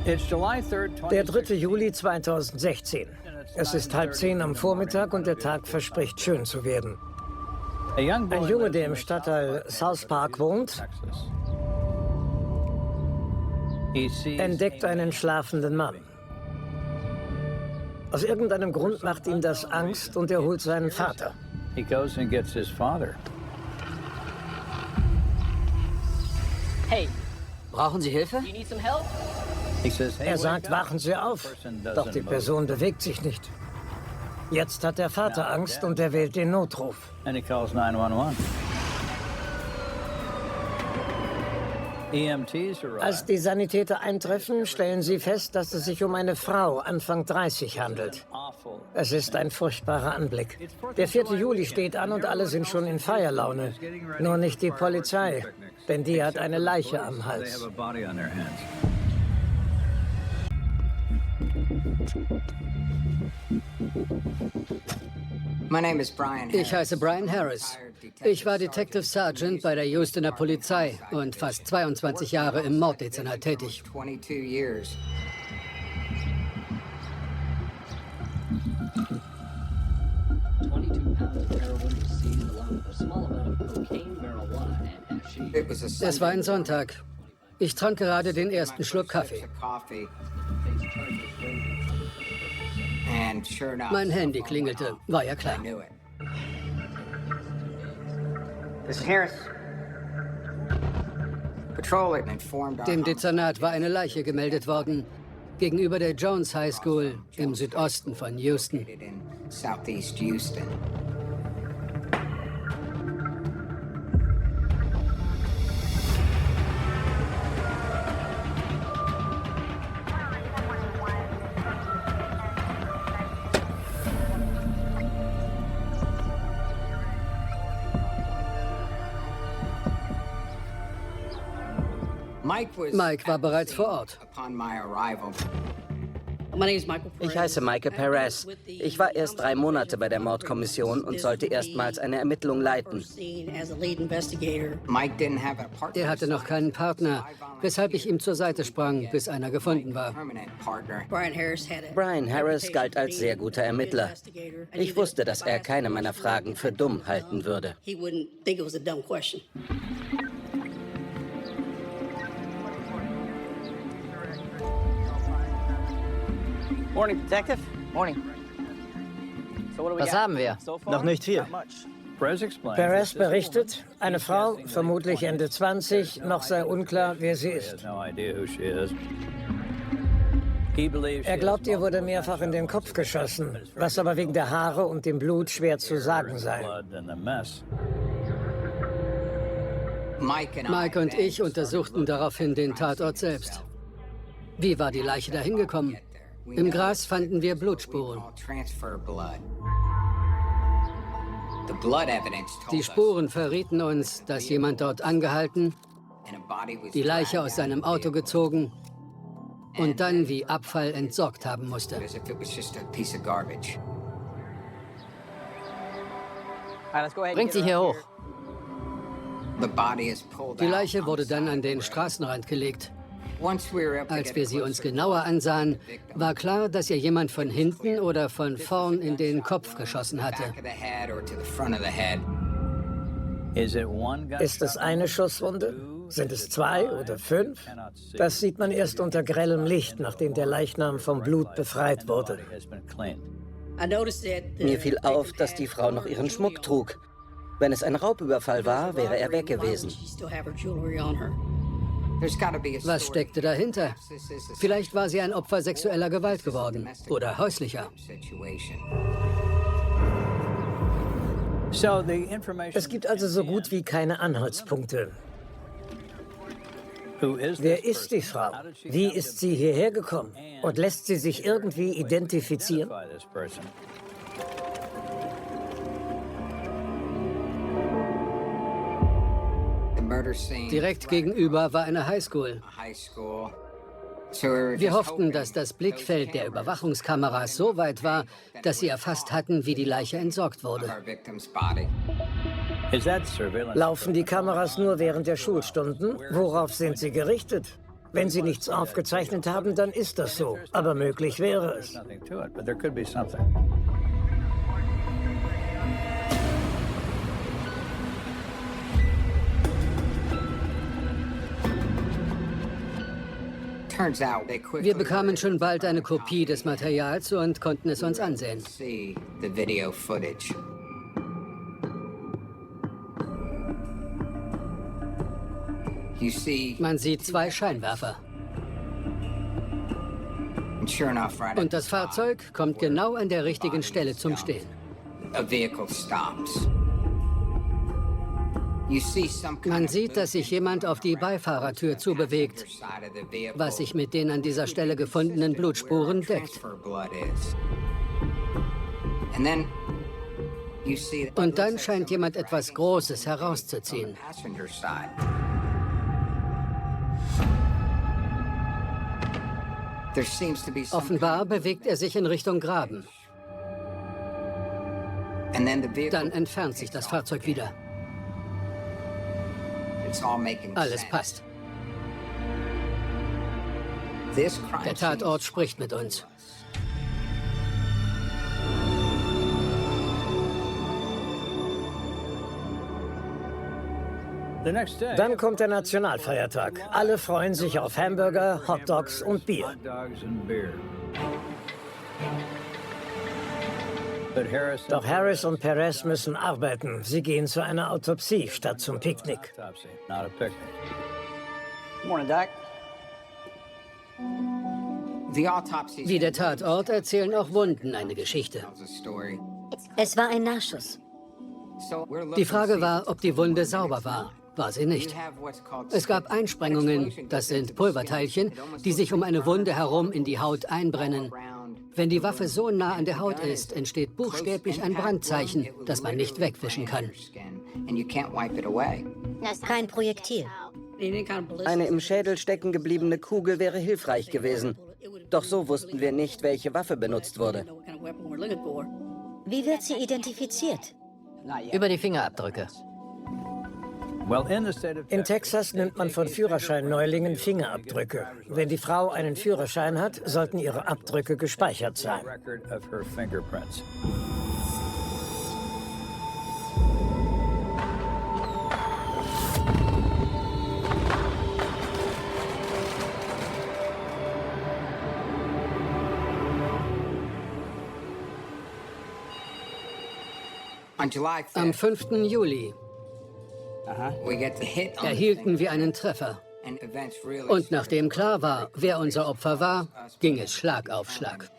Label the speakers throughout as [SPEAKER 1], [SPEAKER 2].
[SPEAKER 1] Der 3. Juli 2016. Es ist 9:30 am Vormittag und der Tag verspricht schön zu werden. Ein Junge, der im Stadtteil South Park wohnt, entdeckt einen schlafenden Mann. Aus irgendeinem Grund macht ihm das Angst und er holt seinen Vater.
[SPEAKER 2] Hey, brauchen Sie Hilfe?
[SPEAKER 1] Er sagt, wachen Sie auf. Doch die Person bewegt sich nicht. Jetzt hat der Vater Angst und er wählt den Notruf. Als die Sanitäter eintreffen, stellen sie fest, dass es sich um eine Frau Anfang 30 handelt. Es ist ein furchtbarer Anblick. Der 4. Juli steht an und alle sind schon in Feierlaune. Nur nicht die Polizei, denn die hat eine Leiche am Hals.
[SPEAKER 3] Ich heiße Brian Harris. Ich war Detective Sergeant bei der Houstoner Polizei und fast 22 Jahre im Morddezernat tätig. Es war ein Sonntag. Ich trank gerade den ersten Schluck Kaffee. Mein Handy klingelte, war ja klar. Dem Dezernat war eine Leiche gemeldet worden, gegenüber der Jones High School im Südosten von Houston. Mike war bereits vor Ort.
[SPEAKER 4] Ich heiße Michael Perez. Ich war erst 3 Monate bei der Mordkommission und sollte erstmals eine Ermittlung leiten.
[SPEAKER 3] Er hatte noch keinen Partner, weshalb ich ihm zur Seite sprang, bis einer gefunden war.
[SPEAKER 4] Brian Harris galt als sehr guter Ermittler. Ich wusste, dass er keine meiner Fragen für dumm halten würde.
[SPEAKER 2] Morning, Detective. Morning. Was haben wir?
[SPEAKER 1] Noch nicht viel. Perez berichtet, eine Frau, vermutlich Ende 20, noch sei unklar, wer sie ist. Er glaubt, ihr wurde mehrfach in den Kopf geschossen, was aber wegen der Haare und dem Blut schwer zu sagen sei.
[SPEAKER 3] Mike und ich untersuchten daraufhin den Tatort selbst. Wie war die Leiche dahin gekommen? Im Gras fanden wir Blutspuren. Die Spuren verrieten uns, dass jemand dort angehalten, die Leiche aus seinem Auto gezogen und dann wie Abfall entsorgt haben musste.
[SPEAKER 2] Bringt sie hier hoch.
[SPEAKER 3] Die Leiche wurde dann an den Straßenrand gelegt. Als wir sie uns genauer ansahen, war klar, dass ihr jemand von hinten oder von vorn in den Kopf geschossen hatte.
[SPEAKER 1] Ist es eine Schusswunde? Sind es 2 oder 5? Das sieht man erst unter grellem Licht, nachdem der Leichnam vom Blut befreit wurde.
[SPEAKER 4] Mir fiel auf, dass die Frau noch ihren Schmuck trug. Wenn es ein Raubüberfall war, wäre er weg gewesen.
[SPEAKER 3] Was steckte dahinter? Vielleicht war sie ein Opfer sexueller Gewalt geworden oder häuslicher.
[SPEAKER 1] Es gibt also so gut wie keine Anhaltspunkte. Wer ist die Frau? Wie ist sie hierher gekommen? Und lässt sie sich irgendwie identifizieren?
[SPEAKER 3] Direkt gegenüber war eine Highschool. Wir hofften, dass das Blickfeld der Überwachungskameras so weit war, dass sie erfasst hatten, wie die Leiche entsorgt wurde.
[SPEAKER 1] Laufen die Kameras nur während der Schulstunden? Worauf sind sie gerichtet? Wenn Sie nichts aufgezeichnet haben, dann ist das so. Aber möglich wäre es.
[SPEAKER 3] Wir bekamen schon bald eine Kopie des Materials und konnten es uns ansehen. Man sieht 2 Scheinwerfer. Und das Fahrzeug kommt genau an der richtigen Stelle zum Stehen. Man sieht, dass sich jemand auf die Beifahrertür zubewegt, was sich mit den an dieser Stelle gefundenen Blutspuren deckt. Und dann scheint jemand etwas Großes herauszuziehen. Offenbar bewegt er sich in Richtung Graben. Dann entfernt sich das Fahrzeug wieder. Alles passt. Der Tatort spricht mit uns.
[SPEAKER 1] Dann kommt der Nationalfeiertag. Alle freuen sich auf Hamburger, Hotdogs und Bier. Doch Harris und Perez müssen arbeiten. Sie gehen zu einer Autopsie statt zum Picknick.
[SPEAKER 3] Wie der Tatort erzählen auch Wunden eine Geschichte.
[SPEAKER 5] Es war ein Nachschuss.
[SPEAKER 3] Die Frage war, ob die Wunde sauber war. War sie nicht. Es gab Einsprengungen, das sind Pulverteilchen, die sich um eine Wunde herum in die Haut einbrennen. Wenn die Waffe so nah an der Haut ist, entsteht buchstäblich ein Brandzeichen, das man nicht wegwischen kann.
[SPEAKER 5] Kein Projektil.
[SPEAKER 4] Eine im Schädel stecken gebliebene Kugel wäre hilfreich gewesen. Doch so wussten wir nicht, welche Waffe benutzt wurde.
[SPEAKER 5] Wie wird sie identifiziert?
[SPEAKER 2] Über die Fingerabdrücke.
[SPEAKER 1] In Texas nimmt man von Führerschein-Neulingen Fingerabdrücke. Wenn die Frau einen Führerschein hat, sollten ihre Abdrücke gespeichert sein.
[SPEAKER 3] Am 5. Juli erhielten wir einen Treffer. Und nachdem klar war, wer unser Opfer war, ging es Schlag auf Schlag.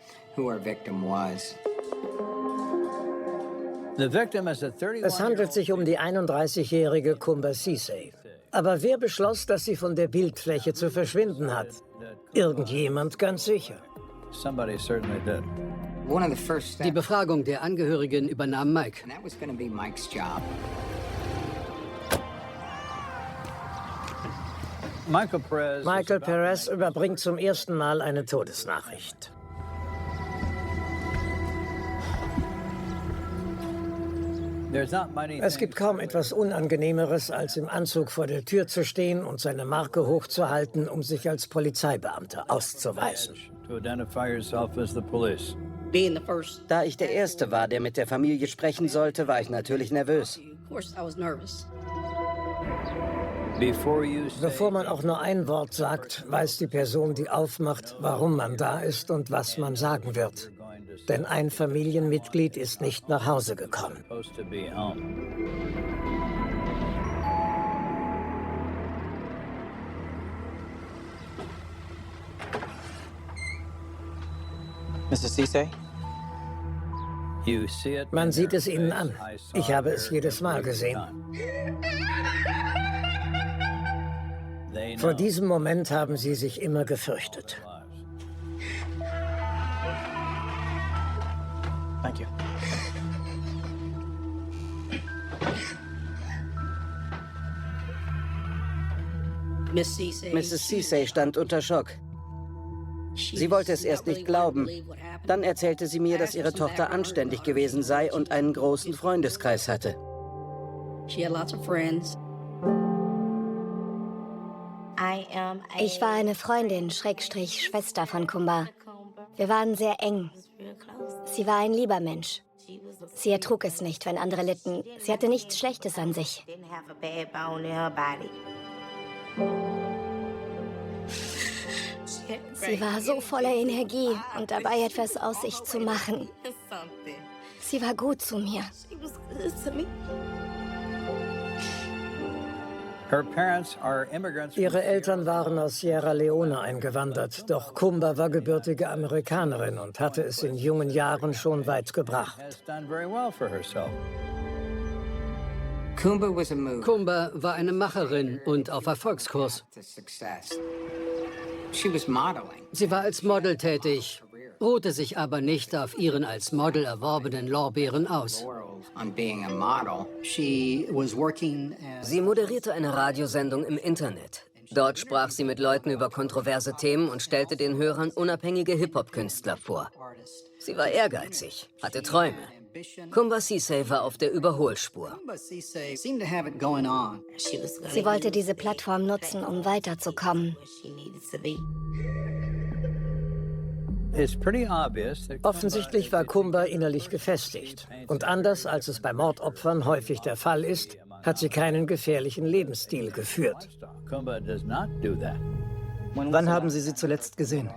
[SPEAKER 1] Es handelt sich um die 31-jährige Kumba Sisay. Aber wer beschloss, dass sie von der Bildfläche zu verschwinden hat? Irgendjemand ganz sicher.
[SPEAKER 3] Die Befragung der Angehörigen übernahm Mike.
[SPEAKER 1] Michael Perez überbringt zum ersten Mal eine Todesnachricht. Es gibt kaum etwas Unangenehmeres, als im Anzug vor der Tür zu stehen und seine Marke hochzuhalten, um sich als Polizeibeamter auszuweisen.
[SPEAKER 4] Da ich der Erste war, der mit der Familie sprechen sollte, war ich natürlich nervös.
[SPEAKER 1] Bevor man auch nur ein Wort sagt, weiß die Person, die aufmacht, warum man da ist und was man sagen wird. Denn ein Familienmitglied ist nicht nach Hause gekommen.
[SPEAKER 6] Mrs. Sisay?
[SPEAKER 1] Man sieht es ihnen an. Ich habe es jedes Mal gesehen. Vor diesem Moment haben sie sich immer gefürchtet.
[SPEAKER 6] Thank you.
[SPEAKER 4] Mrs. Sisay stand unter Schock. Sie wollte es erst nicht glauben. Dann erzählte sie mir, dass ihre Tochter anständig gewesen sei und einen großen Freundeskreis hatte.
[SPEAKER 7] Ich war eine Freundin, Schrägstrich Schwester von Kumba. Wir waren sehr eng. Sie war ein lieber Mensch. Sie ertrug es nicht, wenn andere litten. Sie hatte nichts Schlechtes an sich. Sie war so voller Energie und dabei etwas aus sich zu machen. Sie war gut zu mir.
[SPEAKER 1] Ihre Eltern waren aus Sierra Leone eingewandert, doch Kumba war gebürtige Amerikanerin und hatte es in jungen Jahren schon weit gebracht.
[SPEAKER 3] Kumba war eine Macherin und auf Erfolgskurs. Sie war als Model tätig, ruhte sich aber nicht auf ihren als Model erworbenen Lorbeeren aus.
[SPEAKER 8] Sie moderierte eine Radiosendung im Internet. Dort sprach sie mit Leuten über kontroverse Themen und stellte den Hörern unabhängige Hip-Hop-Künstler vor. Sie war ehrgeizig, hatte Träume. Kumba Sisay war auf der Überholspur.
[SPEAKER 7] Sie wollte diese Plattform nutzen, um weiterzukommen.
[SPEAKER 1] Offensichtlich war Kumba innerlich gefestigt. Und anders als es bei Mordopfern häufig der Fall ist, hat sie keinen gefährlichen Lebensstil geführt.
[SPEAKER 9] Wann haben Sie sie zuletzt gesehen?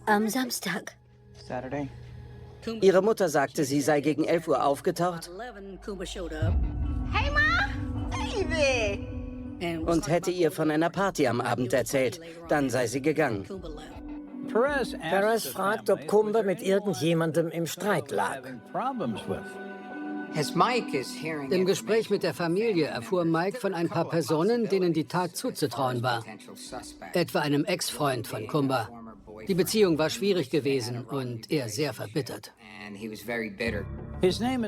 [SPEAKER 5] Am Samstag.
[SPEAKER 4] Ihre Mutter sagte, sie sei gegen 11 Uhr aufgetaucht und hätte ihr von einer Party am Abend erzählt. Dann sei sie gegangen.
[SPEAKER 1] Perez fragt, ob Kumba mit irgendjemandem im Streit lag.
[SPEAKER 3] Im Gespräch mit der Familie erfuhr Mike von ein paar Personen, denen die Tat zuzutrauen war. Etwa einem Ex-Freund von Kumba. Die Beziehung war schwierig gewesen und er sehr verbittert.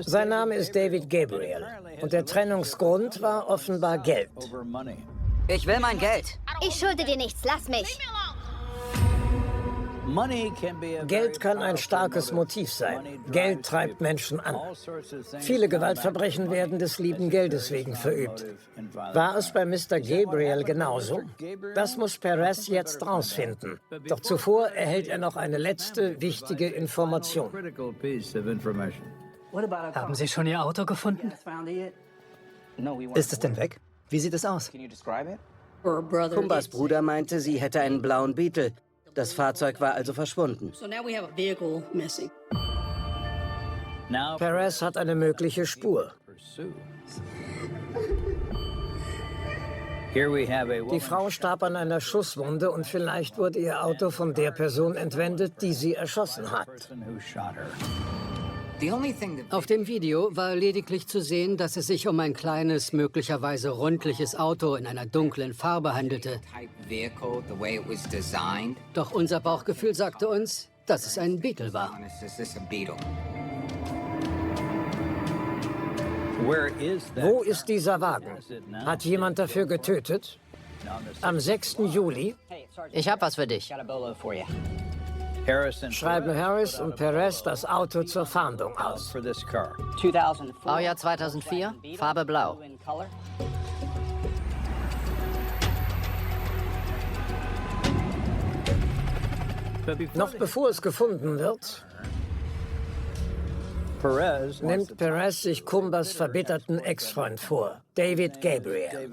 [SPEAKER 1] Sein Name ist David Gabriel und der Trennungsgrund war offenbar Geld.
[SPEAKER 8] Ich will mein Geld.
[SPEAKER 7] Ich schulde dir nichts, lass mich.
[SPEAKER 1] Geld kann ein starkes Motiv sein. Geld treibt Menschen an. Viele Gewaltverbrechen werden des lieben Geldes wegen verübt. War es bei Mr. Gabriel genauso? Das muss Perez jetzt rausfinden. Doch zuvor erhält er noch eine letzte wichtige Information.
[SPEAKER 9] Haben Sie schon Ihr Auto gefunden? Ist es denn weg? Wie sieht es aus?
[SPEAKER 4] Kumbas Bruder meinte, sie hätte einen blauen Beetle. Das Fahrzeug war also verschwunden.
[SPEAKER 1] Perez hat eine mögliche Spur. Die Frau starb an einer Schusswunde und vielleicht wurde ihr Auto von der Person entwendet, die sie erschossen hat.
[SPEAKER 3] Auf dem Video war lediglich zu sehen, dass es sich um ein kleines, möglicherweise rundliches Auto in einer dunklen Farbe handelte. Doch unser Bauchgefühl sagte uns, dass es ein Beetle war.
[SPEAKER 1] Wo ist dieser Wagen? Hat jemand dafür getötet? Am 6. Juli
[SPEAKER 2] Ich hab was für dich.
[SPEAKER 1] schreiben Harris und Perez das Auto zur Fahndung aus.
[SPEAKER 2] Baujahr 2004, Farbe blau.
[SPEAKER 1] Noch bevor es gefunden wird, nimmt Perez sich Kumbas verbitterten Ex-Freund vor, David Gabriel.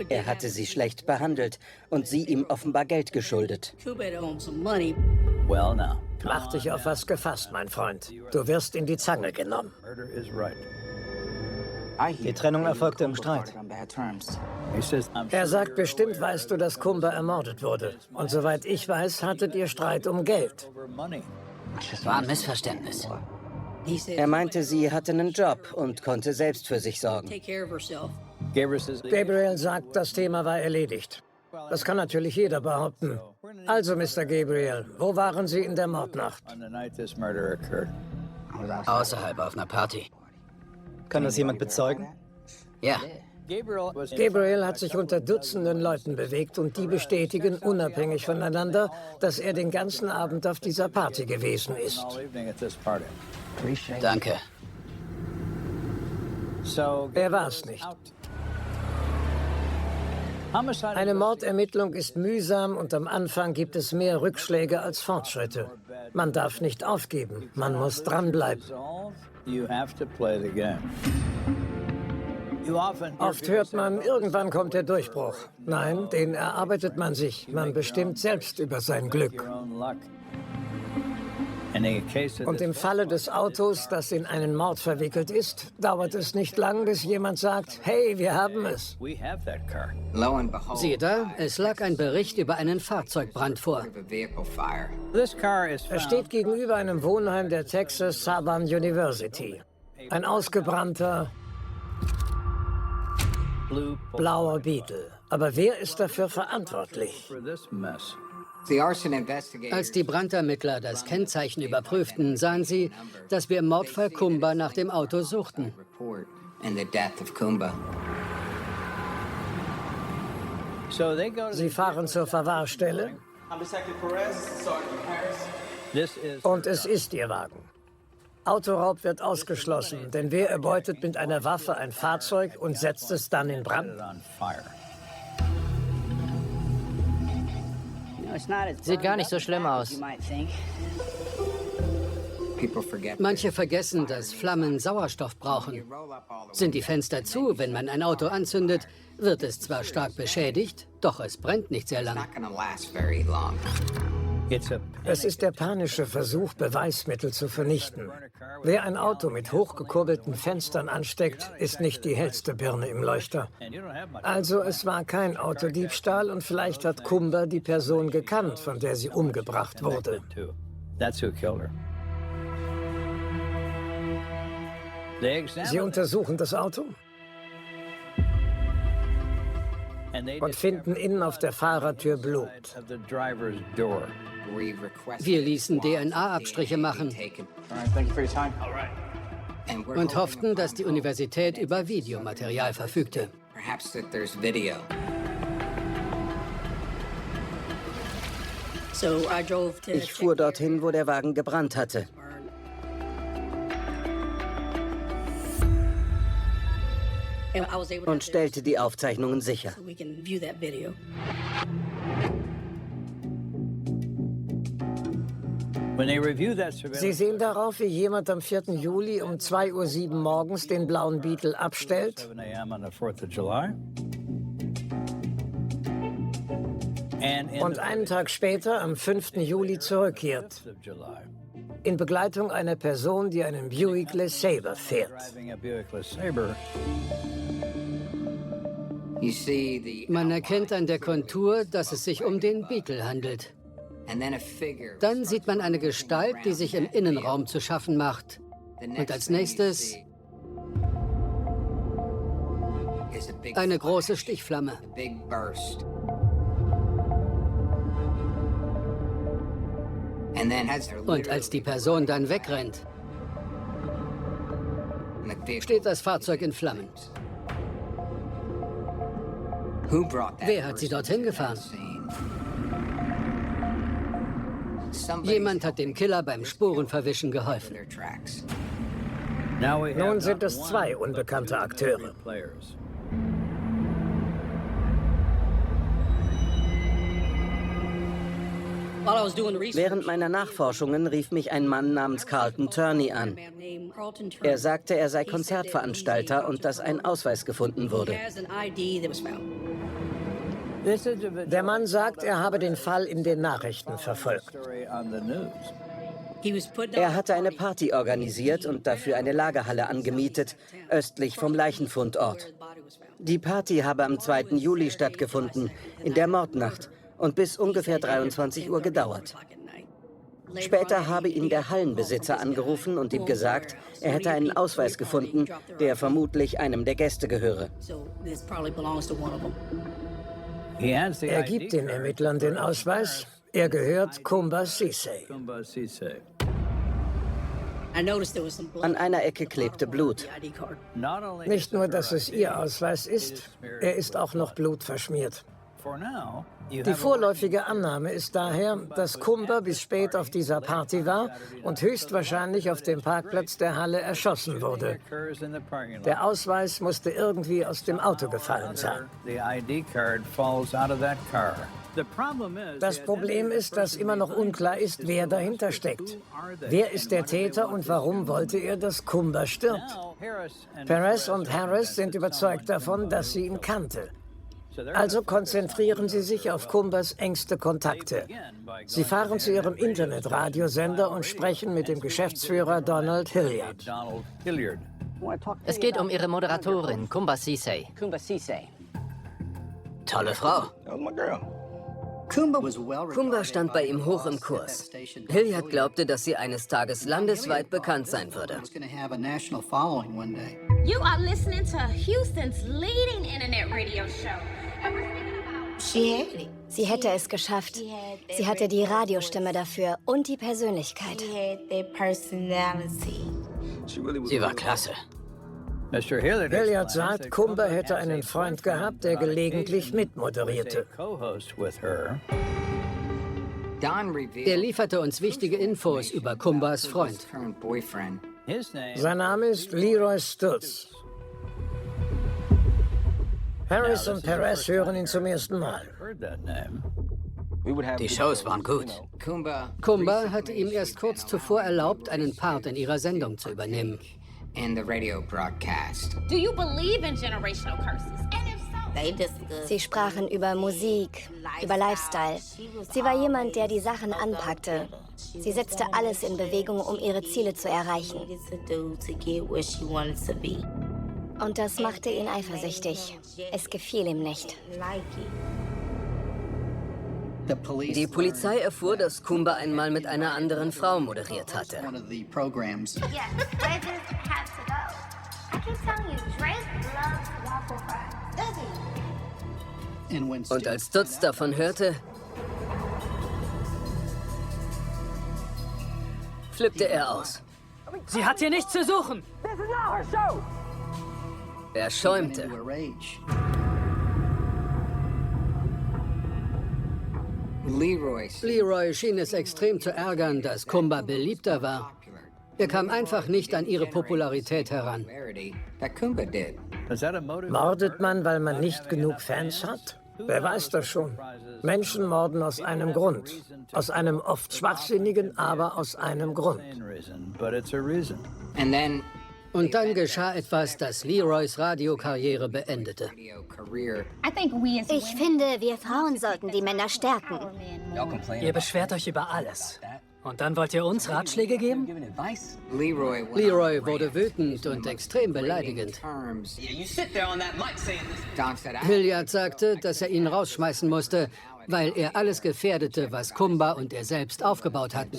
[SPEAKER 4] Er hatte sie schlecht behandelt und sie ihm offenbar Geld geschuldet.
[SPEAKER 1] Mach dich auf was gefasst, mein Freund. Du wirst in die Zange genommen.
[SPEAKER 9] Die Trennung erfolgte im Streit.
[SPEAKER 1] Er sagt, bestimmt weißt du, dass Kumba ermordet wurde. Und soweit ich weiß, hattet ihr Streit um Geld.
[SPEAKER 2] War ein Missverständnis.
[SPEAKER 4] Er meinte, sie hatte einen Job und konnte selbst für sich sorgen.
[SPEAKER 1] Gabriel sagt, das Thema war erledigt. Das kann natürlich jeder behaupten. Also, Mr. Gabriel, wo waren Sie in der Mordnacht?
[SPEAKER 2] Außerhalb auf einer Party.
[SPEAKER 9] Kann das jemand bezeugen?
[SPEAKER 2] Ja.
[SPEAKER 1] Gabriel hat sich unter Dutzenden Leuten bewegt und die bestätigen unabhängig voneinander, dass er den ganzen Abend auf dieser Party gewesen ist.
[SPEAKER 2] Danke.
[SPEAKER 1] Er war es nicht. Eine Mordermittlung ist mühsam und am Anfang gibt es mehr Rückschläge als Fortschritte. Man darf nicht aufgeben, man muss dranbleiben. Oft hört man, irgendwann kommt der Durchbruch. Nein, den erarbeitet man sich. Man bestimmt selbst über sein Glück. Und im Falle des Autos, das in einen Mord verwickelt ist, dauert es nicht lang, bis jemand sagt, hey, wir haben es.
[SPEAKER 3] Siehe da, es lag ein Bericht über einen Fahrzeugbrand vor.
[SPEAKER 1] Es steht gegenüber einem Wohnheim der Texas Southern University. Ein ausgebrannter, blauer Beetle. Aber wer ist dafür verantwortlich?
[SPEAKER 3] Als die Brandermittler das Kennzeichen überprüften, sahen sie, dass wir im Mordfall Kumba nach dem Auto suchten.
[SPEAKER 1] Sie fahren zur Verwahrstelle und es ist ihr Wagen. Autoraub wird ausgeschlossen, denn wer erbeutet mit einer Waffe ein Fahrzeug und setzt es dann in Brand?
[SPEAKER 2] Sieht gar nicht so schlimm aus.
[SPEAKER 3] Manche vergessen, dass Flammen Sauerstoff brauchen. Sind die Fenster zu, wenn man ein Auto anzündet, wird es zwar stark beschädigt, doch es brennt nicht sehr lang.
[SPEAKER 1] Es ist der panische Versuch, Beweismittel zu vernichten. Wer ein Auto mit hochgekurbelten Fenstern ansteckt, ist nicht die hellste Birne im Leuchter. Also es war kein Autodiebstahl und vielleicht hat Kumba die Person gekannt, von der sie umgebracht wurde. Sie untersuchen das Auto und finden innen auf der Fahrertür Blut.
[SPEAKER 3] Wir ließen DNA-Abstriche machen und hofften, dass die Universität über Videomaterial verfügte.
[SPEAKER 4] Ich fuhr dorthin, wo der Wagen gebrannt hatte. Und stellte die Aufzeichnungen sicher.
[SPEAKER 1] Sie sehen darauf, wie jemand am 4. Juli um 2:07 Uhr morgens den blauen Beetle abstellt und einen Tag später, am 5. Juli, zurückkehrt. In Begleitung einer Person, die einen Buick LeSabre fährt.
[SPEAKER 3] Man erkennt an der Kontur, dass es sich um den Beetle handelt. Dann sieht man eine Gestalt, die sich im Innenraum zu schaffen macht. Und als nächstes eine große Stichflamme. Und als die Person dann wegrennt, steht das Fahrzeug in Flammen. Wer hat sie dorthin gefahren? Jemand hat dem Killer beim Spurenverwischen geholfen.
[SPEAKER 1] Nun sind es 2 unbekannte Akteure.
[SPEAKER 4] Während meiner Nachforschungen rief mich ein Mann namens Carlton Turney an. Er sagte, er sei Konzertveranstalter und dass ein Ausweis gefunden wurde.
[SPEAKER 1] Der Mann sagt, er habe den Fall in den Nachrichten verfolgt.
[SPEAKER 4] Er hatte eine Party organisiert und dafür eine Lagerhalle angemietet, östlich vom Leichenfundort. Die Party habe am 2. Juli stattgefunden, in der Mordnacht, und bis ungefähr 23 Uhr gedauert. Später habe ihn der Hallenbesitzer angerufen und ihm gesagt, er hätte einen Ausweis gefunden, der vermutlich einem der Gäste gehöre.
[SPEAKER 1] Er gibt den Ermittlern den Ausweis. Er gehört Kumba Sisay.
[SPEAKER 4] An einer Ecke klebte Blut.
[SPEAKER 1] Nicht nur, dass es ihr Ausweis ist, er ist auch noch blutverschmiert. Die vorläufige Annahme ist daher, dass Kumba bis spät auf dieser Party war und höchstwahrscheinlich auf dem Parkplatz der Halle erschossen wurde. Der Ausweis musste irgendwie aus dem Auto gefallen sein. Das Problem ist, dass immer noch unklar ist, wer dahinter steckt. Wer ist der Täter und warum wollte er, dass Kumba stirbt? Perez und Harris sind überzeugt davon, dass sie ihn kannte. Also konzentrieren sie sich auf Kumbas engste Kontakte. Sie fahren zu ihrem Internetradiosender und sprechen mit dem Geschäftsführer Donald Hilliard.
[SPEAKER 2] Es geht um ihre Moderatorin, Kumba Sisay.
[SPEAKER 8] Tolle Frau. Kumba stand bei ihm hoch im Kurs. Hilliard glaubte, dass sie eines Tages landesweit bekannt sein würde.
[SPEAKER 10] You are listening to Houston's leading internet radio show.
[SPEAKER 7] Sie hätte es geschafft. Sie hatte die Radiostimme dafür und die Persönlichkeit.
[SPEAKER 8] Sie war klasse.
[SPEAKER 1] Hilliard sagt, Kumba hätte einen Freund gehabt, der gelegentlich mitmoderierte.
[SPEAKER 3] Er lieferte uns wichtige Infos über Kumbas Freund.
[SPEAKER 1] Sein Name ist Leroy Stutz. Harris und Perez hören ihn zum ersten Mal.
[SPEAKER 8] Die Shows waren gut.
[SPEAKER 3] Kumba hatte ihm erst kurz zuvor erlaubt, einen Part in ihrer Sendung zu übernehmen.
[SPEAKER 10] Do you believe in generational curses? And if so,
[SPEAKER 7] Sie sprachen über Musik, über Lifestyle. Sie war jemand, der die Sachen anpackte. Sie setzte alles in Bewegung, um ihre Ziele zu erreichen. Und das machte ihn eifersüchtig. Es gefiel ihm nicht.
[SPEAKER 8] Die Polizei erfuhr, dass Kumba einmal mit einer anderen Frau moderiert hatte.
[SPEAKER 10] yes, Regis had to go. I keep telling you, Drake loves waffle fries. Does he?
[SPEAKER 8] Und als Stutz davon hörte, flippte er aus.
[SPEAKER 3] Sie hat hier nichts zu suchen!
[SPEAKER 8] Er schäumte.
[SPEAKER 3] Leroy schien es extrem zu ärgern, dass Kumba beliebter war. Er kam einfach nicht an ihre Popularität heran.
[SPEAKER 1] Mordet man, weil man nicht genug Fans hat? Wer weiß das schon? Menschen morden aus einem Grund. Aus einem oft schwachsinnigen, aber aus einem Grund.
[SPEAKER 3] Und dann geschah etwas, das Leroys Radiokarriere beendete.
[SPEAKER 7] Ich finde, wir Frauen sollten die Männer stärken.
[SPEAKER 9] Ihr beschwert euch über alles. Und dann wollt ihr uns Ratschläge geben?
[SPEAKER 3] Leroy wurde wütend und extrem beleidigend. Hilliard sagte, dass er ihn rausschmeißen musste, weil er alles gefährdete, was Kumba und er selbst aufgebaut hatten.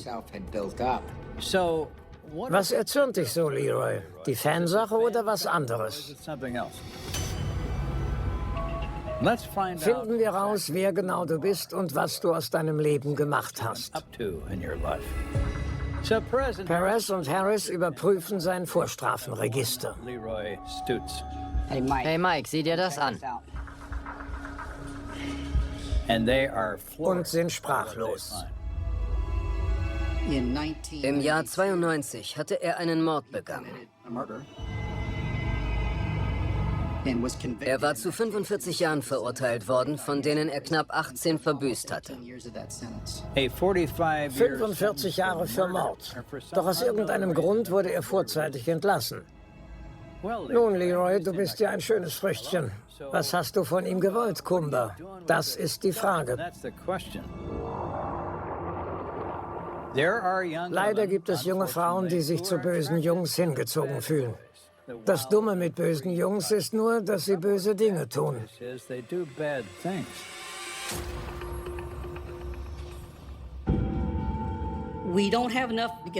[SPEAKER 1] Was erzürnt dich so, Leroy? Die Fansache oder was anderes? Finden wir raus, wer genau du bist und was du aus deinem Leben gemacht hast. Perez und Harris überprüfen sein Vorstrafenregister.
[SPEAKER 2] Hey Mike, sieh dir das an.
[SPEAKER 1] Und sind sprachlos.
[SPEAKER 8] Im Jahr 92 hatte er einen Mord begangen. Er war zu 45 Jahren verurteilt worden, von denen er knapp 18 verbüßt hatte.
[SPEAKER 1] 45 Jahre für Mord. Doch aus irgendeinem Grund wurde er vorzeitig entlassen. Nun, Leroy, du bist ja ein schönes Früchtchen. Was hast du von ihm gewollt, Kumba? Das ist die Frage. Leider gibt es junge Frauen, die sich zu bösen Jungs hingezogen fühlen. Das Dumme mit bösen Jungs ist nur, dass sie böse Dinge tun.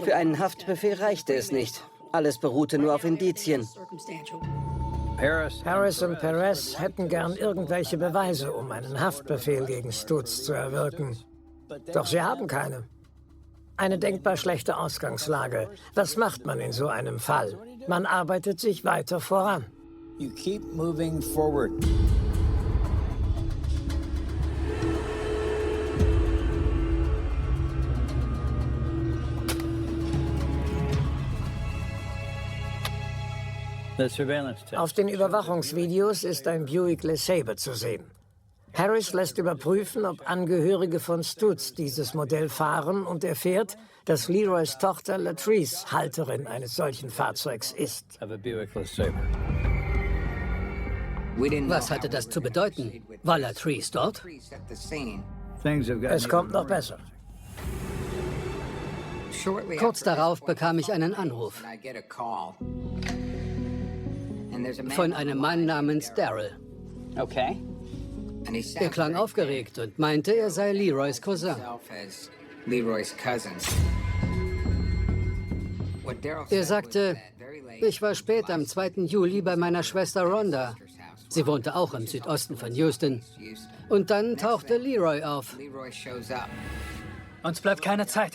[SPEAKER 4] Für einen Haftbefehl reichte es nicht. Alles beruhte nur auf Indizien.
[SPEAKER 1] Harris und Perez hätten gern irgendwelche Beweise, um einen Haftbefehl gegen Stutz zu erwirken. Doch sie haben keine. Eine denkbar schlechte Ausgangslage. Was macht man in so einem Fall? Man arbeitet sich weiter voran. Auf den Überwachungsvideos ist ein Buick LeSabre zu sehen. Harris lässt überprüfen, ob Angehörige von Stutz dieses Modell fahren und erfährt, dass Leroys Tochter Latrice Halterin eines solchen Fahrzeugs ist.
[SPEAKER 3] Was hatte das zu bedeuten? War Latrice dort?
[SPEAKER 1] Es kommt noch besser.
[SPEAKER 3] Kurz darauf bekam ich einen Anruf von einem Mann namens Daryl. Er klang aufgeregt und meinte, er sei Leroys Cousin. Er sagte, ich war spät am 2. Juli bei meiner Schwester Rhonda. Sie wohnte auch im Südosten von Houston. Und dann tauchte Leroy auf.
[SPEAKER 9] Uns bleibt keine Zeit.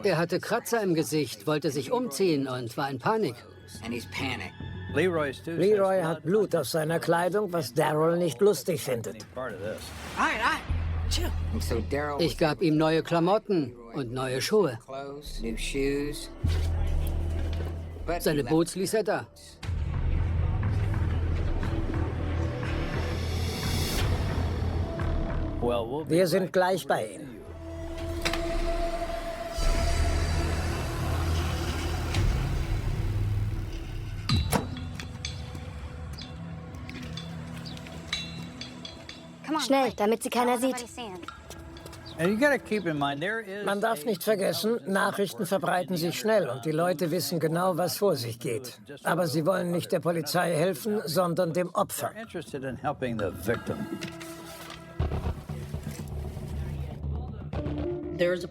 [SPEAKER 3] Er hatte Kratzer im Gesicht, wollte sich umziehen und war in Panik.
[SPEAKER 1] Leroy hat Blut auf seiner Kleidung, was Daryl nicht lustig findet.
[SPEAKER 3] Ich gab ihm neue Klamotten und neue Schuhe. Seine Boots ließ er da.
[SPEAKER 1] Wir sind gleich bei Ihnen.
[SPEAKER 7] Schnell, damit sie keiner sieht.
[SPEAKER 1] Man darf nicht vergessen, Nachrichten verbreiten sich schnell und die Leute wissen genau, was vor sich geht. Aber sie wollen nicht der Polizei helfen, sondern dem Opfer.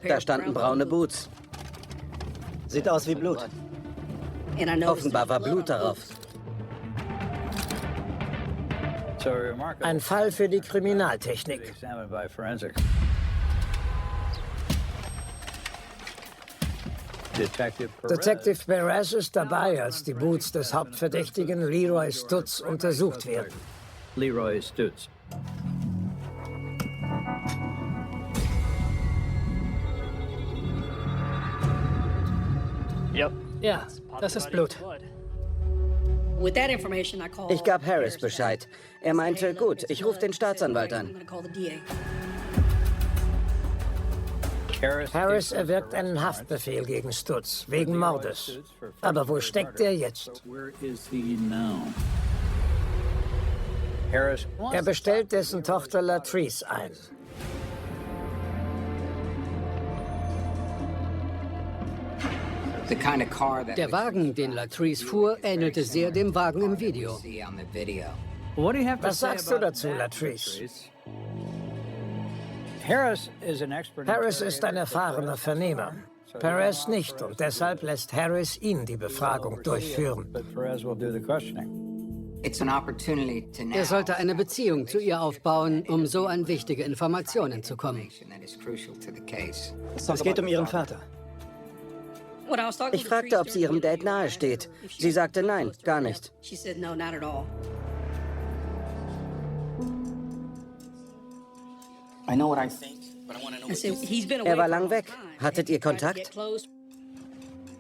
[SPEAKER 4] Da standen braune Boots.
[SPEAKER 9] Sieht aus wie Blut.
[SPEAKER 4] Offenbar war Blut darauf.
[SPEAKER 1] Ein Fall für die Kriminaltechnik. Detective Perez ist dabei, als die Boots des Hauptverdächtigen Leroy Stutz untersucht werden.
[SPEAKER 11] Leroy Stutz.
[SPEAKER 9] Ja, das ist Blut.
[SPEAKER 4] Ich gab Harris Bescheid. Er meinte, gut, ich rufe den Staatsanwalt an.
[SPEAKER 1] Harris erwirkt einen Haftbefehl gegen Stutz, wegen Mordes. Aber wo steckt er jetzt? Er bestellt dessen Tochter Latrice ein.
[SPEAKER 3] Der Wagen, den Latrice fuhr, ähnelte sehr dem Wagen im Video.
[SPEAKER 1] Was sagst du dazu, Latrice? Harris ist ein erfahrener Vernehmer. Perez nicht und deshalb lässt Harris ihn die Befragung durchführen.
[SPEAKER 3] Er sollte eine Beziehung zu ihr aufbauen, um so an wichtige Informationen zu kommen.
[SPEAKER 9] Es geht um Ihren Vater.
[SPEAKER 4] Ich fragte, ob sie ihrem Dad nahe steht. Sie sagte nein, gar nicht. Er war lang weg. Hattet ihr Kontakt?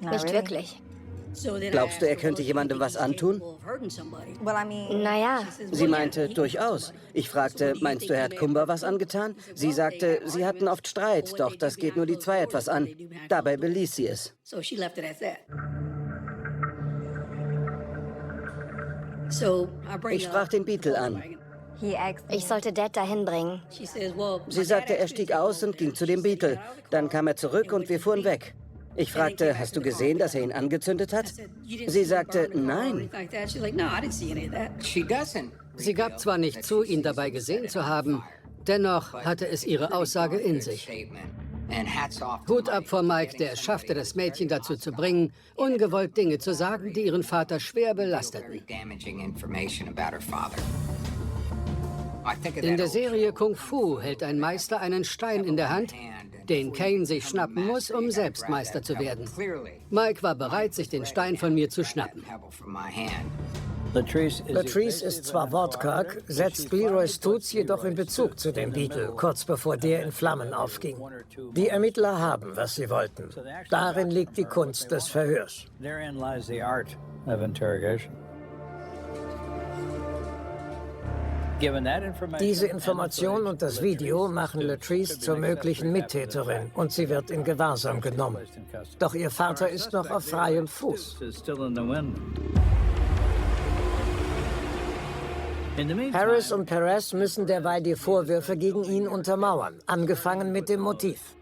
[SPEAKER 7] Nicht wirklich.
[SPEAKER 4] Glaubst du, er könnte jemandem was antun?
[SPEAKER 7] Naja,
[SPEAKER 4] Sie meinte, durchaus. Ich fragte, meinst du, er hat Kumba was angetan? Sie sagte, sie hatten oft Streit, doch das geht nur die zwei etwas an. Dabei beließ sie es. Ich sprach den Beatle an.
[SPEAKER 7] ich sollte Dad dahin bringen.
[SPEAKER 4] Sie sagte, er stieg aus und ging zu dem Beatle. Dann kam er zurück und wir fuhren weg. Ich fragte, hast du gesehen, dass er ihn angezündet hat? Sie sagte, nein.
[SPEAKER 3] Sie gab zwar nicht zu, ihn dabei gesehen zu haben, dennoch hatte es ihre Aussage in sich. Hut ab vor Mike, der es schaffte, das Mädchen dazu zu bringen, ungewollt Dinge zu sagen, die ihren Vater schwer belasteten. In der Serie Kung Fu hält ein Meister einen Stein in der Hand, den Kane sich schnappen muss, um selbst Meister zu werden. Mike war bereit, sich den Stein von mir zu schnappen.
[SPEAKER 1] Latrice ist zwar wortkarg, setzt Leroy Stutz jedoch in Bezug zu dem Beetle, kurz bevor der in Flammen aufging. Die Ermittler haben, was sie wollten. Darin liegt die Kunst des Verhörs. Diese Information und das Video machen Latrice zur möglichen Mittäterin und sie wird in Gewahrsam genommen. Doch ihr Vater ist noch auf freiem Fuß. Harris und Perez müssen derweil die Vorwürfe gegen ihn untermauern, angefangen mit dem Motiv.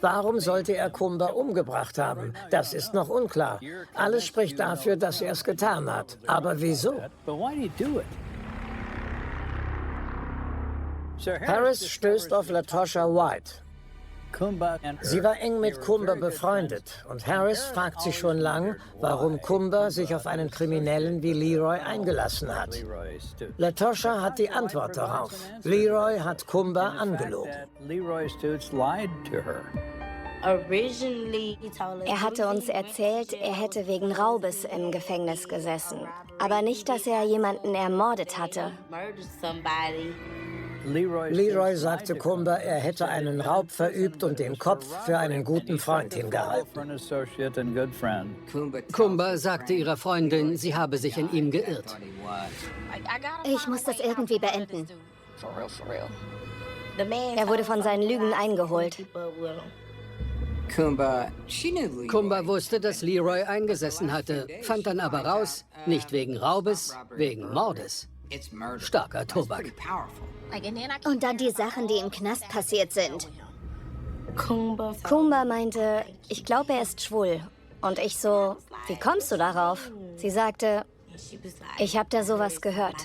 [SPEAKER 1] Warum sollte er Kumba umgebracht haben? Das ist noch unklar. Alles spricht dafür, dass er es getan hat. Aber wieso? Harris stößt auf Latosha White. Sie war eng mit Kumba befreundet und Harris fragt sich schon lang, warum Kumba sich auf einen Kriminellen wie Leroy eingelassen hat. Latosha hat die Antwort darauf. Leroy hat Kumba angelogen.
[SPEAKER 7] Er hatte uns erzählt, er hätte wegen Raubes im Gefängnis gesessen. Aber nicht, dass er jemanden ermordet hatte.
[SPEAKER 1] Leroy sagte Kumba, er hätte einen Raub verübt und den Kopf für einen guten Freund hingehalten.
[SPEAKER 3] Kumba sagte ihrer Freundin, sie habe sich in ihm geirrt.
[SPEAKER 7] Ich muss das irgendwie beenden. Er wurde von seinen Lügen eingeholt.
[SPEAKER 3] Kumba wusste, dass Leroy eingesessen hatte, fand dann aber raus, nicht wegen Raubes, wegen Mordes. Starker Tobak.
[SPEAKER 7] Und dann die Sachen, die im Knast passiert sind. Kumba meinte, ich glaube, er ist schwul. Und ich so, wie kommst du darauf? Sie sagte, ich habe da sowas gehört.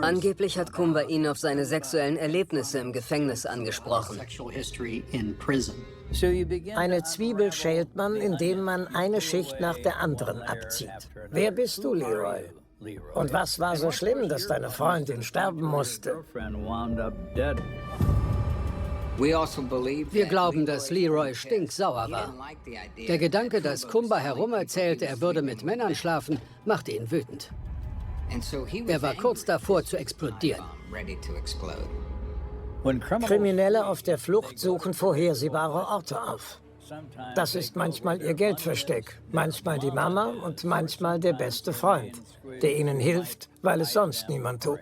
[SPEAKER 8] Angeblich hat Kumba ihn auf seine sexuellen Erlebnisse im Gefängnis angesprochen.
[SPEAKER 1] Eine Zwiebel schält man, indem man eine Schicht nach der anderen abzieht. Wer bist du, Leroy? Und was war so schlimm, dass deine Freundin sterben musste?
[SPEAKER 3] Wir glauben, dass Leroy stinksauer war. Der Gedanke, dass Kumba herumerzählte, er würde mit Männern schlafen, machte ihn wütend. Er war kurz davor zu explodieren.
[SPEAKER 1] Kriminelle auf der Flucht suchen vorhersehbare Orte auf. Das ist manchmal ihr Geldversteck, manchmal die Mama und manchmal der beste Freund, der ihnen hilft, weil es sonst niemand tut.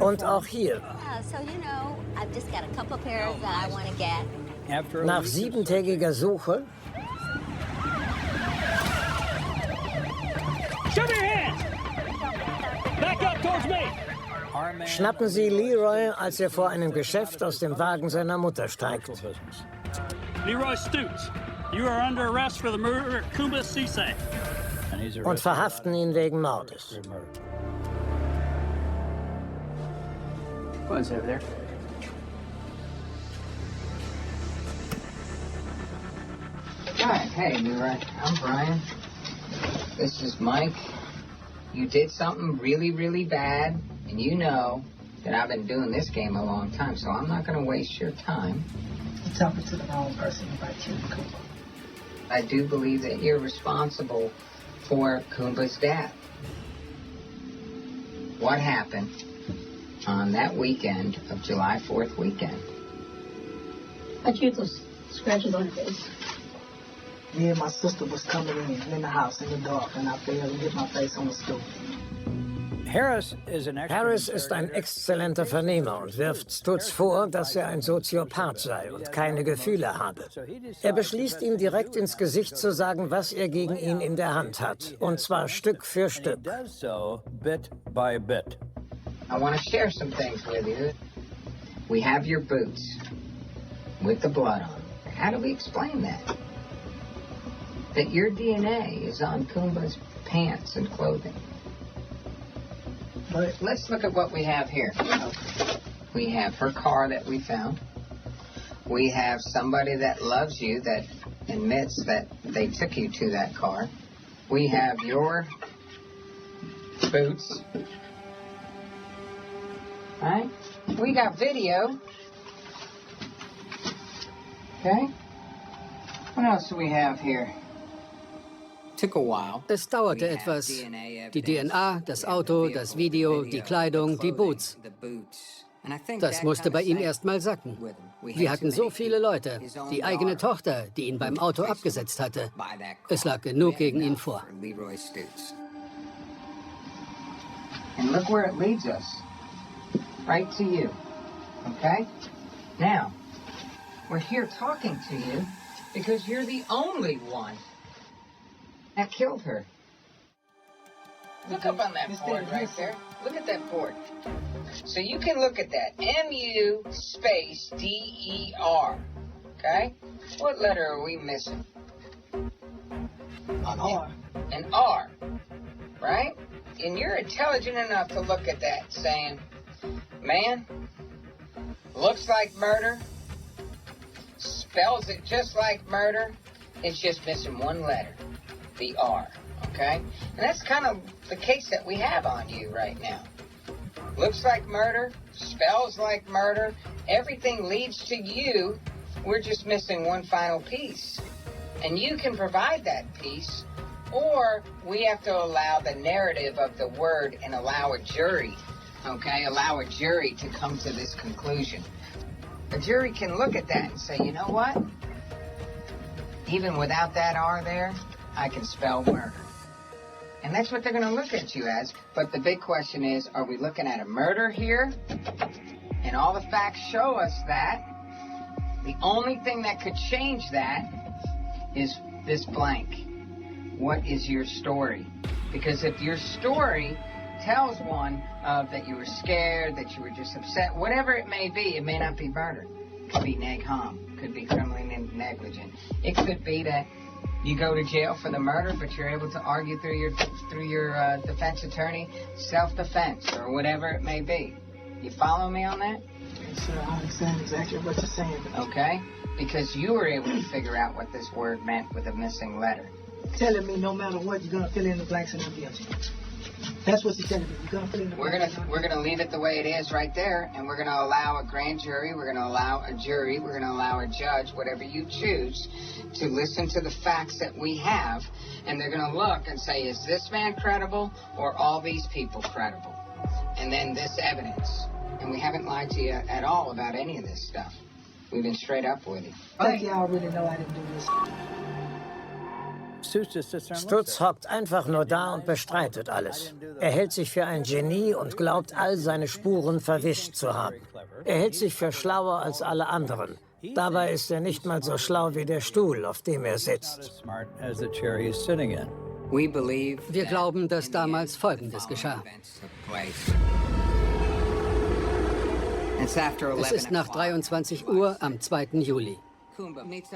[SPEAKER 1] Und auch hier. Nach 7-tägiger Suche schnappen sie Leroy, als er vor einem Geschäft aus dem Wagen seiner Mutter steigt.
[SPEAKER 12] Leroy Stutz, you are under arrest for the murder of Kumba Sise.
[SPEAKER 1] Und verhaften ihn wegen Mordes.
[SPEAKER 6] What's over there?
[SPEAKER 13] Hi, hey, Leroy. I'm Brian. This is Mike. You did something really, really bad, and you know that I've been doing this game a long time, so I'm not going to waste your time.
[SPEAKER 14] You're talking to the wrong person about you, Kumba.
[SPEAKER 13] I do believe that you're responsible for Kumba's death. What happened on that weekend of July 4th weekend?
[SPEAKER 14] I drew those scratches on your face. Me and my sister was coming in the house in the dark, and I failed to get my face on the stool.
[SPEAKER 1] Harris ist ein exzellenter Vernehmer und wirft Stutz vor, dass er ein Soziopath sei und keine Gefühle habe. Er beschließt, ihm direkt ins Gesicht zu sagen, was er gegen ihn in der Hand hat, und zwar Stück für Stück.
[SPEAKER 13] I want to share some things with you. We have your boots with the blood on them. How do we explain that? That your DNA is on Kumba's pants and clothing. But let's look at what we have here. We have her car that we found. We have somebody that loves you that admits that they took you to that car. We have your boots. Right? We got video. Okay? What else do we have here?
[SPEAKER 3] Es dauerte etwas. Die DNA, das Auto, das Video, die Kleidung, die Boots. Das musste bei ihm erst mal sacken. Wir hatten so viele Leute. Die eigene Tochter, die ihn beim Auto abgesetzt hatte. Es lag genug gegen ihn vor.
[SPEAKER 13] And look where it leads us. Right to you. Okay? Now, we're here talking to you because you're the only one that killed her. Look up on that board right there. Look at that board. So you can look at that. M-U space D-E-R. Okay? What letter are we missing?
[SPEAKER 14] An R.
[SPEAKER 13] An R. Right? And you're intelligent enough to look at that saying, man, looks like murder, spells it just like murder, it's just missing one letter, the R, okay? And that's kind of the case that we have on you right now. Looks like murder, spells like murder, everything leads to you, we're just missing one final piece. And you can provide that piece, or we have to allow the narrative of the word and allow a jury, okay, allow a jury to come to this conclusion. A jury can look at that and say, you know what? Even without that R there, I can spell murder. And that's what they're going to look at you as. But the big question is, are we looking at a murder here? And all the facts show us that. The only thing that could change that is this blank. What is your story? Because if your story tells one that you were scared, that you were just upset, whatever it may be, it may not be murder. It could be neg ham, could be criminally negligent. It could be that you go to jail for the murder, but you're able to argue through your defense attorney, self-defense, or whatever it may be. You follow me on that?
[SPEAKER 14] Yes, sir. I understand exactly what you're saying.
[SPEAKER 13] Okay? Because you were able to figure out what this word meant with a missing letter.
[SPEAKER 14] Telling me no matter what, you're gonna fill in the blanks and I'm guilty. That's what you're telling me. You're gonna fill in the blanks.
[SPEAKER 13] We're gonna leave it the way it is right there, and we're gonna allow a grand jury, we're gonna allow a jury, we're gonna allow a judge, whatever you choose, to listen to the facts that we have, and they're gonna look and say, is this man credible or all these people credible? And then this evidence. And we haven't lied to you at all about any of this stuff. We've been straight up with you.
[SPEAKER 14] I think y'all really know I didn't do this.
[SPEAKER 1] Stutz hockt einfach nur da und bestreitet alles. Er hält sich für ein Genie und glaubt, all seine Spuren verwischt zu haben. Er hält sich für schlauer als alle anderen. Dabei ist er nicht mal so schlau wie der Stuhl, auf dem er sitzt.
[SPEAKER 3] Wir glauben, dass damals Folgendes geschah. Es ist nach 23 Uhr am 2. Juli.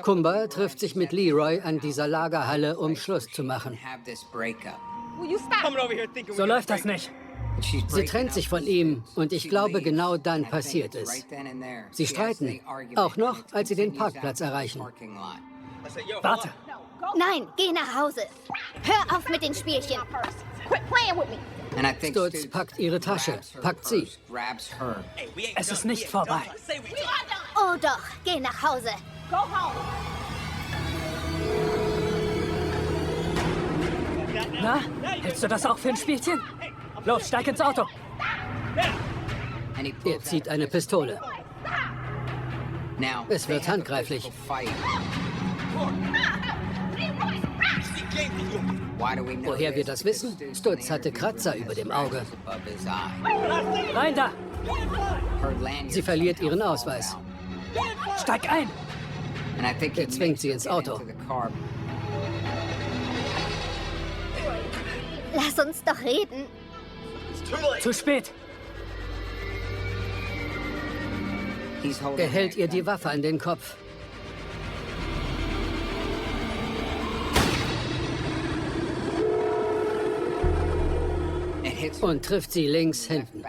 [SPEAKER 3] Kumba trifft sich mit Leroy an dieser Lagerhalle, um Schluss zu machen.
[SPEAKER 9] So läuft das nicht.
[SPEAKER 3] Sie trennt sich von ihm und ich glaube, genau dann passiert es. Sie streiten, auch noch, als sie den Parkplatz erreichen.
[SPEAKER 9] Warte.
[SPEAKER 10] Nein, geh nach Hause. Hör auf mit den Spielchen. Quit playing with me.
[SPEAKER 3] Stutz packt ihre Tasche, packt sie.
[SPEAKER 9] Es ist nicht vorbei.
[SPEAKER 10] Oh doch, geh nach Hause. Go home.
[SPEAKER 9] Na, hältst du das auch für ein Spielchen? Los, steig ins Auto.
[SPEAKER 3] Er zieht eine Pistole. Es wird handgreiflich. Woher wir das wissen? Stutz hatte Kratzer über dem Auge.
[SPEAKER 9] Rein da!
[SPEAKER 3] Sie verliert ihren Ausweis.
[SPEAKER 9] Steig ein!
[SPEAKER 3] Er zwingt sie ins Auto.
[SPEAKER 10] Lass uns doch reden.
[SPEAKER 9] Zu spät!
[SPEAKER 3] Er hält ihr die Waffe an den Kopf. Und trifft sie links hinten.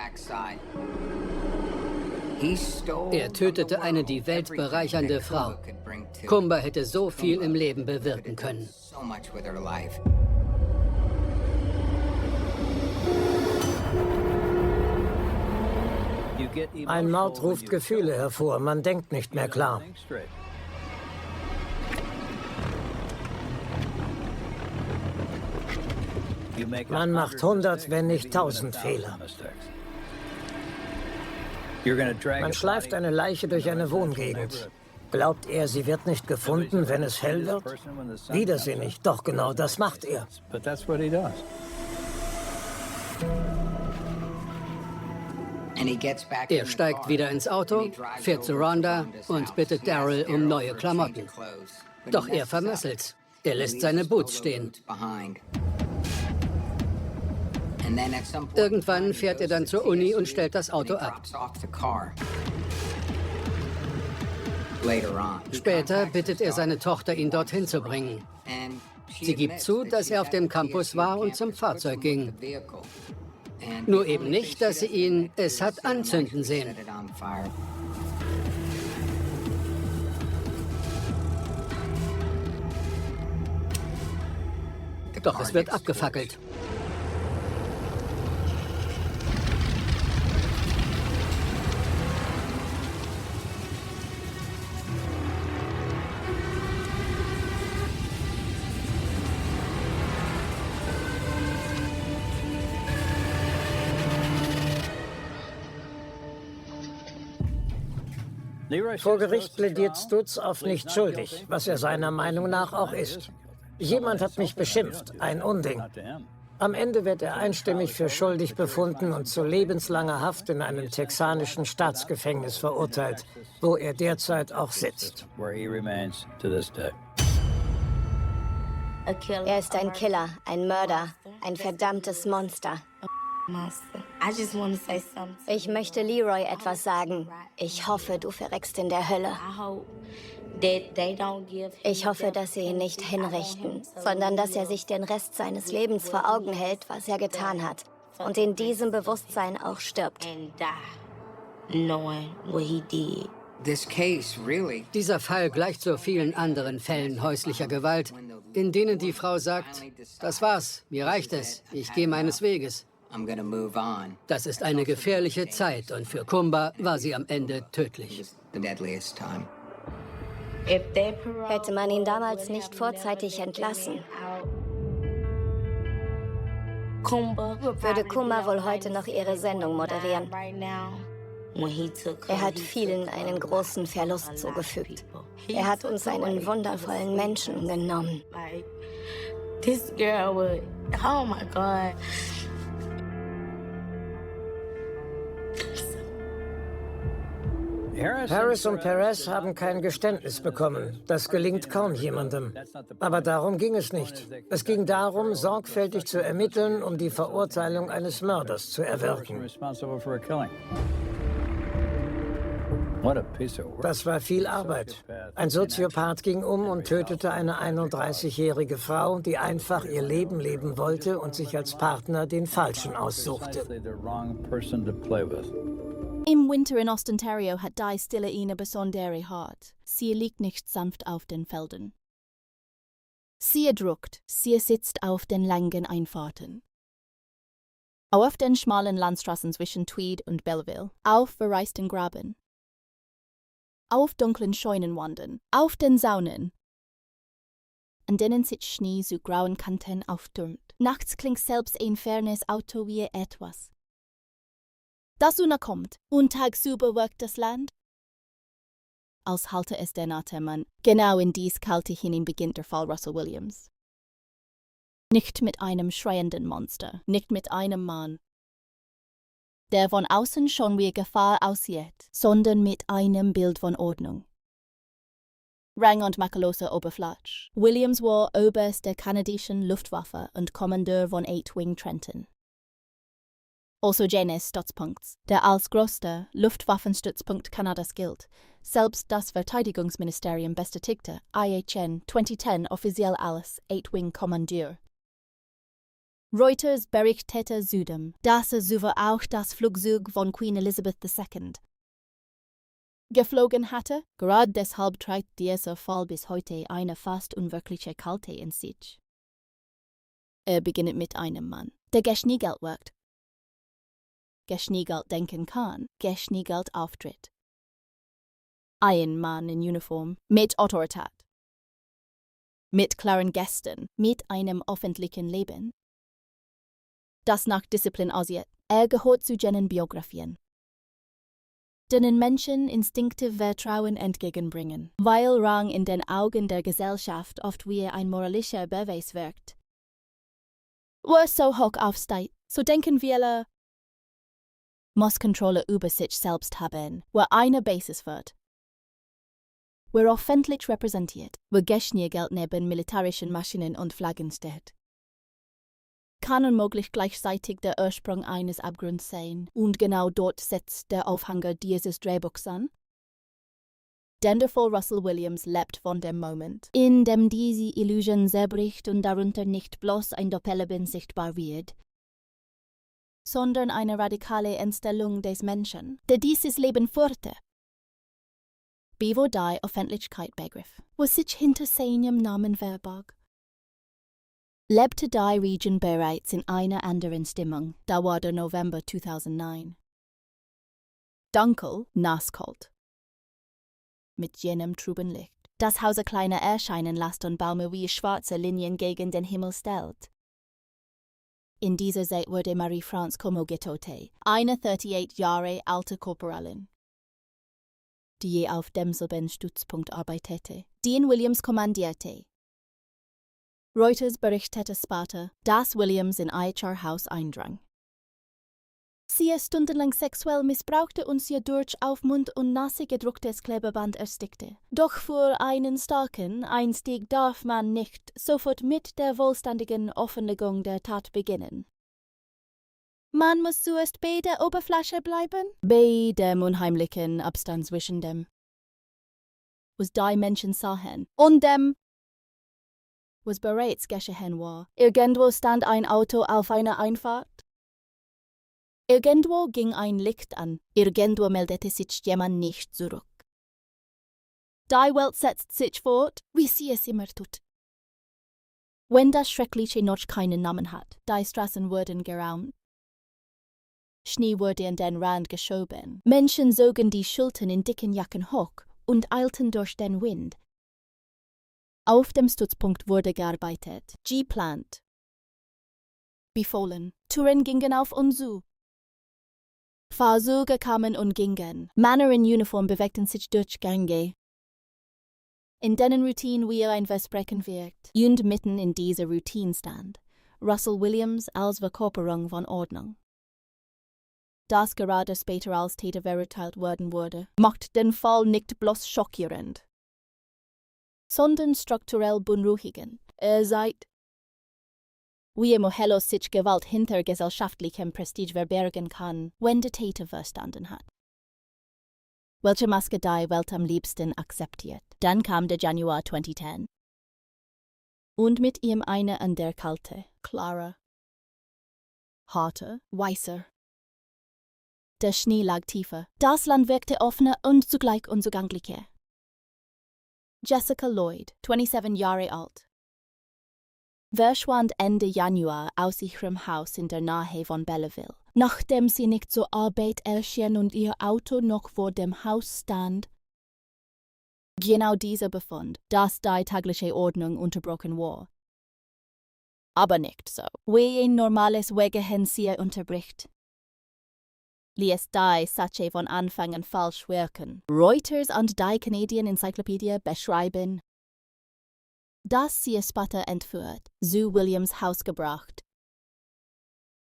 [SPEAKER 3] Er tötete eine die Welt bereichernde Frau. Kumba hätte so viel im Leben bewirken können.
[SPEAKER 1] Ein Mord ruft Gefühle hervor, man denkt nicht mehr klar. Man macht 100, wenn nicht 1000 Fehler. Man schleift eine Leiche durch eine Wohngegend. Glaubt er, sie wird nicht gefunden, wenn es hell wird? Widersinnig, doch genau das macht er.
[SPEAKER 3] Er steigt wieder ins Auto, fährt zu Rhonda und bittet Daryl um neue Klamotten. Doch er vermasselt's. Er lässt seine Boots stehen. Irgendwann fährt er dann zur Uni und stellt das Auto ab. Später bittet er seine Tochter, ihn dorthin zu bringen. Sie gibt zu, dass er auf dem Campus war und zum Fahrzeug ging. Nur eben nicht, dass sie ihn es hat anzünden sehen. Doch es wird abgefackelt.
[SPEAKER 1] Vor Gericht plädiert Stutz auf nicht schuldig, was er seiner Meinung nach auch ist. Jemand hat mich beschimpft, ein Unding. Am Ende wird er einstimmig für schuldig befunden und zu lebenslanger Haft in einem texanischen Staatsgefängnis verurteilt, wo er derzeit auch sitzt.
[SPEAKER 7] Er ist ein Killer, ein Mörder, ein verdammtes Monster. Ich möchte Leroy etwas sagen. Ich hoffe, du verreckst in der Hölle. Ich hoffe, dass sie ihn nicht hinrichten, sondern dass er sich den Rest seines Lebens vor Augen hält, was er getan hat, und in diesem Bewusstsein auch stirbt.
[SPEAKER 3] Dieser Fall gleicht so vielen anderen Fällen häuslicher Gewalt, in denen die Frau sagt, das war's, mir reicht es, ich gehe meines Weges. Das ist eine gefährliche Zeit und für Kumba war sie am Ende tödlich.
[SPEAKER 7] Hätte man ihn damals nicht vorzeitig entlassen, würde Kumba wohl heute noch ihre Sendung moderieren. Er hat vielen einen großen Verlust zugefügt. Er hat uns einen wundervollen Menschen genommen.
[SPEAKER 10] Oh my God.
[SPEAKER 1] Harris und Perez haben kein Geständnis bekommen. Das gelingt kaum jemandem. Aber darum ging es nicht. Es ging darum, sorgfältig zu ermitteln, um die Verurteilung eines Mörders zu erwirken. Das war viel Arbeit. Ein Soziopath ging um und tötete eine 31-jährige Frau, die einfach ihr Leben leben wollte und sich als Partner den Falschen aussuchte.
[SPEAKER 15] Im Winter in Ontario hat die Stille eine besondere hart. Sie liegt nicht sanft auf den Feldern. Sie druckt, sie sitzt auf den langen Einfahrten. Auf den schmalen Landstraßen zwischen Tweed und Belleville, auf verreisten Graben, auf dunklen Scheunenwanden, auf den Saunen, an denen sich Schnee zu grauen Kanten auftürmt. Nachts klingt selbst ein fernes Auto wie etwas, das kommt und tagsüber wirkt das Land. Als halte es der Natermann, genau in dies kalte hinein beginnt der Fall Russell Williams. Nicht mit einem schreienden Monster, nicht mit einem Mann, der von außen schon wie Gefahr aussieht, sondern mit einem Bild von Ordnung. Rang und makelloser Oberfläche. Williams war Oberst der kanadischen Luftwaffe und Kommandeur von 8-Wing Trenton. Also jenes Stützpunkts, der als größter Luftwaffenstützpunkt Kanadas gilt, selbst das Verteidigungsministerium bestätigte IHN 2010 offiziell als 8-Wing-Kommandeur. Reuters berichtete zudem, dass sowohl auch das Flugzeug von Queen Elizabeth II geflogen hatte. Gerade deshalb trägt dieser Fall bis heute eine fast unwirkliche Kälte in sich. Beginnt mit einem Mann, der geschniegelt wirkt, geschniegelt denken kann, geschniegelt auftritt. Ein Mann in Uniform, mit Autorität, mit klaren Gesten, mit einem öffentlichen Leben. das nach Disziplin aussieht. Gehört zu jenen Biografien, denen Menschen instinktiv Vertrauen entgegenbringen, weil Rang in den Augen der Gesellschaft oft wie ein moralischer Beweis wirkt. Wer so hoch aufsteigt, so denken viele, muss Kontrolle über sich selbst haben, wer eine Basis wird. Wer öffentlich repräsentiert, wer Geschniergeld neben militärischen Maschinen und Flaggen steht, kann unmöglich gleichzeitig der Ursprung eines Abgrunds sein, und genau dort setzt der Aufhänger dieses Drehbuchs an. Denn der Fall Russell Williams lebt von dem Moment, in dem diese Illusion zerbricht und darunter nicht bloß ein Doppelleben sichtbar wird, sondern eine radikale Einstellung des Menschen, der dieses Leben führte. Bewo die Öffentlichkeit begriff, was sich hinter seinem Namen verbarg. Lebte die Region bereits in einer anderen Stimmung, da war der November 2009. Dunkel, nasskalt. Mit jenem trüben Licht, das Hause kleiner erscheinen lässt und Bäume wie schwarze Linien gegen den Himmel stellt. In dieser Zeit wurde Marie-France Como getötet, eine 38 Jahre alte Korporalin, die je auf demselben Stützpunkt arbeitete, die in Williams kommandierte. Reuters berichtete später, dass Williams in ihr Haus eindrang. Sie stundenlang sexuell missbrauchte und sie durch auf Mund und Nase gedrucktes Klebeband erstickte. Doch für einen starken Einstieg darf man nicht sofort mit der vollständigen Offenlegung der Tat beginnen. Man muss zuerst bei der Oberfläche bleiben, bei dem unheimlichen Abstand zwischen dem, was die Menschen sahen, und dem, was bereits geschehen war. Irgendwo stand ein Auto auf einer Einfahrt. Irgendwo ging ein Licht an. Irgendwo meldete sich jemand nicht zurück. Die Welt setzt sich fort, wie sie es immer tut. Wenn das Schreckliche noch keinen Namen hat, die Straßen wurden geraumt. Schnee wurde in den Rand geschoben. Menschen zogen die Schultern in dicken Jacken hoch und eilten durch den Wind. Auf dem Stützpunkt wurde gearbeitet, geplant, befohlen. Touren gingen auf und zu. Fahrzeuge kamen und gingen. Männer in Uniform bewegten sich durch Gänge, in denen Routine wie ein Versprechen wirkt. Und mitten in dieser Routine stand Russell Williams als Verkörperung von Ordnung. Das gerade später als Täter verurteilt worden wurde, macht den Fall nicht bloß schockierend, sondern strukturell beunruhigend. Seit wie Mohello sich Gewalt hinter gesellschaftlichem Prestige verbergen kann, wenn der Täter verstanden hat, welche Maske die Welt am liebsten akzeptiert. Dann kam der Januar 2010. Und mit ihm eine andere kalte, klare, harte, weißer. Der Schnee lag tiefer. Das Land wirkte offener und zugleich unzugänglicher. Jessica Lloyd, 27 Jahre alt, verschwand Ende Januar aus ihrem Haus in der Nähe von Belleville, nachdem sie nicht zur Arbeit erschien und ihr Auto noch vor dem Haus stand. Genau dieser Befund, dass die tägliche Ordnung unterbrochen war. Aber nicht so, wie ein normales Wegehen sie unterbricht. Ließ die Sache von Anfang an falsch wirken. Reuters und die Canadian Encyclopedia beschreiben, dass sie es später entführt, zu Williams Haus gebracht,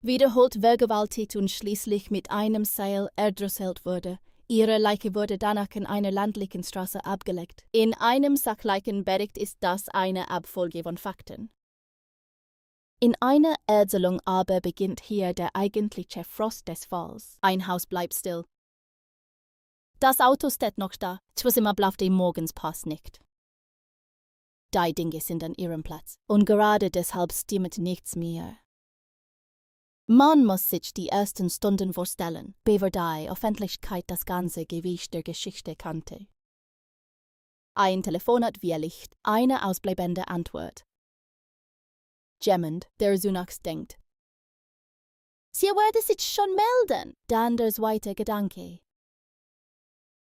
[SPEAKER 15] wiederholt vergewaltigt und schließlich mit einem Seil erdrosselt wurde. Ihre Leiche wurde danach in einer ländlichen Straße abgelegt. In einem sachlichen Bericht ist das eine Abfolge von Fakten. In einer Erzählung aber beginnt hier der eigentliche Frost des Falls. Ein Haus bleibt still. Das Auto steht noch da, was im Ablauf des Morgens passt nicht. Die Dinge sind an ihrem Platz und gerade deshalb stimmt nichts mehr. Man muss sich die ersten Stunden vorstellen, bevor die Öffentlichkeit das ganze Gewicht der Geschichte kannte. Ein Telefonat via Licht, eine ausbleibende Antwort. Jemand, der zunächst denkt, sie würde sich schon melden. Dann der zweite Gedanke.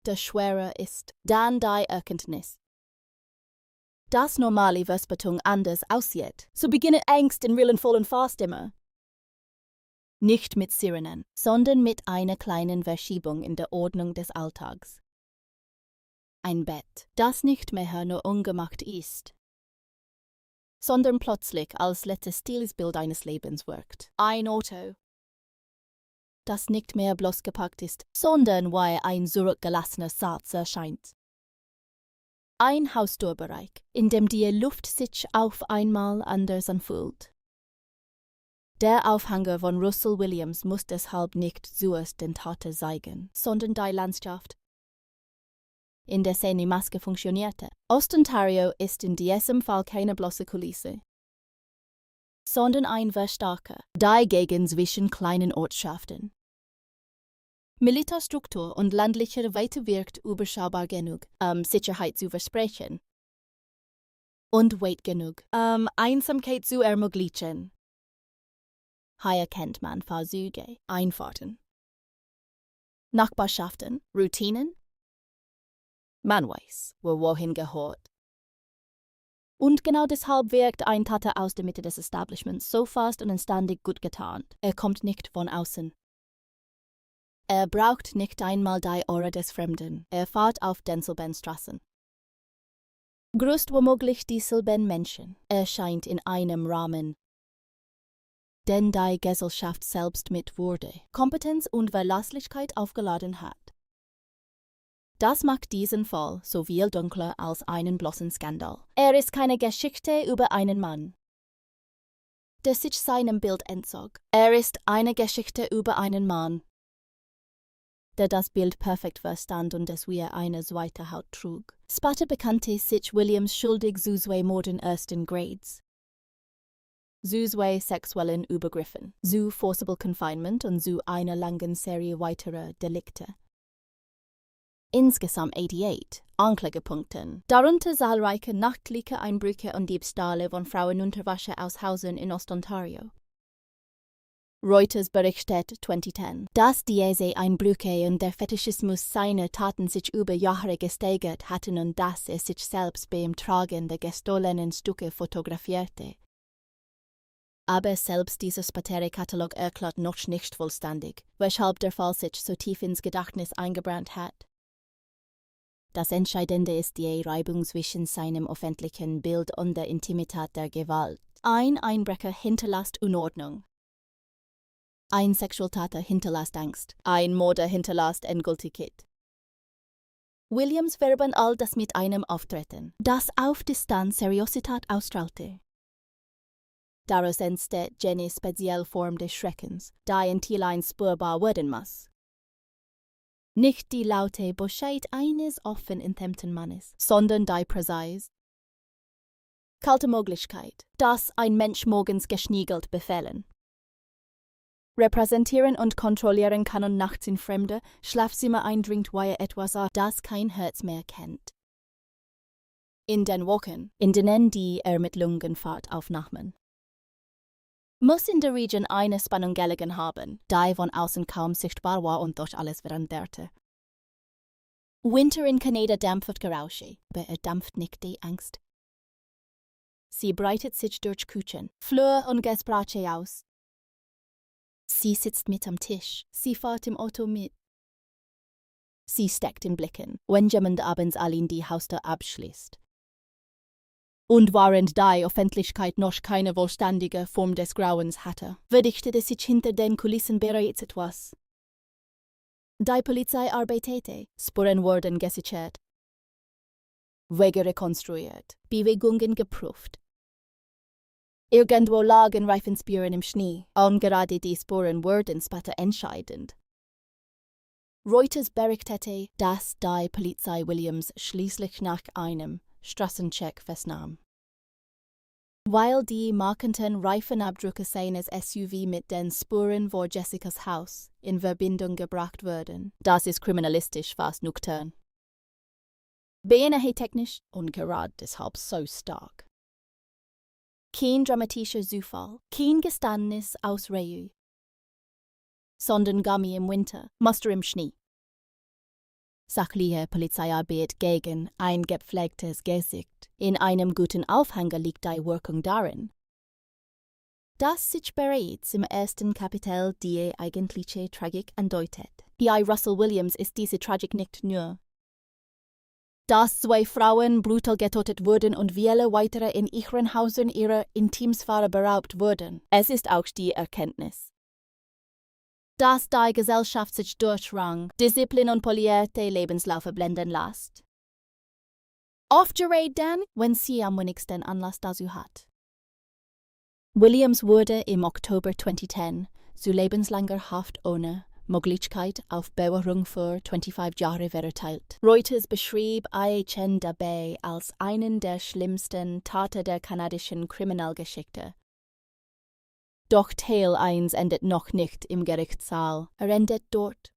[SPEAKER 15] Der schwere ist dann die Erkenntnis, dass normale Verspätung anders aussieht. So beginnt Angst in realen vollen Fahrstimmer. Nicht mit Sirenen, sondern mit einer kleinen Verschiebung in der Ordnung des Alltags. Ein Bett, das nicht mehr nur ungemacht ist, sondern plötzlich als letztes Stilsbild eines Lebens wirkt. Ein Auto, das nicht mehr bloß gepackt ist, sondern wie ein zurückgelassener Satz erscheint. Ein Haustorbereich, in dem die Luft sich auf einmal anders anfühlt. Der Aufhänger von Russell Williams muss deshalb nicht zuerst den Tote zeigen, sondern die Landschaft, in der seine Maske funktionierte. Ostontario ist in diesem Fall keine bloße Kulisse, sondern ein Verstärker, der gegen zwischen kleinen Ortschaften, Militärstruktur und landlicher Weite wirkt überschaubar genug, Sicherheit zu versprechen und weit genug, Einsamkeit zu ermöglichen. Hier kennt man Fahrzeuge, Einfahrten, Nachbarschaften, Routinen. Man weiß, wohin gehört. Und genau deshalb wirkt ein Tate aus der Mitte des Establishments so fast und anständig gut getarnt. Er kommt nicht von außen. Er braucht nicht einmal die Aura des Fremden. Er fährt auf denselben Straßen. Grüßt womöglich dieselben Menschen. Er scheint in einem Rahmen, den die Gesellschaft selbst mit Würde, Kompetenz und Verlässlichkeit aufgeladen hat. Das macht diesen Fall sowohl dunkler als einen bloßen Skandal. Er ist keine Geschichte über einen Mann, der sich seinem Bild entzog. Er ist eine Geschichte über einen Mann, der das Bild perfekt verstand und es wie eine zweite Haut trug. Später bekannte sich Williams schuldig zu zwei Morden ersten Grades, zu zwei sexuellen Übergriffen, zu forcible confinement und zu einer langen Serie weiterer Delikte. Insgesamt 88 Anklagepunkten, darunter zahlreiche nachtliche Einbrüche und Diebstahle von Frauenunterwäsche aus Häusern in Ostontario. Reuters berichtet 2010, dass diese Einbrüche und der Fetischismus seiner Taten sich über Jahre gesteigert hatten und dass er sich selbst beim Tragen der gestohlenen Stücke fotografierte. Aber selbst dieser spätere Katalog erklärt noch nicht vollständig, weshalb der Fall sich so tief ins Gedächtnis eingebrannt hat. Das Entscheidende ist die Reibung zwischen seinem öffentlichen Bild und der Intimität der Gewalt. Ein Einbrecher hinterlässt Unordnung. Ein Sexualtäter hinterlässt Angst. Ein Mörder hinterlässt Endgültigkeit. Williams verband all das mit einem Auftreten, das auf Distanz Seriosität ausstrahlte. Daraus entsteht jene spezielle Form des Schreckens, die in Tierlein spürbar werden muss. Nicht die laute Bescheid eines offen enthemmten Mannes, sondern die Präzise, kalte Möglichkeit, dass ein Mensch morgens geschniegelt befehlen. Repräsentieren und kontrollieren kann und nachts in fremde Schlafzimmer eindringt, weil er etwas sagt, das kein Herz mehr kennt. In den Wochen, in denen die Ermittlungen Fahrt aufnahmen, muss in der Region eine Spannung gelegen haben, die von außen kaum sichtbar war und durch alles veränderte. Winter in Kanada dämpft Gerausche, aber er dämpft nicht die Angst. Sie breitet sich durch Küchen, Flur und Gespräche aus. Sie sitzt mit am Tisch, sie fährt im Auto mit. Sie steckt in Blicken, wenn jemand abends allein die Haustür abschließt. Und während die Öffentlichkeit noch keine vollständige Form des Grauens hatte, verdichtete sich hinter den Kulissen bereits etwas. Die Polizei arbeitete, Spuren wurden gesichert, Wege rekonstruiert, Bewegungen geprüft. Irgendwo lagen Reifenspuren im Schnee, und gerade die Spuren wurden später entscheidend. Reuters berichtete, dass die Polizei Williams schließlich nach einem Straßencheck festnahm. Weil die markanten Reifenabdrücke seines SUV mit den Spuren vor Jessicas Haus in Verbindung gebracht wurden, das ist kriminalistisch fast nüchtern. Beinahe-technisch und gerade deshalb so stark. Kein dramatischer Zufall, kein Geständnis aus Reue, sondern Gummi im Winter, Muster im Schnee. Sachliche Polizeiarbeit gegen ein gepflegtes Gesicht. In einem guten Aufhänger liegt die Wirkung darin, Das sich bereits im ersten Kapitel die eigentliche Tragik andeutet. Bei Russell Williams ist diese Tragik nicht nur, dass 2 Frauen brutal getötet wurden und viele weitere in ihren Häusern ihrer Intimsphäre beraubt wurden. Es ist auch die Erkenntnis, dass die Gesellschaft sich durch Rang, Disziplin und polierte Lebenslaufe blenden lässt. Oft gerät dann, wenn sie am wenigsten Anlass dazu hat. Williams wurde im Oktober 2010 zu lebenslanger Haft ohne Möglichkeit auf Bewährung für 25 Jahre verurteilt. Reuters beschrieb IHN dabei als einen der schlimmsten Taten der kanadischen Kriminalgeschichte. Doch Teil 1 endet noch nicht im Gerichtssaal. Er endet dort,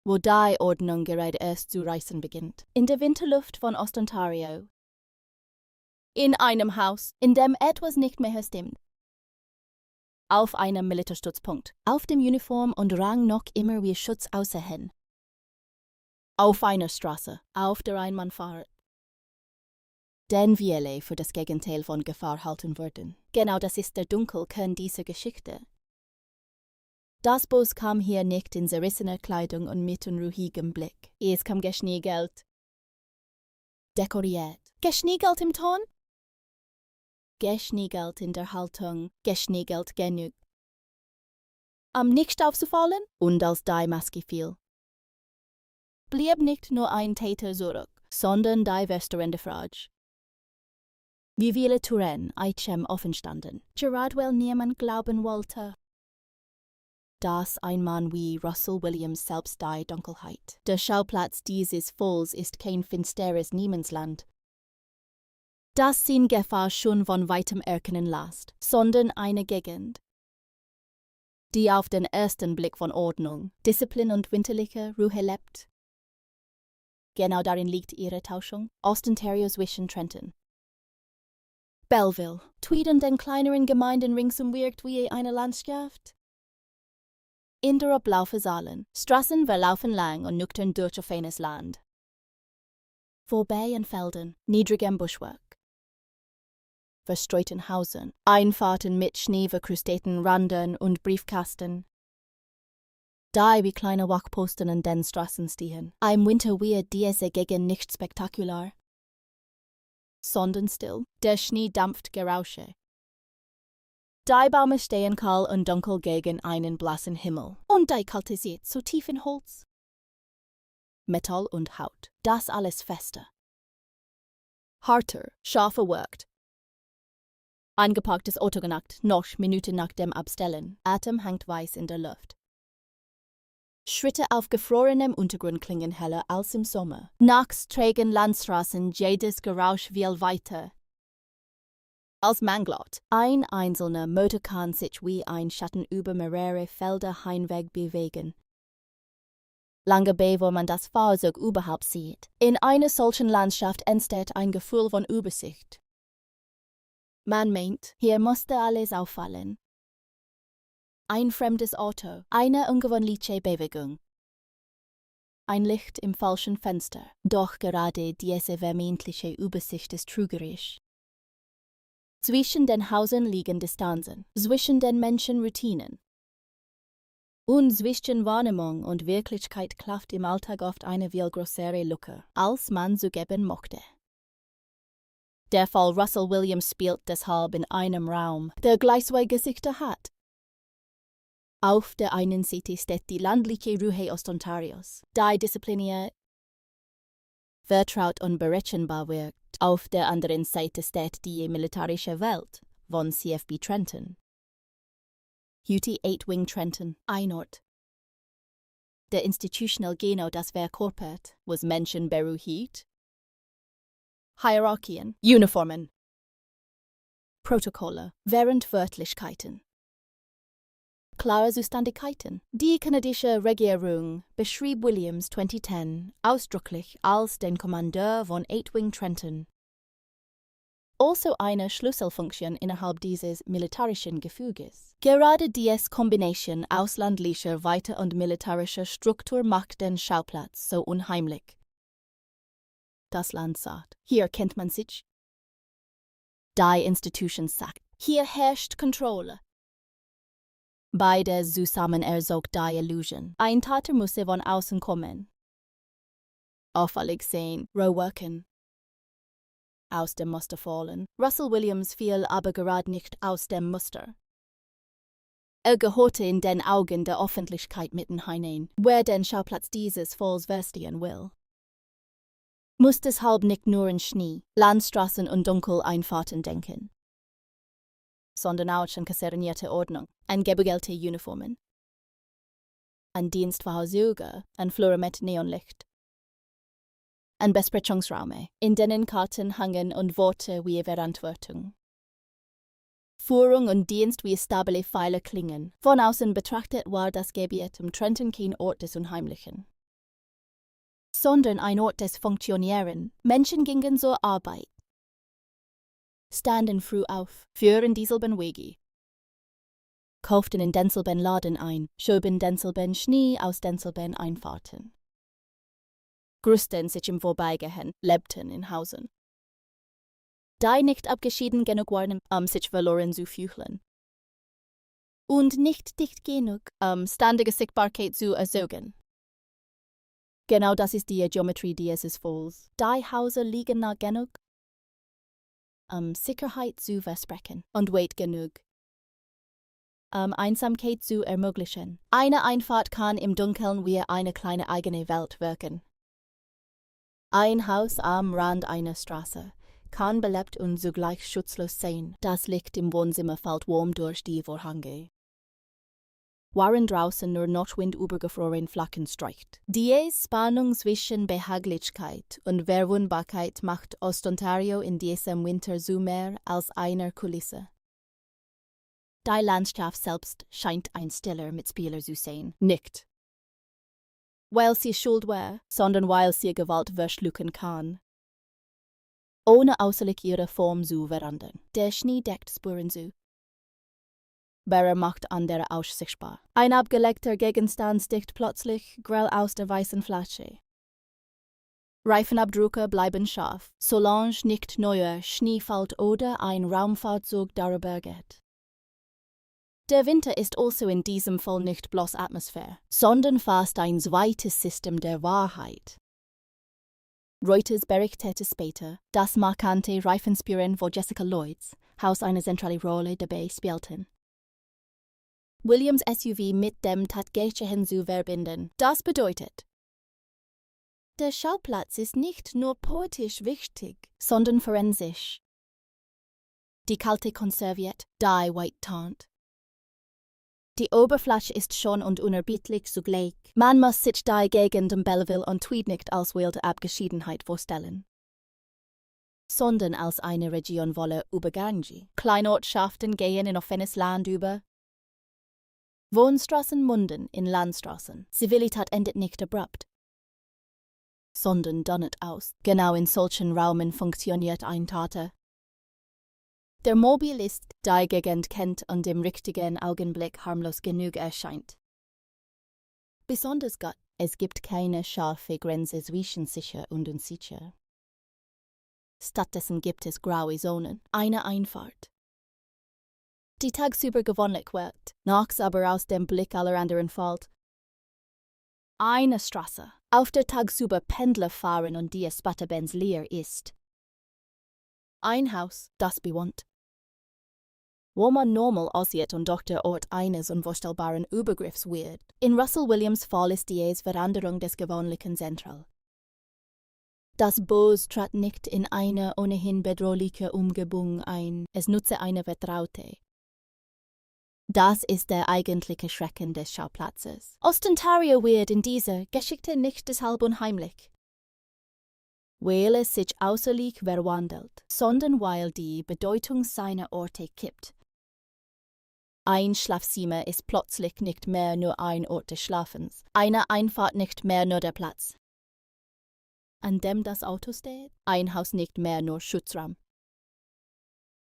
[SPEAKER 15] wo die Ordnung gerade erst zu reißen beginnt. In der Winterluft von Ostontario. In einem Haus, in dem etwas nicht mehr stimmt. Auf einem Militärstützpunkt, auf dem Uniform und Rang noch immer wie Schutz außerhin. Auf einer Straße, auf der ein Mann fährt. Den viele für das Gegenteil von Gefahr halten würden. Genau das ist der Dunkelkern dieser Geschichte. Das Bus kam hier nicht in zerrissener Kleidung und mit unruhigem Blick. Es kam geschniegelt. Dekoriert. Geschniegelt im Ton? Geschniegelt in der Haltung, geschniegelt genug. Nicht aufzufallen und als die Maske fiel. Blieb nicht nur ein Täter zurück, sondern die verstörende Frage. Wie viele Türen Eichem offen standen, gerade weil niemand glauben wollte, dass ein Mann wie Russell Williams selbst die Dunkelheit. Der Schauplatz dieses Falls ist kein finsteres Niemandsland, das sin Gefahr schon von weitem erkennen lässt, sondern eine Gegend, die auf den ersten Blick von Ordnung, Disziplin und winterlicher Ruhe lebt. Genau darin liegt ihre Tauschung, Ostontario zwischen Trenton. Belleville, Tweed und den kleineren Gemeinden ringsum wirkt wie eine Landschaft. In der Ablaufe Saalen, Straßen verlaufen lang und nüchtern durch ein feines Land. Vorbei an Feldern, niedrigem Buschwerk. Verstreuten Häusern, Einfahrten mit schneeverkrusteten Randern und Briefkasten. Die wie kleine Wachposten an den Straßen stehen. Im Winter wird diese Gegend nicht spektakulär, sondern still. Der Schnee dampft Gerausche. Die Bäume stehen kahl und dunkel gegen einen blassen Himmel. Und die kalte See so tief in Holz. Metall und Haut, das alles fester. Harter, scharfer wirkt. Eingeparktes Auto genackt, noch Minuten nach dem Abstellen. Atem hängt weiß in der Luft. Schritte auf gefrorenem Untergrund klingen heller als im Sommer. Nachts trägen Landstraßen jedes Gerausch viel weiter. Als Manglot, ein einzelner Motor kann sich wie ein Schatten über mehrere Felder hinweg bewegen. Lange bevor man das Fahrzeug überhaupt sieht. In einer solchen Landschaft entsteht ein Gefühl von Übersicht. Man meint, hier musste alles auffallen. Ein fremdes Auto, eine ungewöhnliche Bewegung. Ein Licht im falschen Fenster, doch gerade diese vermeintliche Übersicht ist trügerisch. Zwischen den Häusern liegen Distanzen, zwischen den Menschen Routinen. Und zwischen Wahrnehmung und Wirklichkeit klafft im Alltag oft eine viel größere Lücke, als man zugeben mochte. Der Fall Russell Williams spielt deshalb in einem Raum, der gleich zwei Gesichter hat. Auf der einen Seite steht die landliche Ruhe Ostantarios, die diszipliniert, vertraut und berechenbar wirkt. Auf der anderen Seite steht die militärische Welt von CFB Trenton. UT 8-Wing Trenton, ein Ort, der institutional genau das verkörpert, was Menschen beruhigt. Hierarchien, Uniformen, Protokolle, Verantwortlichkeiten. Klare Zuständigkeiten. Die kanadische Regierung beschrieb Williams 2010 ausdrücklich als den Kommandeur von 8-Wing Trenton. Also eine Schlüsselfunktion innerhalb dieses militärischen Gefüges. Gerade diese Kombination aus landlicher Weite und militärischer Struktur macht den Schauplatz so unheimlich. Das Land sagt, hier kennt man sich. Die Institution sagt, Hier herrscht Kontrolle. Beide zusammen erzeugt die Illusion. Ein Täter müsse von außen kommen. Auffällig sehen, Rohwirken. Aus dem Muster fallen. Russell Williams fiel aber gerade nicht aus dem Muster. Gehörte in den Augen der Öffentlichkeit mitten hinein, wer den Schauplatz dieses Falls verstehen will. Muss deshalb nicht nur an Schnee, Landstraßen und Dunkeleinfahrten denken, sondern auch an kasernierte Ordnung, an gebegelte Uniformen, an Dienstfahrzeuge, an Flure mit Neonlicht, an Besprechungsräume, in denen Karten hängen und Worte wie Verantwortung. Führung und Dienst wie stabile Pfeile klingen. Von außen betrachtet war das Gebiet im Trenton kein Ort des Unheimlichen, sondern ein Ort des Funktionieren. Menschen gingen zur Arbeit, standen früh auf, fuhren dieselben Wege, kauften in denselben Laden ein, schoben denselben Schnee aus denselben Einfahrten, grüßten sich im Vorbeigehen, lebten in Hausen. Die nicht abgeschieden genug waren, sich verloren zu fühlen. Und nicht dicht genug, ständige Sichtbarkeit zu erzeugen. Genau das ist die Geometrie dieses Falls. Die Häuser liegen nah genug, Sicherheit zu versprechen und weit genug, Einsamkeit zu ermöglichen. Eine Einfahrt kann im Dunkeln wie eine kleine eigene Welt wirken. Ein Haus am Rand einer Straße kann belebt und zugleich schutzlos sein. Das Licht im Wohnzimmer fällt warm durch die Vorhänge. Waren draußen nur Nordwind übergefroren Flacken streicht. Die Spannung zwischen Behaglichkeit und Verwundbarkeit macht Ostontario in diesem Winter so mehr als einer Kulisse. Die Landschaft selbst scheint ein stiller Mitspieler zu sein. Nicht, weil sie schuld war, sondern weil sie Gewalt verschlucken kann, ohne außerlich ihre Form zu verändern. Der Schnee deckt Spuren zu. Bärer macht andere aussichtbar. Ein abgelegter Gegenstand sticht plötzlich grell aus der weißen Flasche. Reifenabdrücke bleiben scharf, solange nicht neuer Schnee fällt oder ein Raumfahrzeug darüber geht. Der Winter ist also in diesem Fall nicht bloß Atmosphäre, sondern fast ein zweites System der Wahrheit. Reuters berichtete später, dass markante Reifenspuren von Jessica Lloyds Haus eine zentrale Rolle dabei spielten, Williams SUV mit dem Tatsächlichen zu verbinden. Das bedeutet, der Schauplatz ist nicht nur poetisch wichtig, sondern forensisch. Die Kalte konserviert, die White tarnt. Die Oberfläche ist schon und unerbittlich zugleich. Man muss sich die Gegend um Belleville und Tweed nicht als wilde Abgeschiedenheit vorstellen, sondern als eine Region voller Übergänge. Kleinortschaften gehen in offenes Land über. Wohnstraßen münden in Landstraßen. Zivilität endet nicht abrupt, sondern donnert aus. Genau in solchen Räumen funktioniert ein Täter. Der Mobilist, die Gegend kennt und im richtigen Augenblick harmlos genug erscheint. Besonders gut, es gibt keine scharfe Grenze zwischen sicher und unsicher. Stattdessen gibt es graue Zonen, eine Einfahrt, die tagsüber gewöhnlich wirkt, nachts aber aus dem Blick aller anderen fällt. Eine Straße, auf der tagsüber Pendler fahren und die Spatterbenz leer ist. Ein Haus, das bewohnt, wo man normal aussieht und doch der Ort eines unvorstellbaren Übergriffs wird. In Russell Williams' Fall ist die Veränderung des Gewöhnlichen zentral. Das Böse trat nicht in eine ohnehin bedrohliche Umgebung ein, es nutze eine vertraute. Das ist der eigentliche Schrecken des Schauplatzes. Ostontario wird in dieser Geschichte nicht deshalb unheimlich, weil es sich außerlich verwandelt, sondern weil die Bedeutung seiner Orte kippt. Ein Schlafzimmer ist plötzlich nicht mehr nur ein Ort des Schlafens, eine Einfahrt nicht mehr nur der Platz, an dem das Auto steht, ein Haus nicht mehr nur Schutzraum,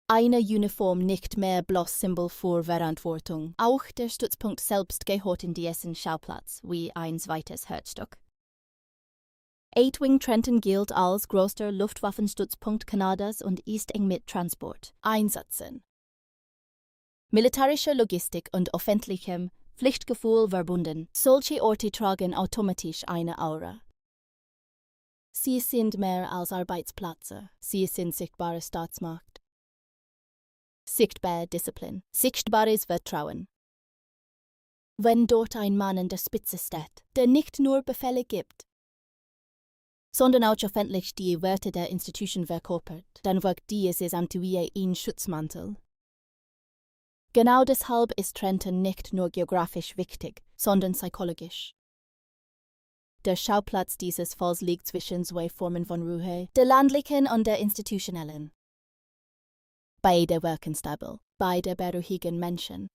[SPEAKER 15] eine Uniform nicht mehr bloß Symbol für Verantwortung. Auch der Stützpunkt selbst gehört in diesen Schauplatz wie ein zweites Herzstück. 8-Wing Trenton gilt als größter Luftwaffenstützpunkt Kanadas und ist eng mit Transport, Einsätzen, Militärischer Logistik und öffentlichem Pflichtgefühl verbunden. Solche Orte tragen automatisch eine Aura. Sie sind mehr als Arbeitsplätze. Sie sind sichtbare Staatsmacht. Sichtbare Disziplin. Sichtbares Vertrauen. Wenn dort ein Mann an der Spitze steht, der nicht nur Befehle gibt, sondern auch öffentlich die Werte der Institution verkörpert, dann wirkt dieses wie ein Schutzmantel. Genau deshalb ist Trenton nicht nur geografisch wichtig, sondern psychologisch. Der Schauplatz dieses Falls liegt zwischen zwei Formen von Ruhe, der landlichen und der institutionellen. Beide wirken stabil, beide beruhigen Menschen.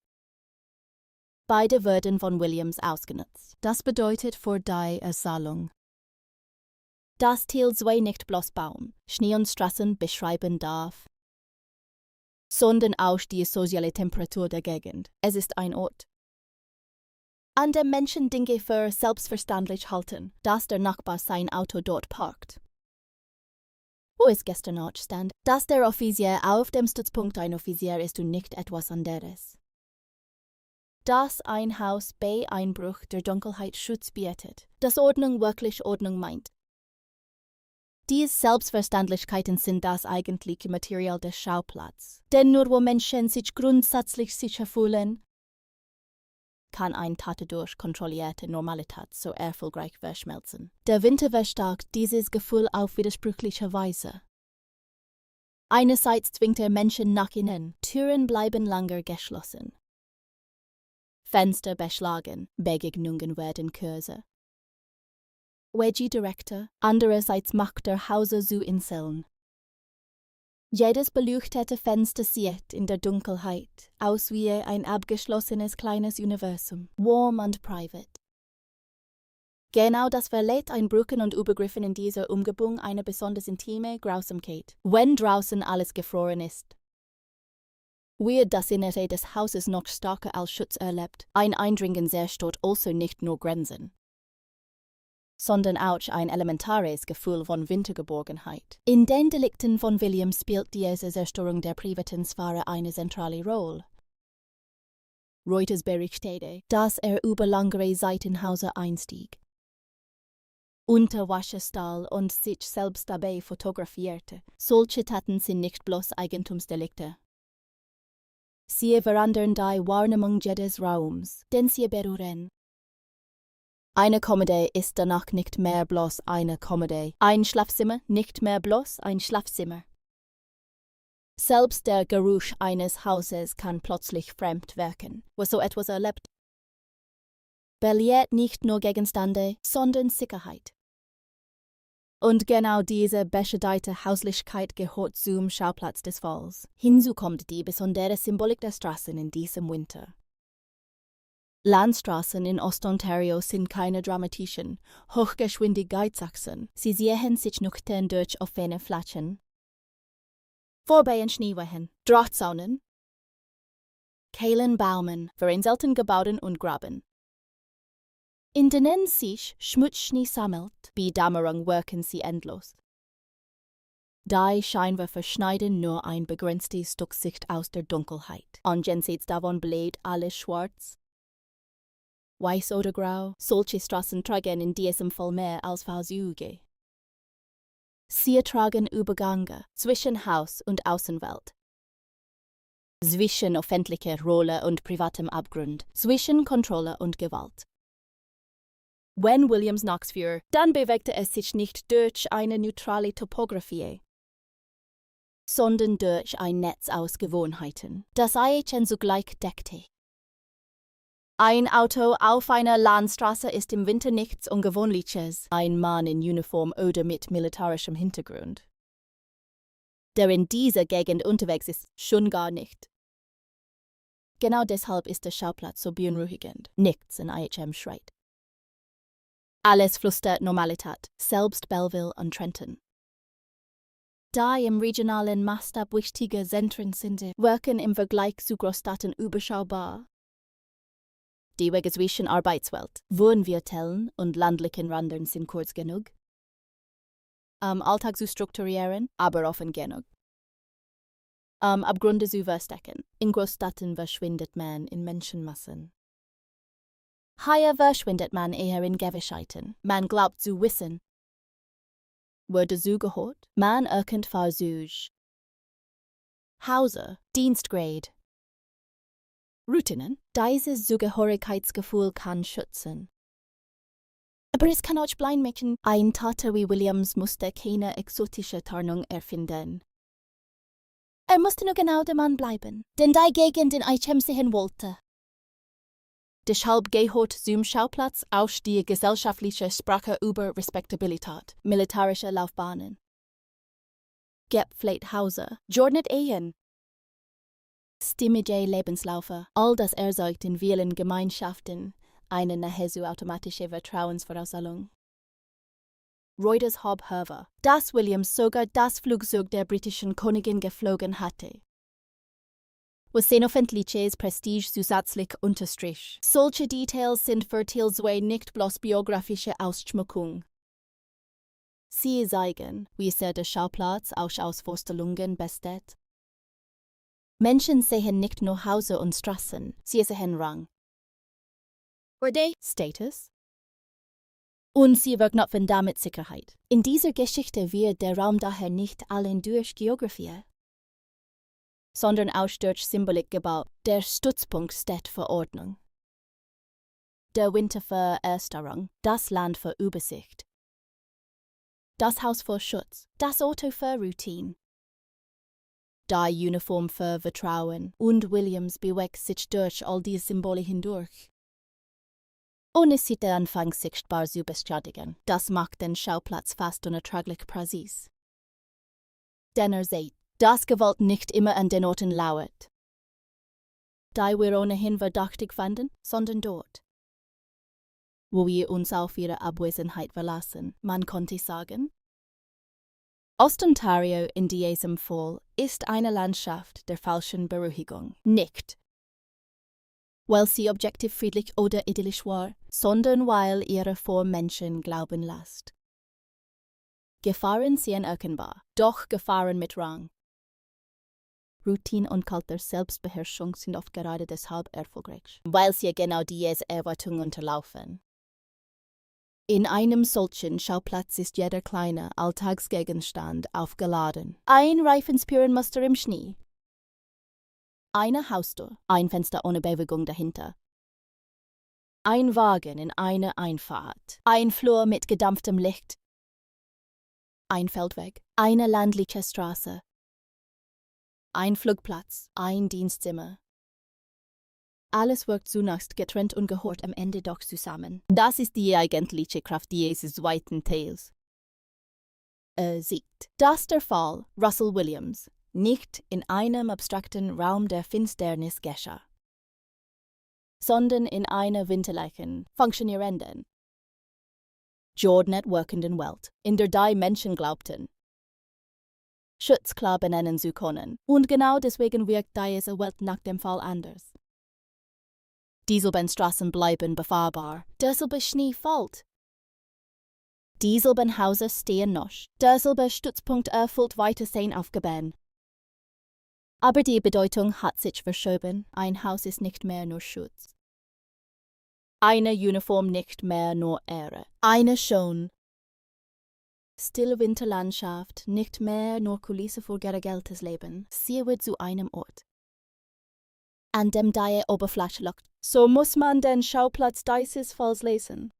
[SPEAKER 15] Beide werden von Williams ausgenutzt. Das bedeutet für die Erzahlung, das Ziel zwei nicht bloß bauen, Schnee und Straßen beschreiben darf, sondern auch die soziale Temperatur der Gegend. Es ist ein Ort, an dem Menschen Dinge für selbstverständlich halten, dass der Nachbar sein Auto dort parkt. Wo es gestern Nacht stand, dass der Offizier auf dem Stützpunkt ein Offizier ist und nicht etwas anderes. Dass ein Haus bei Einbruch der Dunkelheit Schutz bietet, dass Ordnung wirklich Ordnung meint. Diese Selbstverständlichkeiten sind das eigentliche Material des Schauplatzes. Denn nur wo Menschen sich grundsätzlich sicher fühlen, kann ein Tat durch kontrollierte Normalität so erfolgreich verschmelzen. Der Winter verstärkt dieses Gefühl auf widersprüchliche Weise. Einerseits zwingt er Menschen nach innen, Türen bleiben länger geschlossen. Fenster beschlagen, Begegnungen werden kürzer. Wedgie direkter, andererseits macht der Hause zu Inseln. Jedes beleuchtete Fenster sieht in der Dunkelheit aus wie ein abgeschlossenes kleines Universum, warm und private. Genau das verleiht Einbrüchen und Übergriffen in dieser Umgebung eine besonders intime Grausamkeit, wenn draußen alles gefroren ist. Wird das Innere des Hauses noch stärker als Schutz erlebt, ein Eindringen zerstört also nicht nur Grenzen, sondern auch ein elementares Gefühl von Wintergeborgenheit. In den Delikten von Williams spielt diese Zerstörung der privaten Sphäre eine zentrale Rolle. Reuters berichtete, dass über längere Zeit in Hause einstieg, unter Wasserstall und sich selbst dabei fotografierte. Solche Taten sind nicht bloß Eigentumsdelikte. Sie verändern die Wahrnehmung jedes Raums, den sie berühren. Eine Komödie ist danach nicht mehr bloß eine Komödie. Ein Schlafzimmer nicht mehr bloß ein Schlafzimmer. Selbst der Geruch eines Hauses kann plötzlich fremd wirken, wo so etwas erlebt. Verliert nicht nur Gegenstände, sondern Sicherheit. Und genau diese beschädigte Hauslichkeit gehört zum Schauplatz des Falls. Hinzu kommt die besondere Symbolik der Straßen in diesem Winter. Landstraßen in Ostontario sind keine dramatischen Hochgeschwindigkeitsachsen. Sie sehen sich nüchtern durch offene Flächen. Vorbei in Schneewehen, Drahtsaunen, kahlen Bäumen, vereinzelten Gebäuden und Graben. In denen sich Schmutzschnee sammelt, bei Dämmerung wirken sie endlos. Die Scheinwerfer schneiden nur ein begrenztes Stück Sicht aus der Dunkelheit. Und jenseits davon bleibt alles schwarz. Weiß oder grau, solche Straßen tragen in diesem Fall mehr als Fahrzeuge. Sie tragen Übergänge zwischen Haus und Außenwelt. Zwischen öffentlicher Rolle und privatem Abgrund, zwischen Kontrolle und Gewalt. Wenn Williams nachfuhr, dann bewegte es sich nicht durch eine neutrale Topographie, sondern durch ein Netz aus Gewohnheiten, das Eichen zugleich deckte. Ein Auto auf einer Landstraße ist im Winter nichts Ungewöhnliches, ein Mann in Uniform oder mit militarischem Hintergrund. Der in dieser Gegend unterwegs ist, schon gar nicht. Genau deshalb ist der Schauplatz so beunruhigend. Nichts in IHM schreit. Alles flüstert Normalität, selbst Belleville und Trenton. Die im regionalen Maßstab wichtige Zentren sind, wirken im Vergleich zu Großstädten überschaubar. Die Wege zwischen Arbeitswelt, Wohnvierteln und landlichen Rändern sind kurz genug. Am Alltag zu strukturieren, aber offen genug. Abgründe zu verstecken. In Großstädten verschwindet man in Menschenmassen. Hier verschwindet man eher in Gewissheiten. Man glaubt zu wissen. Wurde zu gehört? Man erkennt Versuch. Hause, Dienstgrade. Routinen. Dieses Zugehörigkeitsgefühl kann schützen. Aber es kann auch blind machen. Ein Tate wie Williams musste keine exotische Tarnung erfinden. Musste nur genau der Mann bleiben, denn die Gegend in Eichem sehen wollte. Deshalb gehört zum Schauplatz auch die gesellschaftliche Sprache über Respektabilität, militärische Laufbahnen. Gepflegt Hause, Jornet Ehen. Stimmige Lebenslaufe, all das erzeugt in vielen Gemeinschaften eine nahezu automatische Vertrauensvoraussetzung. Reuters Haupthöver, dass Williams sogar das Flugzeug der britischen Königin geflogen hatte. Was Xenophantliches Prestige zusätzlich unterstrich. Solche Details sind für Tilsway nicht bloß biografische Ausschmückung. Sie zeigen, wie sehr der Schauplatz auch aus Vorstellungen besteht. Menschen sehen nicht nur Häuser und Straßen, sie sehen Rang. Würde, Status. Und sie verknüpfen damit Sicherheit. In dieser Geschichte wird der Raum daher nicht allein durch Geografie, sondern auch durch Symbolik gebaut. Der Stützpunkt steht für Ordnung. Der Winter für Erstarrung, das Land für Übersicht. Das Haus für Schutz, das Auto für Routine. Die Uniform für Vertrauen und Williams bewegt sich durch all diese Symbole hindurch. Ohne sie der Anfang sichtbar zu beschadigen, das macht den Schauplatz fast unerträglich präzis. Denn seht, dass Gewalt nicht immer an den Orten lauert, die wir ohnehin verdächtig fanden, sondern dort, wo wir uns auf ihre Abwesenheit verlassen. Man konnte sagen, Ostontario in diesem Fall ist eine Landschaft der falschen Beruhigung. Nicht, weil sie objektiv friedlich oder idyllisch war, sondern weil ihre Form Menschen glauben lässt. Gefahren sehen erkennbar, doch Gefahren mit Rang. Routine und kalte Selbstbeherrschung sind oft gerade deshalb erfolgreich, weil sie genau diese Erwartungen unterlaufen. In einem solchen Schauplatz ist jeder kleine Alltagsgegenstand aufgeladen. Ein Reifenspürenmuster im Schnee. Eine Haustür, ein Fenster ohne Bewegung dahinter. Ein Wagen in einer Einfahrt. Ein Flur mit gedampftem Licht. Ein Feldweg, eine ländliche Straße. Ein Flugplatz, ein Dienstzimmer. Alles wirkt zunächst getrennt und gehört am Ende doch zusammen. Das ist die eigentliche Kraft dieses weiten Tales. Sieht, dass der Fall Russell Williams nicht in einem abstrakten Raum der Finsternis geschah, sondern in einer winterlichen, funktionierenden, jordnet-wirkenden Welt, in der die Menschen glaubten, Schutz benennen zu können. Und genau deswegen wirkt diese Welt nach dem Fall anders. Dieselben Straßen bleiben befahrbar, derselbe Schnee fällt. Dieselben Häuser stehen noch, derselbe Stützpunkt erfüllt weiterhin aufgebaut. Aber die Bedeutung hat sich verschoben, ein Haus ist nicht mehr nur Schutz. Eine Uniform nicht mehr nur Ehre, eine schon. Stille Winterlandschaft, nicht mehr nur Kulisse für geregeltes Leben, sie wird zu einem Ort, an dem die Oberfläche lockt. So muss man den Schauplatz dieses Falls lesen.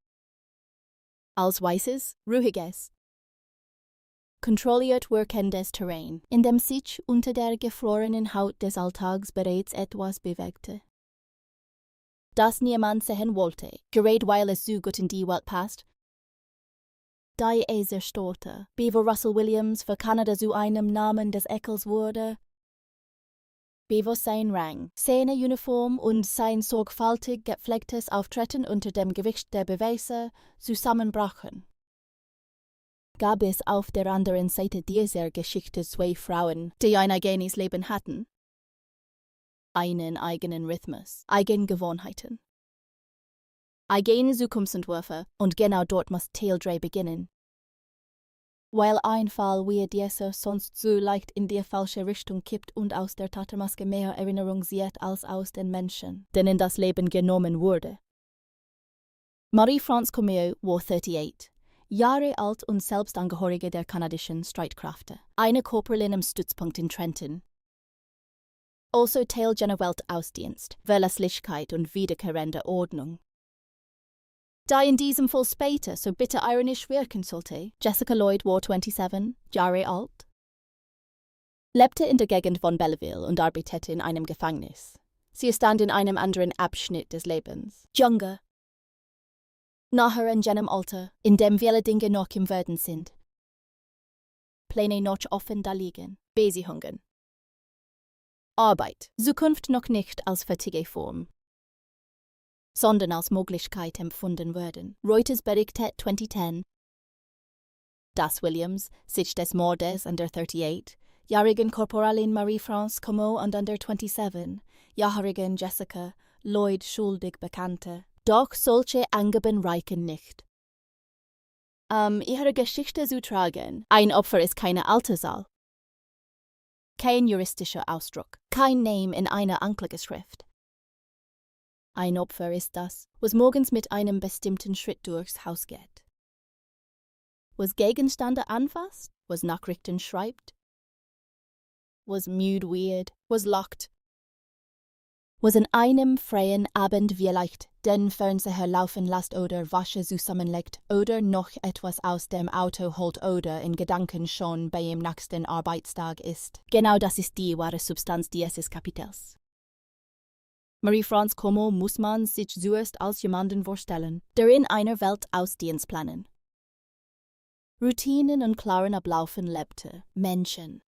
[SPEAKER 15] Als weißes, ruhiges, kontrolliert wirkendes Terrain, in dem sich unter der gefrorenen Haut des Alltags bereits etwas bewegte, das niemand sehen wollte, gerade weil es so gut in die Welt passt. Die zerstörte, bevor Russell Williams für Kanada zu einem Namen des Ekels wurde, bevor sein Rang, seine Uniform und sein sorgfältig gepflegtes Auftreten unter dem Gewicht der Beweise zusammenbrachen. Gab es auf der anderen Seite dieser Geschichte zwei Frauen, die ein eigenes Leben hatten, einen eigenen Rhythmus, eigene Gewohnheiten, eigene Zukunftsentwürfe, und genau dort muss Teil 3 beginnen. Weil ein Fall wie dieser sonst so leicht in die falsche Richtung kippt und aus der Tatemaske mehr Erinnerung sieht als aus den Menschen, denen das Leben genommen wurde. Marie-France Comeau war 38, Jahre alt und selbst Angehörige der kanadischen Streitkräfte, eine Korporalin im Stützpunkt in Trenton. Also Teil jener Weltausdienst, Verlässlichkeit und wiederkehrende Ordnung. Da in diesem Fall später so bitter ironisch wirken sollte, Jessica Lloyd war 27, Jahre alt, lebte in der Gegend von Belleville und arbeitete in einem Gefängnis. Sie stand in einem anderen Abschnitt des Lebens, jünger, nahe in jenem Alter, in dem viele Dinge noch im Werden sind. Pläne noch offen da liegen, Besihungen. Arbeit, Zukunft noch nicht als fertige Form, sondern als Möglichkeit empfunden werden. Reuters berichtet 2010, dass Williams, sich des Mordes an der 38-jährigen Korporalin Marie-France Comeau und an der 27-jährigen Jessica Lloyd schuldig bekannte. Doch solche Angaben reichen nicht. Ihre Geschichte zu tragen, ein Opfer ist keine Alterszahl, kein juristischer Ausdruck, kein Name in einer Anklageschrift. Ein Opfer ist das, was morgens mit einem bestimmten Schritt durchs Haus geht, was Gegenstände anfasst, was Nachrichten schreibt, was müde wird, was lacht, was in einem freien Abend vielleicht den Fernseher laufen lässt oder Wäsche zusammenlegt oder noch etwas aus dem Auto holt oder in Gedanken schon beim nächsten Arbeitstag ist. Genau das ist die wahre Substanz dieses Kapitels. Marie-France Comeau muss man sich zuerst als jemanden vorstellen, der in einer Welt Ausdienst planen, Routinen und klaren Ablaufen lebte, Menschen,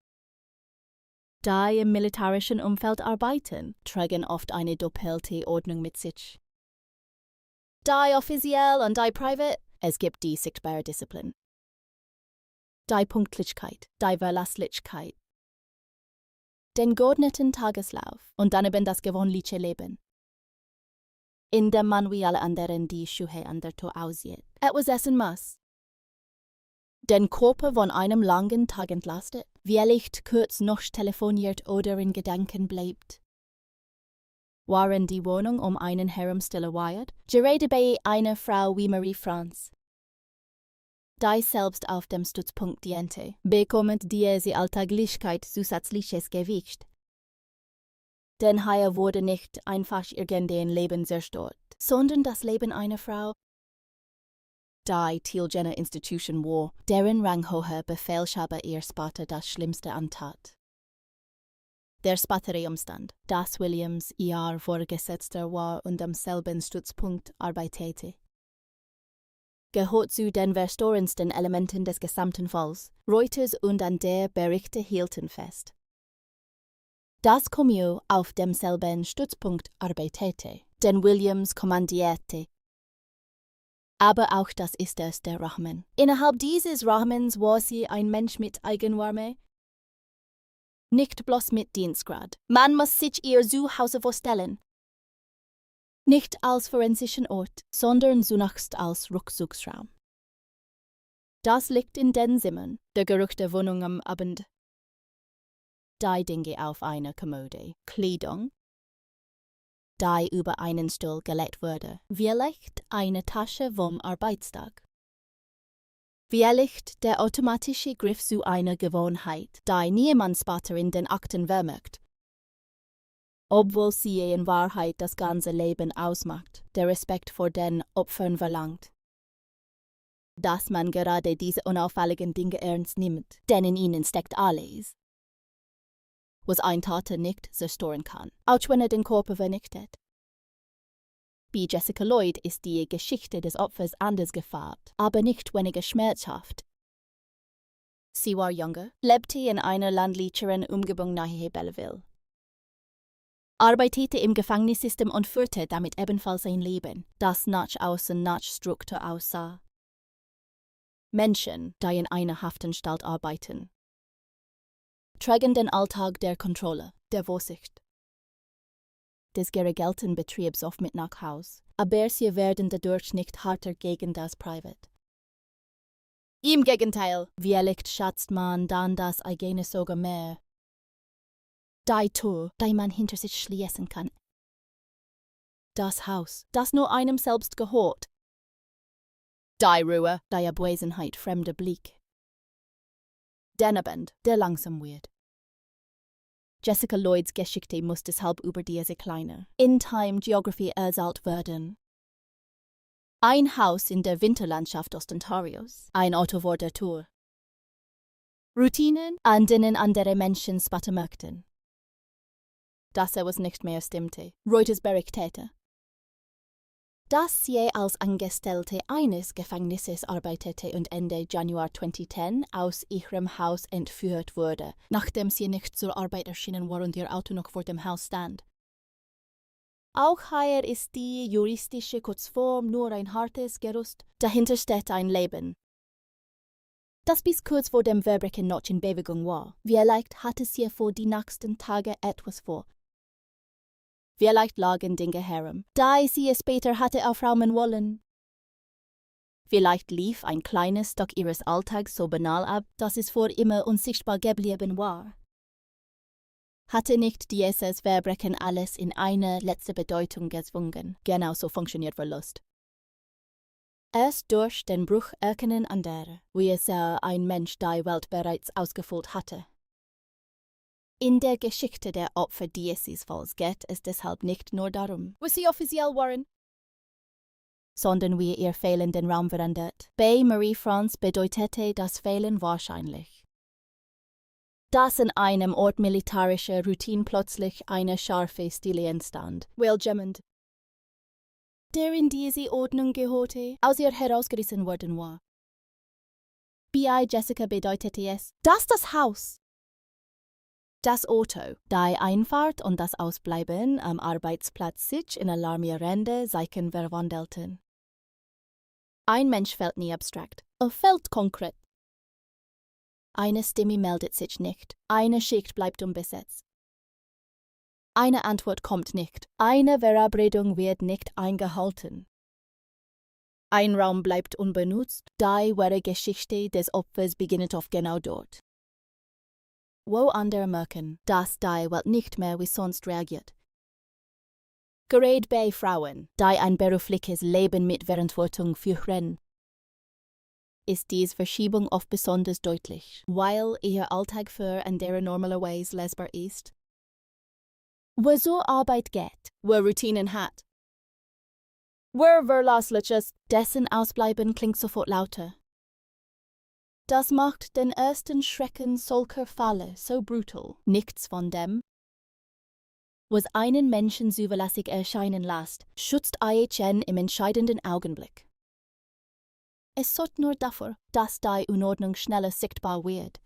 [SPEAKER 15] die im militärischen Umfeld arbeiten, tragen oft eine doppelte Ordnung mit sich. Die offiziell und die private, es gibt die sichtbare Disziplin. Die Pünktlichkeit, die Verlässlichkeit, den geordneten Tageslauf und daneben das gewöhnliche Leben, in dem man wie alle anderen die Schuhe an der Tür aussieht, etwas essen muss, den Körper von einem langen Tag entlastet, vielleicht kurz noch telefoniert oder in Gedanken bleibt. Waren die Wohnung einen herum stille wired, gerade bei einer Frau wie Marie-France, die selbst auf dem Stützpunkt diente, bekommt diese Alltäglichkeit zusätzliches Gewicht. Denn hier wurde nicht einfach irgendein Leben zerstört, sondern das Leben einer Frau, die Teil jener Institution war, deren ranghoher Befehlshaber ihr später das Schlimmste antat. Der spätere Umstand, dass Williams ihr Vorgesetzter war und am selben Stützpunkt arbeitete, gehört zu den verstörendsten Elementen des gesamten Falls. Reuters und an der Berichte hielten fest, dass Comeau auf demselben Stützpunkt arbeitete, den Williams kommandierte. Aber auch das ist es der Rahmen. Innerhalb dieses Rahmens war sie ein Mensch mit Eigenwärme, nicht bloß mit Dienstgrad. Man muss sich ihr Zuhause vorstellen. Nicht als forensischen Ort, sondern zunächst als Rückzugsraum. Das liegt in den Zimmern, der Geruch der Wohnung am Abend, die Dinge auf einer Kommode, Kleidung, die über einen Stuhl gelegt wurde, vielleicht eine Tasche vom Arbeitstag. Vielleicht der automatische Griff zu einer Gewohnheit, die niemand später in den Akten vermerkt, obwohl sie in Wahrheit das ganze Leben ausmacht, der Respekt vor den Opfern verlangt. Dass man gerade diese unauffälligen Dinge ernst nimmt, denn in ihnen steckt alles, was ein Täter nicht zerstören kann, auch wenn er den Körper vernichtet. Bei Jessica Lloyd ist die Geschichte des Opfers anders gefärbt, aber nicht weniger schmerzhaft. Sie war jünger, lebte in einer ländlicheren Umgebung nahe Belleville, arbeitete im Gefängnissystem und führte damit ebenfalls ein Leben, das nach außen nach Struktur aussah. Menschen, die in einer Haftanstalt arbeiten, tragen den Alltag der Kontrolle, der Vorsicht, des geregelten Betriebs oft mit nach Haus, aber sie werden dadurch nicht härter gegen das Private. Im Gegenteil, vielleicht schätzt man dann das eigene sogar mehr. Die Tür, die man hinter sich schließen kann. Das Haus, das nur einem selbst gehört. Die Ruhe, die Abwesenheit fremder Blick. Der Abend, der langsam wird. Jessica Lloyds Geschichte muss deshalb über diese kleine, in-time Geography erzählt werden. Ein Haus in der Winterlandschaft Ostentarios, ein Auto vor der Tür. Routinen, an denen andere Menschen spatten möchten. Dass was nicht mehr stimmte, Reuters berichtete. Dass sie als Angestellte eines Gefängnisses arbeitete und Ende Januar 2010 aus ihrem Haus entführt wurde, nachdem sie nicht zur Arbeit erschienen war und ihr Auto noch vor dem Haus stand. Auch hier ist die juristische Kurzform nur ein hartes Gerüst, dahinter steht ein Leben. Das bis kurz vor dem Verbrechen noch in Bewegung war. Vielleicht hatte sie vor die nächsten Tage etwas vor. Vielleicht lagen Dinge herum, da sie es später hatte aufräumen wollen. Vielleicht lief ein kleines Stück ihres Alltags so banal ab, dass es vor immer unsichtbar geblieben war. Hatte nicht dieses Verbrechen alles in eine letzte Bedeutung gezwungen? Genauso funktioniert Verlust. Erst durch den Bruch erkennen andere, wie es ein Mensch die Welt bereits ausgefüllt hatte. In der Geschichte der Opfer dieses Falls geht es deshalb nicht nur darum, wie sie offiziell waren, sondern wie ihr Fehlen den Raum verändert. Bei Marie France bedeutete das Fehlen wahrscheinlich, dass in einem Ort militärischer Routine plötzlich eine scharfe Stille entstand, welgemmend, der in diese Ordnung gehörte, aus ihr herausgerissen worden war. Bei Jessica bedeutete es, dass das Haus, das Auto, die Einfahrt und das Ausbleiben am Arbeitsplatz sich in alarmierende Zeichen verwandelten. Ein Mensch fällt nie abstrakt, er fällt konkret. Eine Stimme meldet sich nicht, eine Schicht bleibt unbesetzt. Eine Antwort kommt nicht, eine Verabredung wird nicht eingehalten. Ein Raum bleibt unbenutzt, die wahre Geschichte des Opfers beginnt oft genau dort. Wo andere merken, dass die Welt nicht mehr wie sonst reagiert. Gerade bei Frauen, die ein berufliches Leben mit Verantwortung führen, ist diese Verschiebung oft besonders deutlich, weil ihr Alltag für andere normalerweise lesbar ist. Wo so Arbeit geht, wo Routinen hat, wo Verlassliches, dessen Ausbleiben klingt sofort lauter. Das macht den ersten Schrecken solcher Fälle so brutal. Nichts von dem, was einen Menschen zuverlässig erscheinen lässt, schützt IHN im entscheidenden Augenblick. Es sorgt nur dafür, dass die Unordnung schneller sichtbar wird.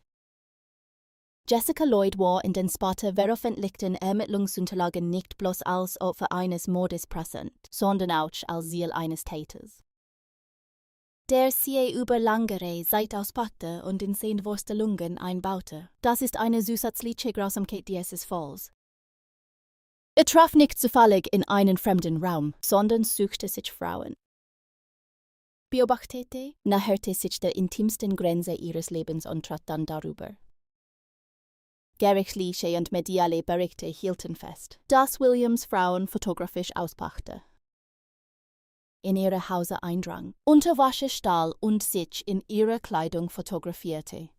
[SPEAKER 15] Jessica Lloyd war in den später veröffentlichten Ermittlungsunterlagen nicht bloß als Opfer eines Mordes präsent, sondern auch als Ziel eines Täters, der sie über langere Zeit auspackte und in Sehnenvorstellungen einbaute. Das ist eine zusätzliche Grausamkeit dieses Falls. Er traf nicht zufällig in einen fremden Raum, sondern suchte sich Frauen. Beobachtete, näherte sich der intimsten Grenze ihres Lebens und trat dann darüber. Gerichtliche und mediale Berichte hielten fest, dass Williams Frauen fotografisch auspackte, in ihre Häuser eindrang, unter Wasser stahl und sich in ihrer Kleidung fotografierte.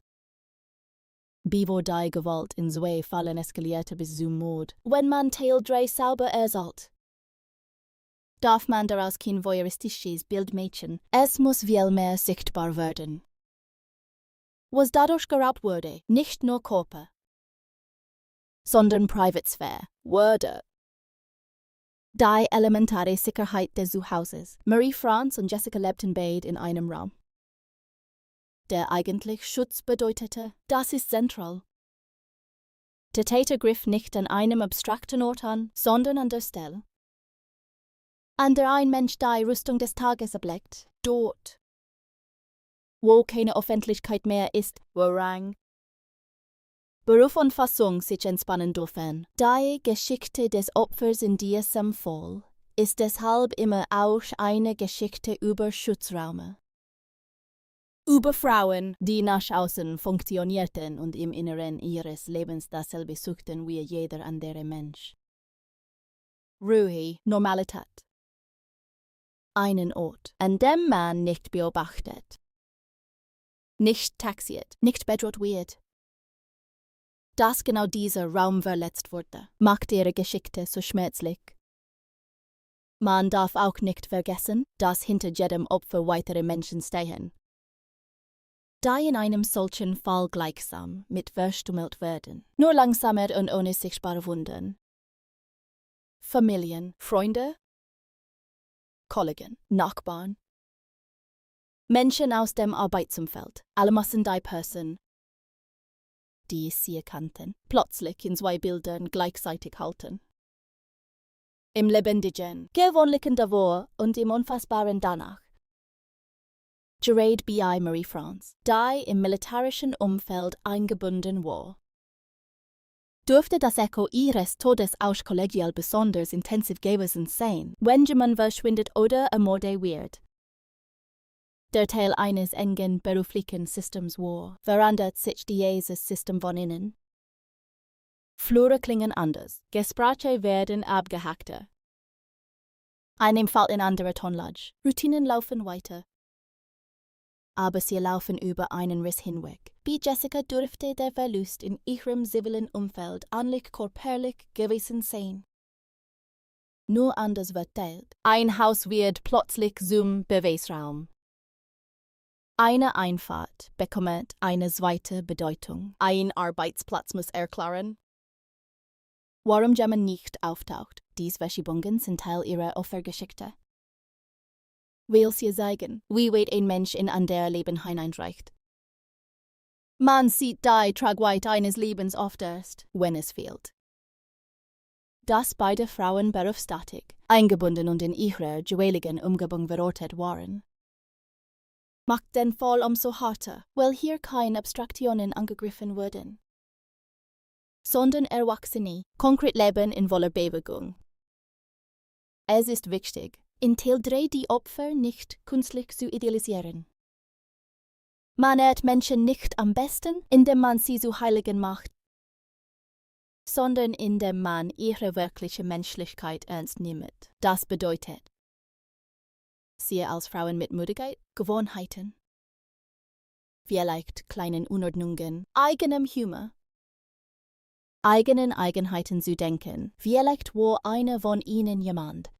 [SPEAKER 15] Bevor die Gewalt in zwei Fällen eskalierte bis zum Mord, wenn man Teil 3 sauber erzählt, darf man daraus kein voyeuristisches Bild machen. Es muss viel mehr sichtbar werden. Was dadurch geraubt wurde, nicht nur Körper, sondern Privatsphäre, wurde. Die elementare Sicherheit des Zuhauses. Marie France und Jessica lebten beide in einem Raum, der eigentlich Schutz bedeutete. Das ist zentral. Der Täter griff nicht an einem abstrakten Ort an, sondern an der Stelle, an der ein Mensch die Rüstung des Tages erblickt, dort, wo keine Öffentlichkeit mehr ist, wo Rang, Beruf und Fassung sich entspannen dürfen. Die Geschichte des Opfers in diesem Fall ist deshalb immer auch eine Geschichte über Schutzräume. über Frauen, die nach außen funktionierten und im Inneren ihres Lebens dasselbe suchten wie jeder andere Mensch. Ruhe, Normalität. Einen Ort, an dem man nicht beobachtet, nicht taxiert, nicht bedroht wird. Dass genau dieser Raum verletzt wurde, macht ihre Geschichte so schmerzlich. Man darf auch nicht vergessen, dass hinter jedem Opfer weitere Menschen stehen, die in einem solchen Fall gleichsam mit verstümmelt werden, nur langsamer und ohne sichtbare Wunden. Familien, Freunde, Kollegen, Nachbarn, Menschen aus dem Arbeitsumfeld, allemassen die Person, die sie kannten, plötzlich in zwei Bildern gleichzeitig halten. Im lebendigen, gewöhnlichen davor und im unfassbaren danach. Gerard B.I. Marie France, die im militärischen Umfeld eingebunden war. Dürfte das Echo ihres Todes auch kollegial besonders intensiv gewesen sein, wenn jemand verschwindet oder ermordet wird. Der Teil eines engen beruflichen Systems war, verändert sich dieses System von innen. Flure klingen anders, Gespräche werden abgehackter. Einem fällt ein anderer Tonlage, Routinen laufen weiter. Aber sie laufen über einen Riss hinweg. Wie Jessica dürfte der Verlust in ihrem zivilen Umfeld ähnlich körperlich gewesen sein. Nur anders verteilt. Ein Haus wird plötzlich zum Beweisraum. Eine Einfahrt bekommt eine zweite Bedeutung. Ein Arbeitsplatz muss erklären, warum jemand nicht auftaucht. Diese Verschiebungen sind Teil ihrer Opfergeschichte. Will sie zeigen, wie weit ein Mensch in andere Leben hineinreicht. Man sieht die Tragweite eines Lebens oft erst, wenn es fehlt. Dass beide Frauen berufstätig, eingebunden und in ihrer jeweiligen Umgebung verortet waren, macht den Fall umso harter, weil hier keine Abstraktionen angegriffen wurden, sondern Erwachsene, konkret Leben in voller Bewegung. Es ist wichtig, in Teil 3 die Opfer nicht künstlich zu idealisieren. Man ehrt Menschen nicht am besten, indem man sie zu Heiligen macht, sondern indem man ihre wirkliche Menschlichkeit ernst nimmt. Das bedeutet, siehe als Frauen mit Müdigkeit, Gewohnheiten, vielleicht kleinen Unordnungen, eigenem Humor, eigenen Eigenheiten zu denken, vielleicht wo einer von ihnen jemand,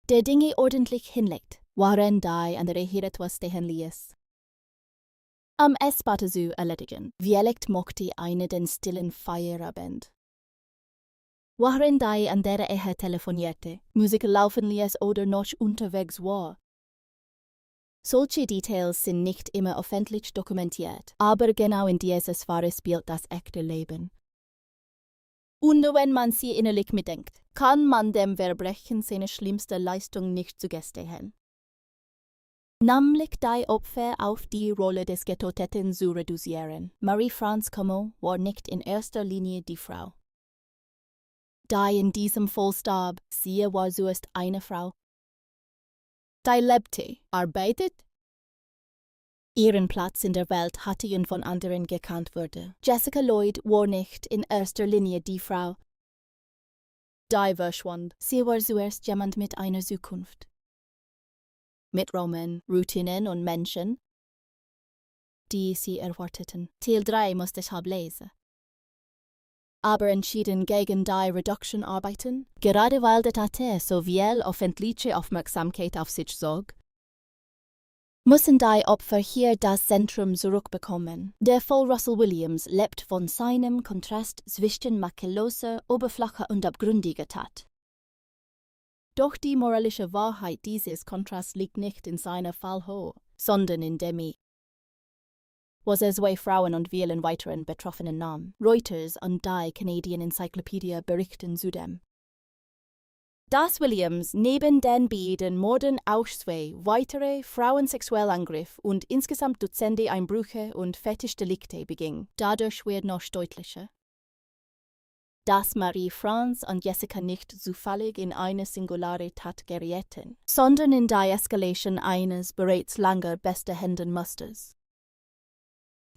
[SPEAKER 15] der Dinge ordentlich hinlegt, waren die andere hier etwas stehen ließ. Am Essbad zu erledigen, vielleicht mochte eine den stillen Feierabend. Waren die an der telefonierte, Musik laufen ließ oder noch unterwegs war. Solche Details sind nicht immer öffentlich dokumentiert, aber genau in dieser Sphäre spielt das echte Leben. Und wenn man sie innerlich mitdenkt, kann man dem Verbrechen seine schlimmste Leistung nicht zugestehen. Nämlich die Opfer auf die Rolle des Getöteten zu reduzieren. Marie France Comeau war nicht in erster Linie die Frau, die in diesem Fall starb. Sie war zuerst eine Frau, die lebte, arbeitet, ihren Platz in der Welt hatte und von anderen gekannt wurde. Jessica Lloyd war nicht in erster Linie die Frau, die verschwand. Sie war zuerst jemand mit einer Zukunft. Mit Roman, Routinen und Menschen, die sie erwarteten. Teil 3 musste ich lesen. Aber entschieden gegen die Reduction arbeiten, gerade weil der Tate so viel öffentliche Aufmerksamkeit auf sich zog, müssen die Opfer hier das Zentrum zurückbekommen. Der Fall Russell Williams lebt von seinem Kontrast zwischen makelloser, oberflächlicher und abgründiger Tat. Doch die moralische Wahrheit dieses Kontrasts liegt nicht in seiner Fall hoch, sondern in dem was er zwei Frauen und vielen weiteren Betroffenen nahm. Reuters und die Canadian Encyclopedia berichten zudem, dass Williams neben den beiden Morden auch zwei weitere Frauensexuellangriffe und insgesamt Dutzende Einbrüche und Fetischdelikte beging. Dadurch wird noch deutlicher, dass Marie France und Jessica nicht zufällig in eine singulare Tat gerieten, sondern in die Eskalation eines bereits lange bestehenden Musters.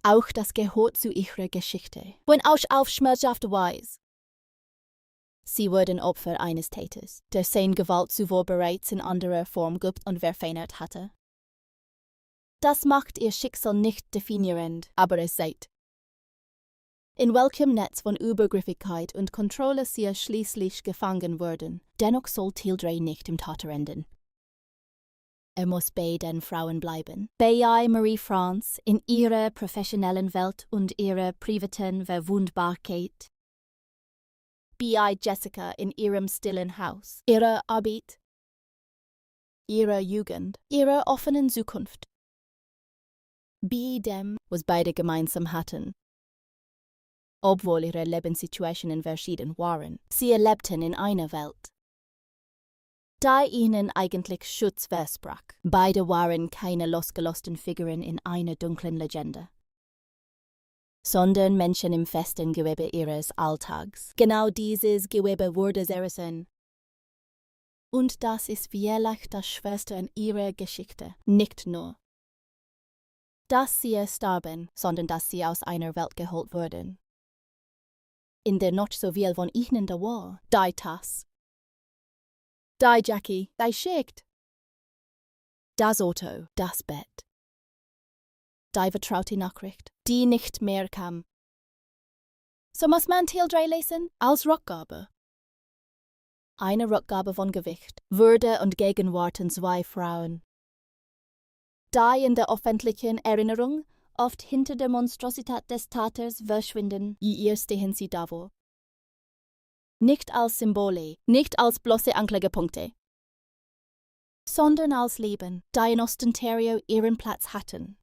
[SPEAKER 15] Auch das gehört zu ihrer Geschichte, wenn auch auf schmerzhafte Weise. Sie wurden Opfer eines Täters, der seine Gewalt zuvor bereits in anderer Form geübt und verfeinert hatte. Das macht ihr Schicksal nicht definierend, aber es zeigt, in welchem Netz von Übergriffigkeit und Kontrolle sie schließlich gefangen wurden. Dennoch soll Teil nicht im Tater enden. Muss bei den Frauen bleiben. Bei Marie France in ihrer professionellen Welt und ihrer privaten Verwundbarkeit. Bei Jessica in ihrem stillen Haus, ihrer Arbeit, ihrer Jugend, ihrer offenen Zukunft. Bei dem, was beide gemeinsam hatten. Obwohl ihre Lebenssituationen verschieden waren, sie lebten in einer Welt, da ihnen eigentlich Schutz versprach. Beide waren keine losgelösten Figuren in einer dunklen Legende, sondern Menschen im festen Gewebe ihres Alltags. Genau dieses Gewebe wurde zerrissen. Und das ist vielleicht das Schwerste in ihrer Geschichte. Nicht nur, dass sie starben, sondern dass sie aus einer Welt geholt wurden, in der nicht so viel von ihnen da war. Die Tass. Die Jackie, die schickt. Das Auto, das Bett. Die vertraute Nachricht, die nicht mehr kam. So muss man Teil 3 lesen als Rückgabe. Eine Rückgabe von Gewicht, Würde und Gegenwart in zwei Frauen. Die in der öffentlichen Erinnerung oft hinter der Monstrosität des Taters verschwinden, je eher stehen sie da wo. Nicht als Symbole, nicht als bloße Anklagepunkte, sondern als Leben, die in Ontario ihren Platz hatten.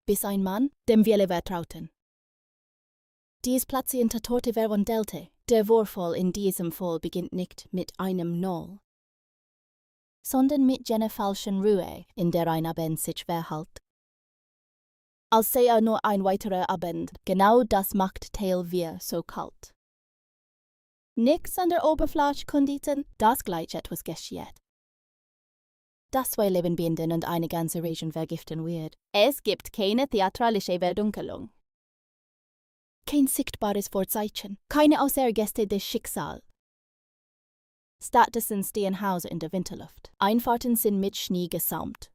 [SPEAKER 15] Bis ein Mann, dem wir vertrauten. Dies Platz in der Tote Zeugen, der Vorfall in diesem Fall beginnt nicht mit einem Null, sondern mit jener falschen Ruhe, in der ein Abend sich verhält. Als sei nur ein weiterer Abend, genau das macht Teil 4 so kalt. Nichts an der Oberfläche konditen, das gleich etwas geschieht. Das zwei Leben binden und eine ganze Region vergiften wird. Es gibt keine theatralische Verdunkelung. Kein sichtbares Vorzeichen, keine Außergäste des Schicksals. Stattdessen stehen Häuser in der Winterluft. Einfahrten sind mit Schnee gesäumt.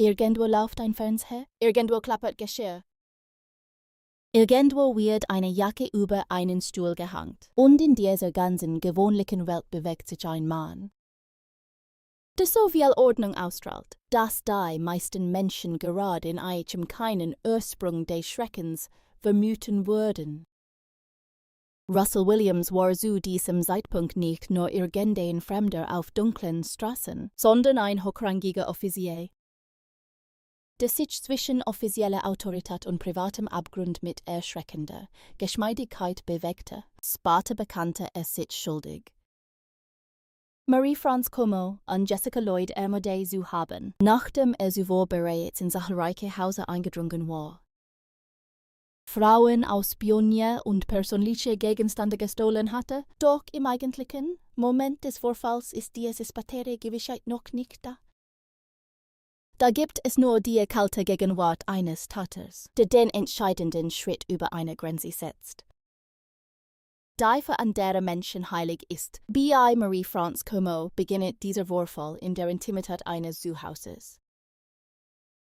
[SPEAKER 15] Irgendwo läuft ein Fernseher, irgendwo klappert Geschirr. Irgendwo wird eine Jacke über einen Stuhl gehängt. Und in dieser ganzen gewöhnlichen Welt bewegt sich ein Mann, der so viel Ordnung ausstrahlt, dass die meisten Menschen gerade in einem keinen Ursprung des Schreckens vermuten würden. Russell Williams war zu diesem Zeitpunkt nicht nur irgendein Fremder auf dunklen Straßen, sondern ein hochrangiger Offizier, der sich zwischen offizieller Autorität und privatem Abgrund mit erschreckender Geschmeidigkeit bewegte. Später bekannte er sich schuldig, Marie France Como und Jessica Lloyd ermordet zu haben, nachdem zuvor bereits in zahlreiche Häuser eingedrungen war. Frauen aus Pionier und persönliche Gegenstände gestohlen hatte, doch im eigentlichen Moment des Vorfalls ist diese spätere Gewissheit noch nicht da. Da gibt es nur die kalte Gegenwart eines Taters, der den entscheidenden Schritt über eine Grenze setzt. Die für andere Menschen heilig ist. Bei Marie France Como beginnt dieser Vorfall in der Intimität eines Zuhauses.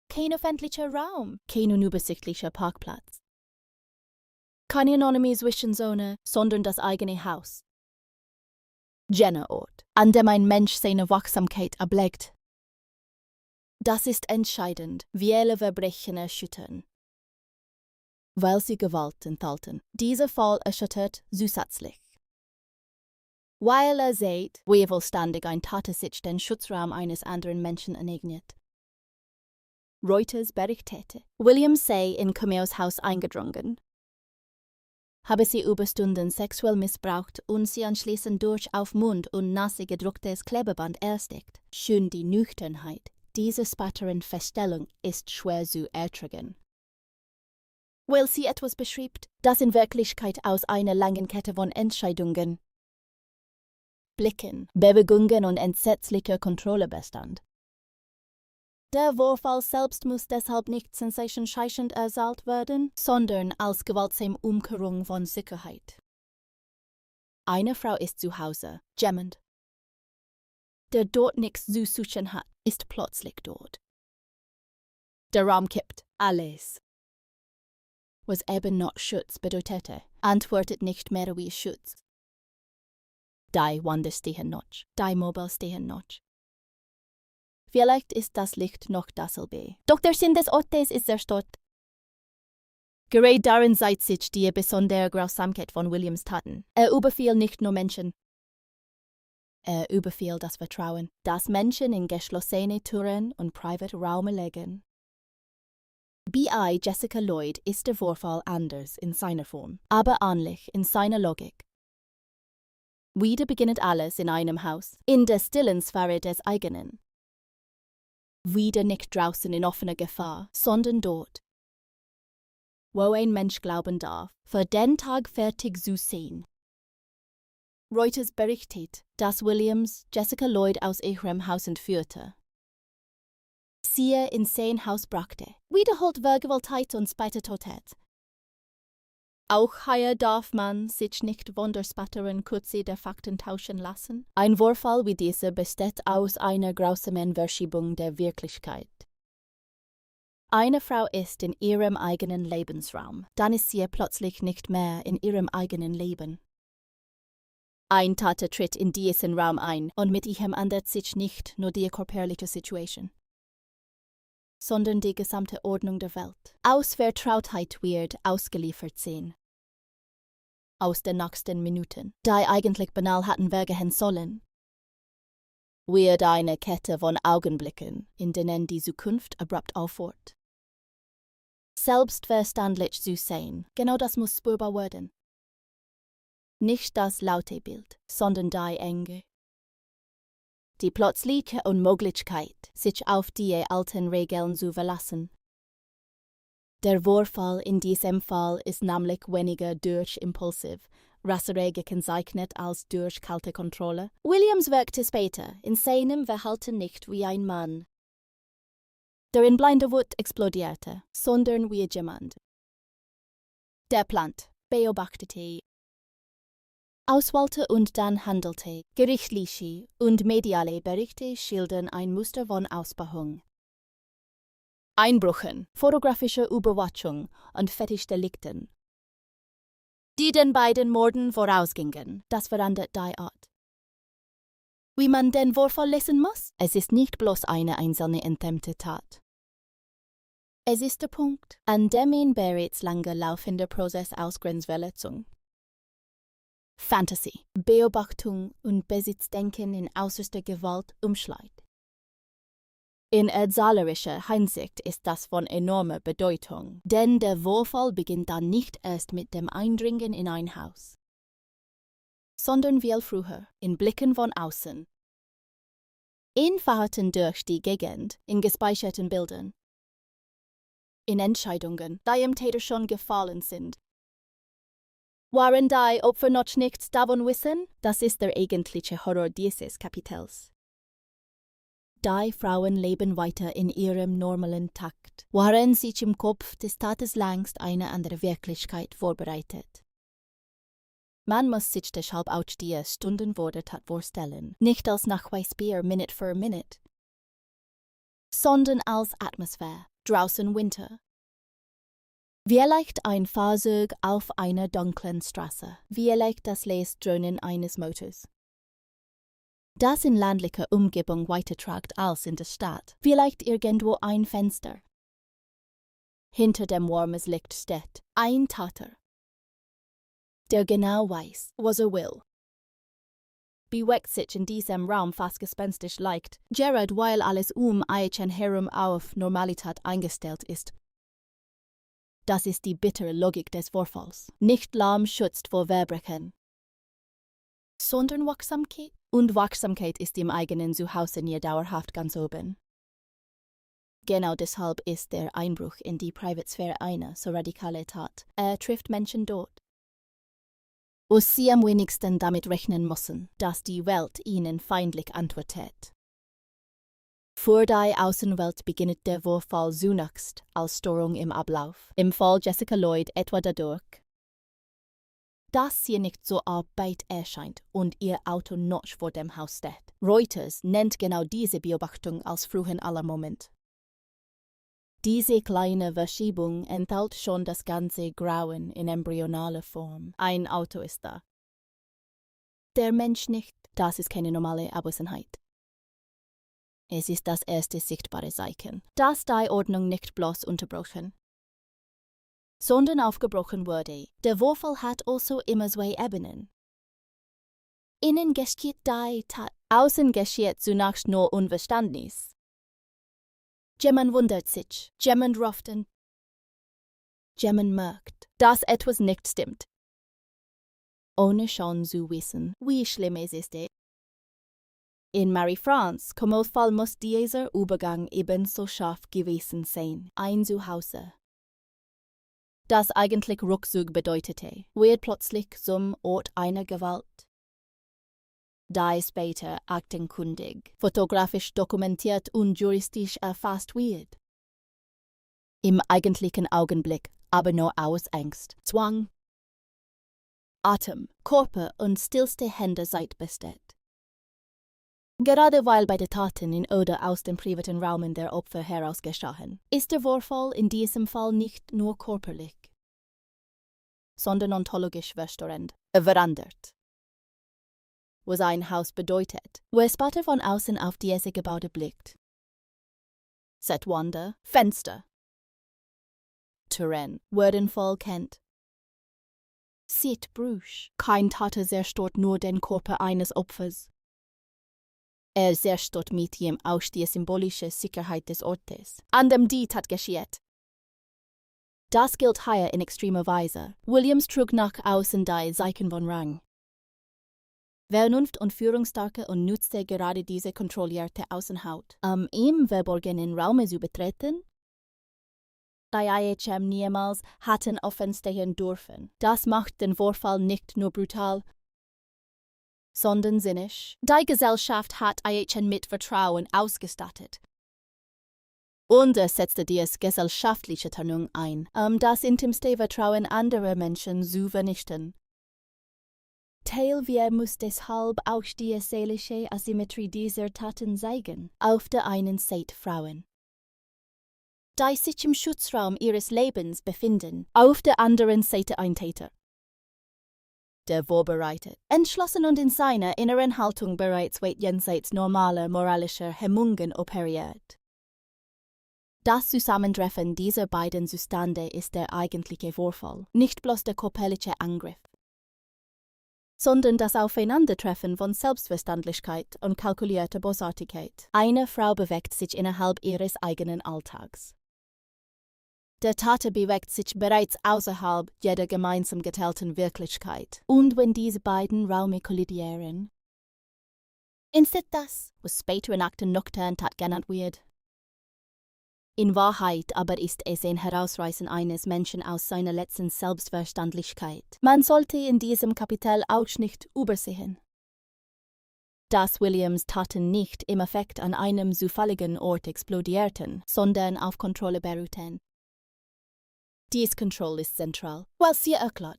[SPEAKER 15] Kein öffentlicher Raum, kein unübersichtlicher Parkplatz. Keine anonyme Zwischenzone, sondern das eigene Haus. Jener Ort, an dem ein Mensch seine Wachsamkeit erblickt. Das ist entscheidend, viele Verbrechen erschüttern, weil sie Gewalt enthalten. Dieser Fall erschüttert zusätzlich, weil sieht, wie wohlständig ein Täter sich den Schutzraum eines anderen Menschen enegnet. Reuters berichtete, William sei in Comeaus Haus eingedrungen, habe sie über Stunden sexuell missbraucht und sie anschließend durch auf Mund und Nase gedrucktes Klebeband erstickt. Schön die Nüchternheit. Diese späteren Feststellung ist schwer zu ertragen. weil sie etwas beschreibt, das in Wirklichkeit aus einer langen Kette von Entscheidungen, Blicken, Bewegungen und entsetzlicher Kontrolle bestand. Der Vorfall selbst muss deshalb nicht sensationsheischend erzählt werden, sondern als gewaltsame Umkehrung von Sicherheit. Eine Frau ist zu Hause, jammend. Der dort nichts zu suchen hat, ist plötzlich dort. Der Raum kippt, alles. Was eben noch Schutz bedeutete, antwortet nicht mehr wie Schutz. Die Wände stehen noch, die Möbel stehen noch. Vielleicht ist das Licht noch dasselbe. Doch der Sinn des Ortes ist zerstört. Gerade darin zeigt sich die besondere Grausamkeit von Williams Taten. Überfiel nicht nur Menschen. Überfiel das Vertrauen, das Menschen in geschlossene Türen und private Räume legen. Bei Jessica Lloyd ist der Vorfall anders in seiner Form, aber ähnlich in seiner Logik. Wieder beginnt alles in einem Haus, in der stillen Sphäre des eigenen. Wieder nicht draußen in offener Gefahr, sondern dort, wo ein Mensch glauben darf, für den Tag fertig zu sein. Reuters berichtet, dass Williams Jessica Lloyd aus ihrem Haus entführte. Sie in sein Haus brachte, wiederholt Vergewaltigt und Speitetotät. Auch hier darf man sich nicht von der späteren Kürze der Fakten tauschen lassen. Ein Vorfall wie dieser besteht aus einer grausamen Verschiebung der Wirklichkeit. Eine Frau ist in ihrem eigenen Lebensraum, dann ist sie plötzlich nicht mehr in ihrem eigenen Leben. Ein Täter tritt in diesen Raum ein und mit ihm ändert sich nicht nur die körperliche Situation, sondern die gesamte Ordnung der Welt. Aus Vertrautheit wird ausgeliefert sein. Aus den nächsten Minuten, die eigentlich banal hatten weggehen sollen, wird eine Kette von Augenblicken, in denen die Zukunft abrupt aufhört. Selbstverständlich zu sein, genau das muss spürbar werden. Nicht das laute Bild, sondern die enge. Die plötzliche Unmöglichkeit, sich auf die alten Regeln zu verlassen. Der Vorfall in diesem Fall ist nämlich weniger durch impulsiv, Rasserei gekennzeichnet als durch kalte Kontrolle. Williams wirkte später in seinem Verhalten nicht wie ein Mann, der in blinder Wut explodierte, sondern wie jemand, der plant, beobachtete, auswählte und dann handelte. Gerichtliche und mediale Berichte schildern ein Muster von Ausbauung. Einbrüchen, fotografische Überwachung und Fetischdelikten, die den beiden Morden vorausgingen. Das verändert die Art, wie man den Vorfall lesen muss. Es ist nicht bloß eine einzelne enthemmte Tat. Es ist der Punkt, an dem ein bereits lange laufender Prozess aus Grenzverletzung, Fantasie, Beobachtung und Besitzdenken in äußerster Gewalt umschlägt. In erzählerischer Hinsicht ist das von enormer Bedeutung, denn der Vorfall beginnt dann nicht erst mit dem Eindringen in ein Haus, sondern viel früher, in Blicken von außen, in Fahrten durch die Gegend, in gespeicherten Bildern, in Entscheidungen, die dem Täter schon gefallen sind. Waren die Opfer noch nichts davon wissen? Das ist der eigentliche Horror dieses Kapitels. Die Frauen leben weiter in ihrem normalen Takt, waren sich im Kopf des Täters längst eine andere Wirklichkeit vorbereitet. Man muss sich deshalb auch die Stunden vor der Tat vorstellen, nicht als nachweisbar Minute für Minute, sondern als Atmosphäre, draußen Winter. Vielleicht ein Fahrzeug auf einer dunklen Straße, vielleicht das Leisdröhnen eines Motors, das in ländlicher Umgebung weitertragt als in der Stadt, vielleicht irgendwo ein Fenster. Hinter dem warmes Licht steht ein Täter, der genau weiß, was will. Bewegt sich in diesem Raum fast gespenstisch leicht, gerade weil alles Eichen herum auf Normalität eingestellt ist. Das ist die bittere Logik des Vorfalls. Nicht Lamm schützt vor Verbrechen, sondern Wachsamkeit. Und Wachsamkeit ist im eigenen Zuhause nie dauerhaft ganz oben. Genau deshalb ist der Einbruch in die Privatsphäre eine so radikale Tat. Er trifft Menschen dort, wo sie am wenigsten damit rechnen müssen, dass die Welt ihnen feindlich antwortet. Für die Außenwelt beginnt der Vorfall zunächst als Störung im Ablauf. Im Fall Jessica Lloyd etwa dadurch, dass sie nicht so arbeit erscheint und ihr Auto noch vor dem Haus steht. Reuters nennt genau diese Beobachtung als frühen Alarmmoment. Diese kleine Verschiebung enthält schon das ganze Grauen in embryonaler Form. Ein Auto ist da. Der Mensch nicht. Das ist keine normale Abwesenheit. Es ist das erste sichtbare Zeichen, dass die Ordnung nicht bloß unterbrochen, sondern aufgebrochen wurde. Der Vorfall hat also immer zwei Ebenen. Innen geschieht die Tat, außen geschieht zunächst nur Unverständnis. Jemand wundert sich, jemand ruft an, jemand merkt, dass etwas nicht stimmt, ohne schon zu wissen, wie schlimm es ist. In Marie-France, Fall muss dieser Übergang ebenso scharf gewesen sein, ein Zuhause, das eigentlich Rückzug bedeutete, wird plötzlich zum Ort einer Gewalt, die später aktenkundig, fotografisch dokumentiert und juristisch erfasst wird. Im eigentlichen Augenblick aber nur aus Angst, Zwang, Atem, Körper und stillste Hände Zeit besteht. Gerade weil beide Taten in oder aus dem privaten Raum der Opfer heraus geschahen, ist der Vorfall in diesem Fall nicht nur körperlich, sondern ontologisch verstörend, verandert. Was ein Haus bedeutet, wo es später von außen auf diese Gebäude blickt. Seit Wände, Fenster, Terrain werden voll kennt. Sieht Bruch, kein Tat zerstört nur den Körper eines Opfers. Er zerstört mit ihm auch die symbolische Sicherheit des Ortes, an dem die Tat geschieht. Das gilt hier in extremer Weise. Williams trug nach außen die Zeichen von Rang. Vernunft und Führungsstarke und nutzte gerade diese kontrollierte Außenhaut, im verborgenen Raum zu betreten. Die IHM niemals hatten offen stehen dürfen. Das macht den Vorfall nicht nur brutal, sondern sinnig. Die Gesellschaft hat IHM mit Vertrauen ausgestattet. Und es setzte die gesellschaftliche Tarnung ein, das intimste Vertrauen anderer Menschen zu vernichten. Wir muss deshalb auch die seelische Asymmetrie dieser Taten zeigen. Auf der einen Seite Frauen, die sich im Schutzraum ihres Lebens befinden, auf der anderen Seite ein Täter, der vorbereitet, entschlossen und in seiner inneren Haltung bereits weit jenseits normaler moralischer Hemmungen operiert. Das Zusammentreffen dieser beiden Zustände ist der eigentliche Vorfall, nicht bloß der körperliche Angriff, sondern das Aufeinandertreffen von Selbstverständlichkeit und kalkulierter Bosartigkeit. Eine Frau bewegt sich innerhalb ihres eigenen Alltags. Der Täter bewegt sich bereits außerhalb jeder gemeinsam geteilten Wirklichkeit. Und wenn diese beiden Räume kollidieren, entsteht das, was später in Akten nocturn Tat genannt wird. In Wahrheit aber ist es ein Herausreißen eines Menschen aus seiner letzten Selbstverständlichkeit. Man sollte in diesem Kapitel auch nicht übersehen, dass Williams Taten nicht im Effekt an einem zufälligen Ort explodierten, sondern auf Kontrolle beruhten. Dies Kontrolle ist zentral, weil sie erklärt,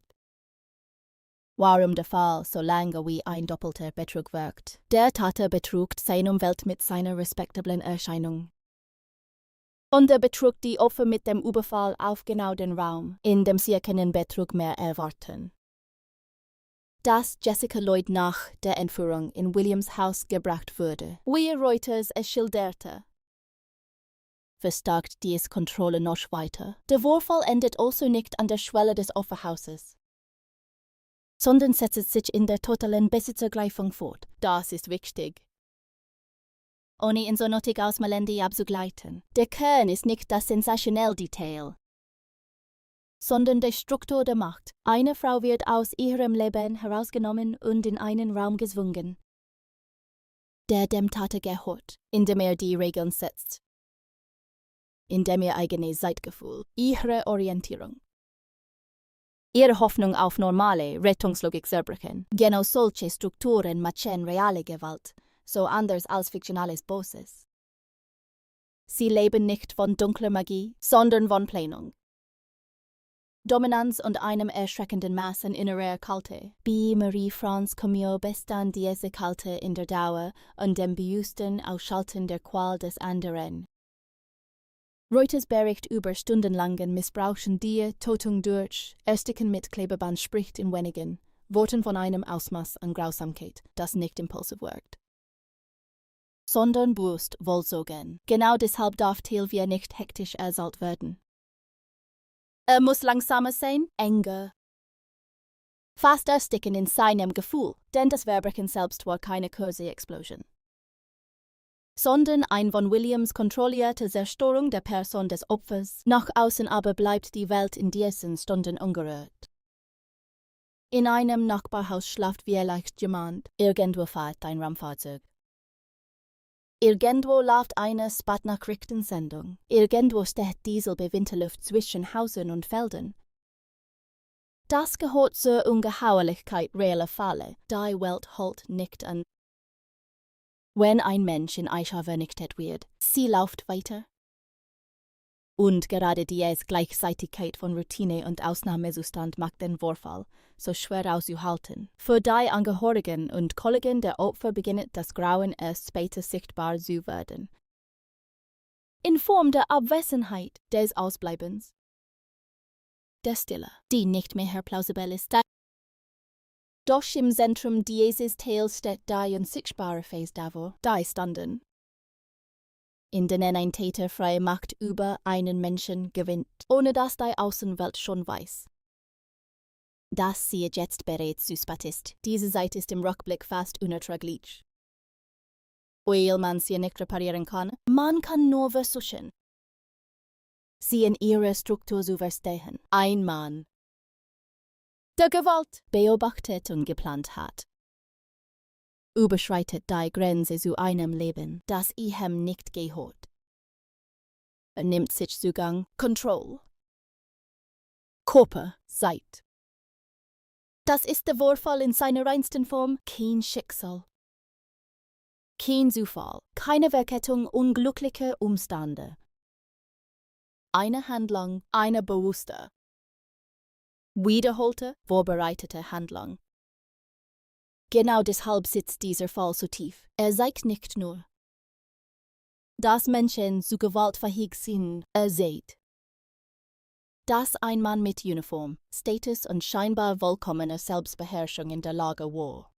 [SPEAKER 15] warum der Fall so lange wie ein doppelter Betrug wirkt. Der Täter betrug seine Umwelt mit seiner respektablen Erscheinung. Und er betrug die Opfer mit dem Überfall auf genau den Raum, in dem sie keinen Betrug mehr erwarten. Dass Jessica Lloyd nach der Entführung in Williams Haus gebracht wurde, wie Reuters es schilderte, verstärkt dies Kontrolle noch weiter. Der Vorfall endet also nicht an der Schwelle des Opferhauses, sondern setzt sich in der totalen Besitzergleichung fort. Das ist wichtig, ohne ihn so nötig ausmalende abzugleiten. Der Kern ist nicht das sensationelle Detail, sondern die Struktur der Macht. Eine Frau wird aus ihrem Leben herausgenommen und in einen Raum gezwungen, der dem Täter gehört, indem er die Regeln setzt. in dem ihr eigenes Zeitgefühl, ihre Orientierung. Ihre Hoffnung auf normale Rettungslogik zerbrechen, genau solche Strukturen machen reale Gewalt, so anders als fiktionales Bosses. Sie leben nicht von dunkler Magie, sondern von Planung. Dominanz und einem erschreckenden Maß an innerer Kälte. Wie Marie France Comeau bestand diese Kälte in der Dauer und dem bewussten Ausschalten der Qual des anderen. Reuters Bericht über stundenlangen Missbrauchen die Tötung durch Ersticken mit Klebeband spricht in wenigen Worten von einem Ausmaß an Grausamkeit, das nicht impulsiv wirkt, sondern bewusst wohlsogen. Genau deshalb darf Tilvia nicht hektisch ersalt werden. Muss langsamer sein, enger. Fast ersticken in seinem Gefühl, denn das Verbrechen selbst war keine kurze Explosion, sondern ein von Williams kontrollierte Zerstörung der Person des Opfers. Nach außen aber bleibt die Welt in diesen Stunden ungerührt. In einem Nachbarhaus schlaft vielleicht jemand, irgendwo fährt ein Raumfahrzeug. Irgendwo läuft eine Sputnik-Richtensendung. Irgendwo steht Diesel bei Winterluft zwischen Häusern und Feldern. Das gehört zur Ungeheuerlichkeit realer Fälle. Die Welt hält nicht an. Wenn ein Mensch in Eichau vernichtet wird, sie läuft weiter. Und gerade die Gleichzeitigkeit von Routine und Ausnahmezustand macht den Vorfall so schwer auszuhalten. Für die Angehörigen und Kollegen der Opfer beginnt das Grauen erst später sichtbar zu werden. In Form der Abwesenheit, des Ausbleibens, der Stille, die nicht mehr plausibel ist. Doch im Zentrum dieses Tales steht die unsichtbare Phase davor, die standen, in denen ein Täter freie Macht über einen Menschen gewinnt, ohne dass die Außenwelt schon weiß. Das sie jetzt bereits suspekt ist. Diese Seite ist im Rückblick fast unerträglich. Weil man sie nicht reparieren kann, man kann nur versuchen, sie in ihrer Struktur zu verstehen. Ein Mann, der Gewalt beobachtet und geplant hat, überschreitet die Grenze zu einem Leben, das ihm nicht gehört. Er nimmt sich Zugang, Kontrolle, Körper, Zeit. Das ist der Vorfall in seiner reinsten Form, kein Schicksal, kein Zufall, keine Verkettung unglücklicher Umstände. Eine Handlung, eine bewusste, wiederholte, vorbereitete Handlung. Genau deshalb sitzt dieser Fall so tief. Er zeigt nicht nur, dass Menschen zu Gewalt fähig sind, sieht, dass ein Mann mit Uniform, Status und scheinbar vollkommener Selbstbeherrschung in der Lage war,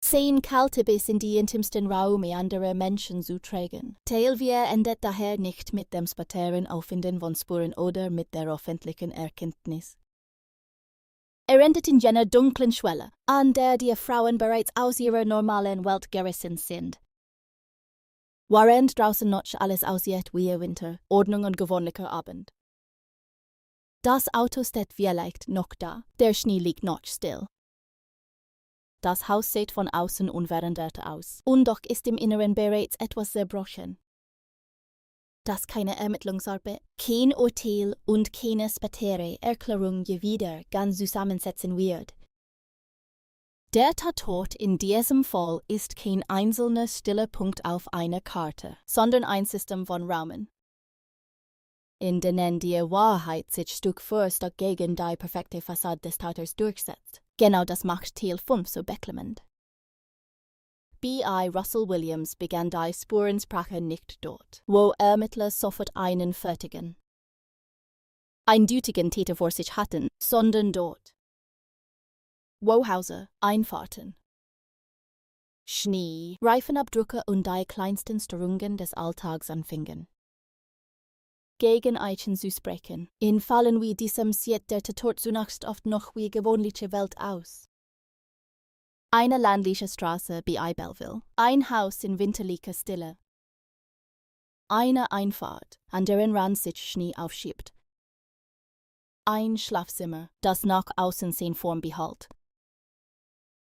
[SPEAKER 15] 10 Kälte bis in die intimsten Räume anderer Menschen zu tragen. Tilvia endet daher nicht mit dem späteren Auffinden von Spuren oder mit der öffentlichen Erkenntnis. Er endet in jener dunklen Schwelle, an der die Frauen bereits aus ihrer normalen Welt gerissen sind. Während draußen noch alles aussieht wie Winter, Ordnung und gewöhnlicher Abend. Das Auto steht vielleicht noch da, der Schnee liegt noch still. Das Haus sieht von außen unverändert aus, und doch ist im Inneren bereits etwas zerbrochen. Das keine Ermittlungsarbeit, kein Urteil und keine spätere Erklärung je wieder ganz zusammensetzen wird. Der Tatort in diesem Fall ist kein einzelner stiller Punkt auf einer Karte, sondern ein System von Räumen, in denen die Wahrheit sich Stück für Stück gegen die perfekte Fassade des Täters durchsetzt. Genau das macht Teil 5 so beklemmend. B.I. Russell Williams begann die Spurensprache nicht dort, wo Ermittler sofort einen fertigen, eindeutigen Täter vor sich hatten, sondern dort, wo Häuser, Einfahrten, Schnee, Reifenabdrücke und die kleinsten Störungen des Alltags anfingen. Gegen Eichen zu sprechen, in Fällen wie diesem sieht der Tatort zunächst oft noch wie gewöhnliche Welt aus. Eine ländliche Straße bei Belleville, ein Haus in winterlicher Stille. Eine Einfahrt, an deren Rand sich Schnee aufschiebt. Ein Schlafzimmer, das nach außen seine Form behält.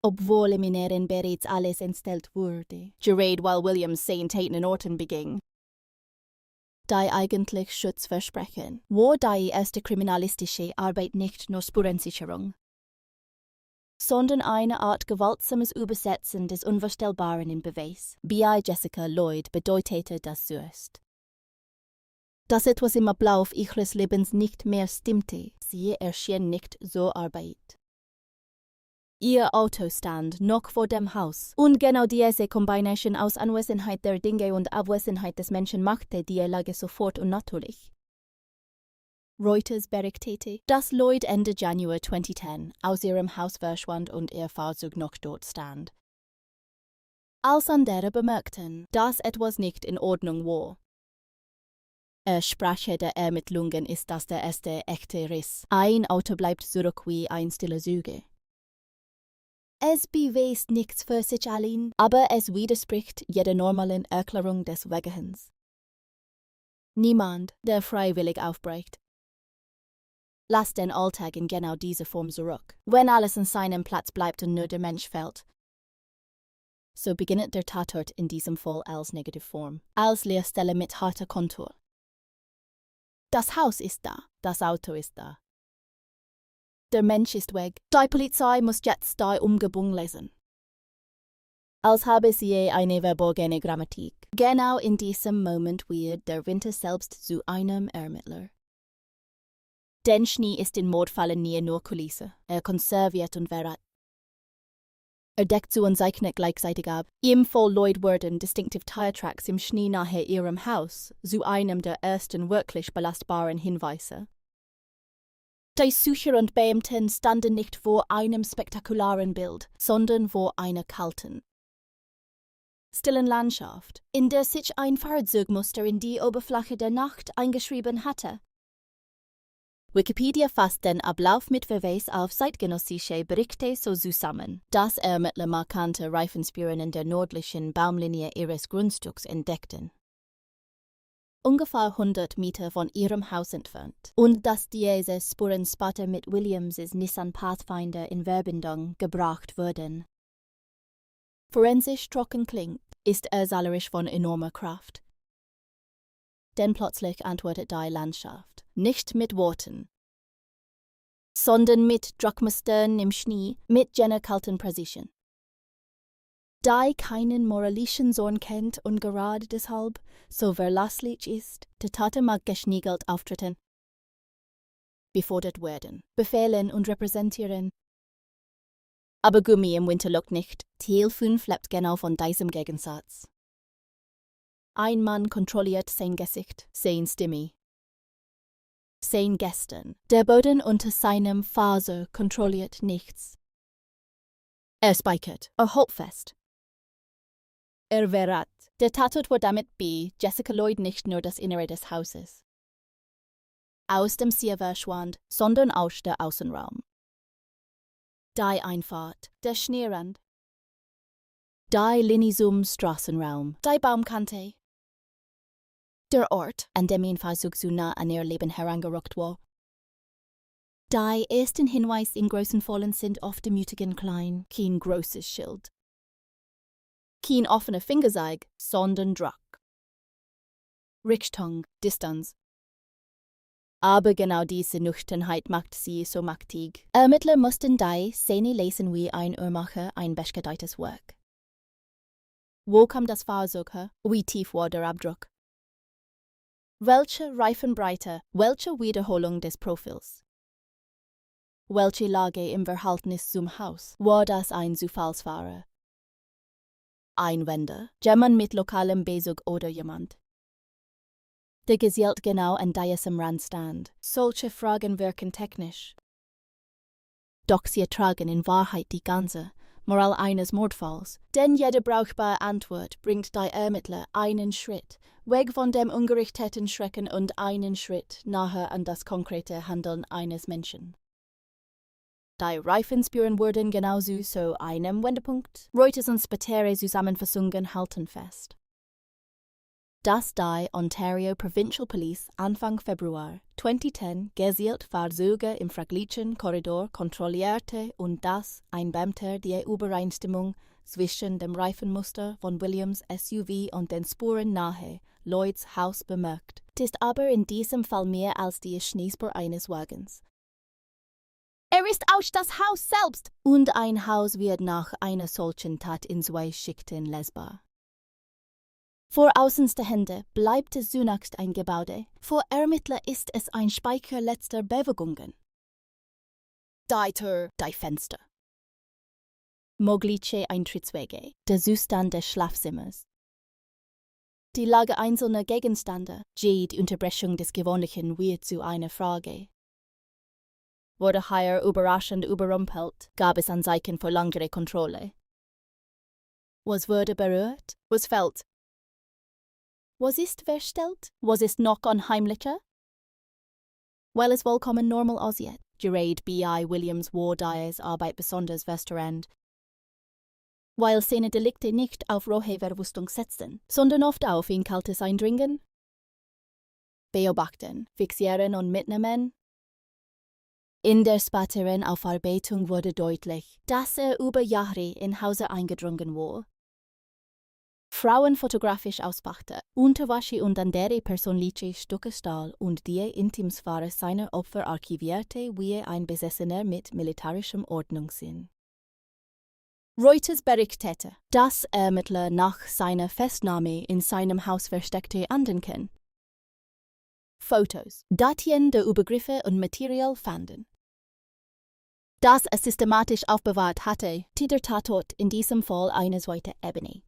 [SPEAKER 15] Obwohl im Inneren bereits alles entstellt wurde, gerät while Williams seinen Taten in Orten beging. die eigentlich Schutz versprechen, wo die erste kriminalistische Arbeit nicht nur Spurensicherung, sondern eine Art gewaltsames Übersetzen des Unvorstellbaren in Beweis. B.I. Jessica Lloyd bedeutete das zuerst. Dass etwas im Ablauf ihres Lebens nicht mehr stimmte, sie erschien nicht zur Arbeit. Ihr Auto stand noch vor dem Haus, und genau diese Kombination aus Anwesenheit der Dinge und Abwesenheit des Menschen machte die Lage sofort unnatürlich. Reuters berichtete, dass Lloyd Ende Januar 2010 aus ihrem Haus verschwand und ihr Fahrzeug noch dort stand. Als andere bemerkten, dass etwas nicht in Ordnung war. Sprache der Ermittlungen ist das der erste echte Riss. Ein Auto bleibt zurück wie ein stiller Zeuge. Es beweist nichts für sich allein, aber es widerspricht jeder normalen Erklärung des Weggehens. Niemand, der freiwillig aufbricht, lasst den Alltag in genau diese Form zurück. Wenn alles an seinem Platz bleibt und nur der Mensch fällt, so beginnt der Tatort in diesem Fall als Negativform, als Leerstelle mit harter Kontur. Das Haus ist da, das Auto ist da. Der Mensch ist weg. Die Polizei muss jetzt die Umgebung lesen. Als habe sie eine verbogene Grammatik. Genau in diesem Moment wird der Winter selbst zu einem Ermittler. Denn Schnee ist in Mordfällen nie nur Kulisse. Konserviert und verrät. Deckt zu und zeichnet gleichzeitig ab. Im Fall Lloyd wurden distinctive Tire Tracks im Schnee nahe ihrem Haus zu einem der ersten wirklich belastbaren Hinweise. Die Sucher und Beamten standen nicht vor einem spektakularen Bild, sondern vor einer kalten, stillen Landschaft, in der sich ein Fahrzeugmuster in die Oberfläche der Nacht eingeschrieben hatte. Wikipedia fasst den Ablauf mit Verweis auf zeitgenössische Berichte so zusammen, dass Ermittler markante Reifenspuren in der nördlichen Baumlinie ihres Grundstücks entdeckten. Ungefähr 100 Meter von ihrem Haus entfernt, und dass diese Spurenspotter mit Williams' Nissan Pathfinder in Verbindung gebracht wurden. Forensisch trocken klingt, ist erzählerisch von enormer Kraft. Denn plötzlich antwortet die Landschaft, nicht mit Worten, sondern mit Druckmustern im Schnee, mit jener kalten Präzision. Die keinen moralischen Zorn kennt und gerade deshalb so verlässlich ist, der Tate mag geschniegelt auftreten, befordert werden, befehlen und repräsentieren. Aber Gummi im Winter lockt nicht. Teil 5 lebt genau von diesem Gegensatz. Ein Mann kontrolliert sein Gesicht, sein Stimme, sein Gestern. Der Boden unter seinem Faser kontrolliert nichts. Speichert, hält fest. Verrät. Der Tatort war damit bei Jessica Lloyd nicht nur das Innere des Hauses, aus dem sie verschwand, sondern aus der Außenraum. Die Einfahrt, der Schneerand, die Linie zum Straßenraum, die Baumkante, der Ort, an dem ein Fahrzeug so nah an ihr Leben herangerückt war. Die ersten Hinweise in großen Fällen sind oft demütig und klein, kein großes Schild. Kein offener Fingerzeig, sondern Druck. Richtung, Distanz. Aber genau diese Nüchternheit macht sie so mächtig. Ermittler mussten die Szene lesen wie ein Uhrmacher ein bestgedeihtes Werk. Wo kam das Fahrzeug her? Wie tief war der Abdruck? Welche Reifenbreite, welche Wiederholung des Profils? Welche Lage im Verhältnis zum Haus? War das ein Zufallsfahrer? Einwände, jemand mit lokalem Bezug oder jemand, der gezielt genau an diesem Rand stand. Solche Fragen wirken technisch. Doch sie ertragen in Wahrheit die ganze Moral eines Mordfalls. Denn jede brauchbare Antwort bringt die Ermittler einen Schritt weg von dem ungerichteten Schrecken und einen Schritt nahe an das konkrete Handeln eines Menschen. Die Reifenspuren wurden genauso zu einem Wendepunkt. Reuters und spätere Zusammenfassungen halten fest, dass die Ontario Provincial Police Anfang Februar 2010 gezielt Fahrzeuge im fraglichen Korridor kontrollierte und dass ein Beamter die Übereinstimmung zwischen dem Reifenmuster von Williams' SUV und den Spuren nahe Lloyds Haus bemerkt, ist aber in diesem Fall mehr als die Schneespur eines Wagens. Ist auch das Haus selbst! Und ein Haus wird nach einer solchen Tat in 2 Schichten lesbar. Vor Außenstehende bleibt es zunächst ein Gebäude, für Ermittler ist es ein Speicher letzter Bewegungen. Die Tür, die Fenster. Mögliche Eintrittswege, der Zustand des Schlafzimmers. Die Lage einzelner Gegenstände, die Unterbrechung des Gewöhnlichen wird zu einer Frage. Wurde hier überraschend überrumpelt, gab es Anzeichen für langere Kontrolle. Was wurde berührt? Was fällt? Was ist verstellt? Was ist noch unheimlicher? Weil es vollkommen normal aussieht, gerät B.I. Williams Wardies Arbeit besonders festrennt. Weil seine Delikte nicht auf rohe Verwüstung setzten, sondern oft auf ein kaltes Eindringen. Beobachten, fixieren und mitnehmen. In der späteren Aufarbeitung wurde deutlich, dass über Jahre in Hause eingedrungen war. Frauen fotografisch auspackte, Unterwäsche und andere persönliche Stücke stahl und die Intimsphäre seiner Opfer archivierte wie ein Besessener mit militärischem Ordnungssinn. Reuters berichtete, dass Ermittler nach seiner Festnahme in seinem Haus versteckte Andenken, Fotos, Datien der Übergriffe und Material fanden. Das er systematisch aufbewahrt hatte, der Tatort in diesem Fall eine zweite Ebene.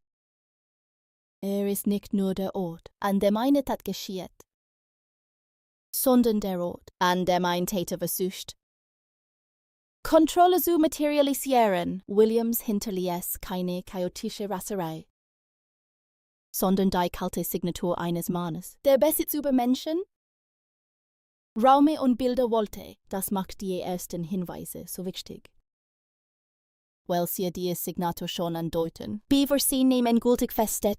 [SPEAKER 15] Ist nicht nur der Ort, an dem eine Tat geschieht, sondern der Ort, an dem ein Täter versucht, Kontrolle zu materialisieren. Williams hinterließ keine chaotische Raserei, sondern die kalte Signatur eines Mannes, der Besitz über Menschen, Räume und Bilder wollte. Das macht die ersten Hinweise so wichtig. Weil sie die Signatur schon andeuten, bevor sie nehmen gültig feststeht.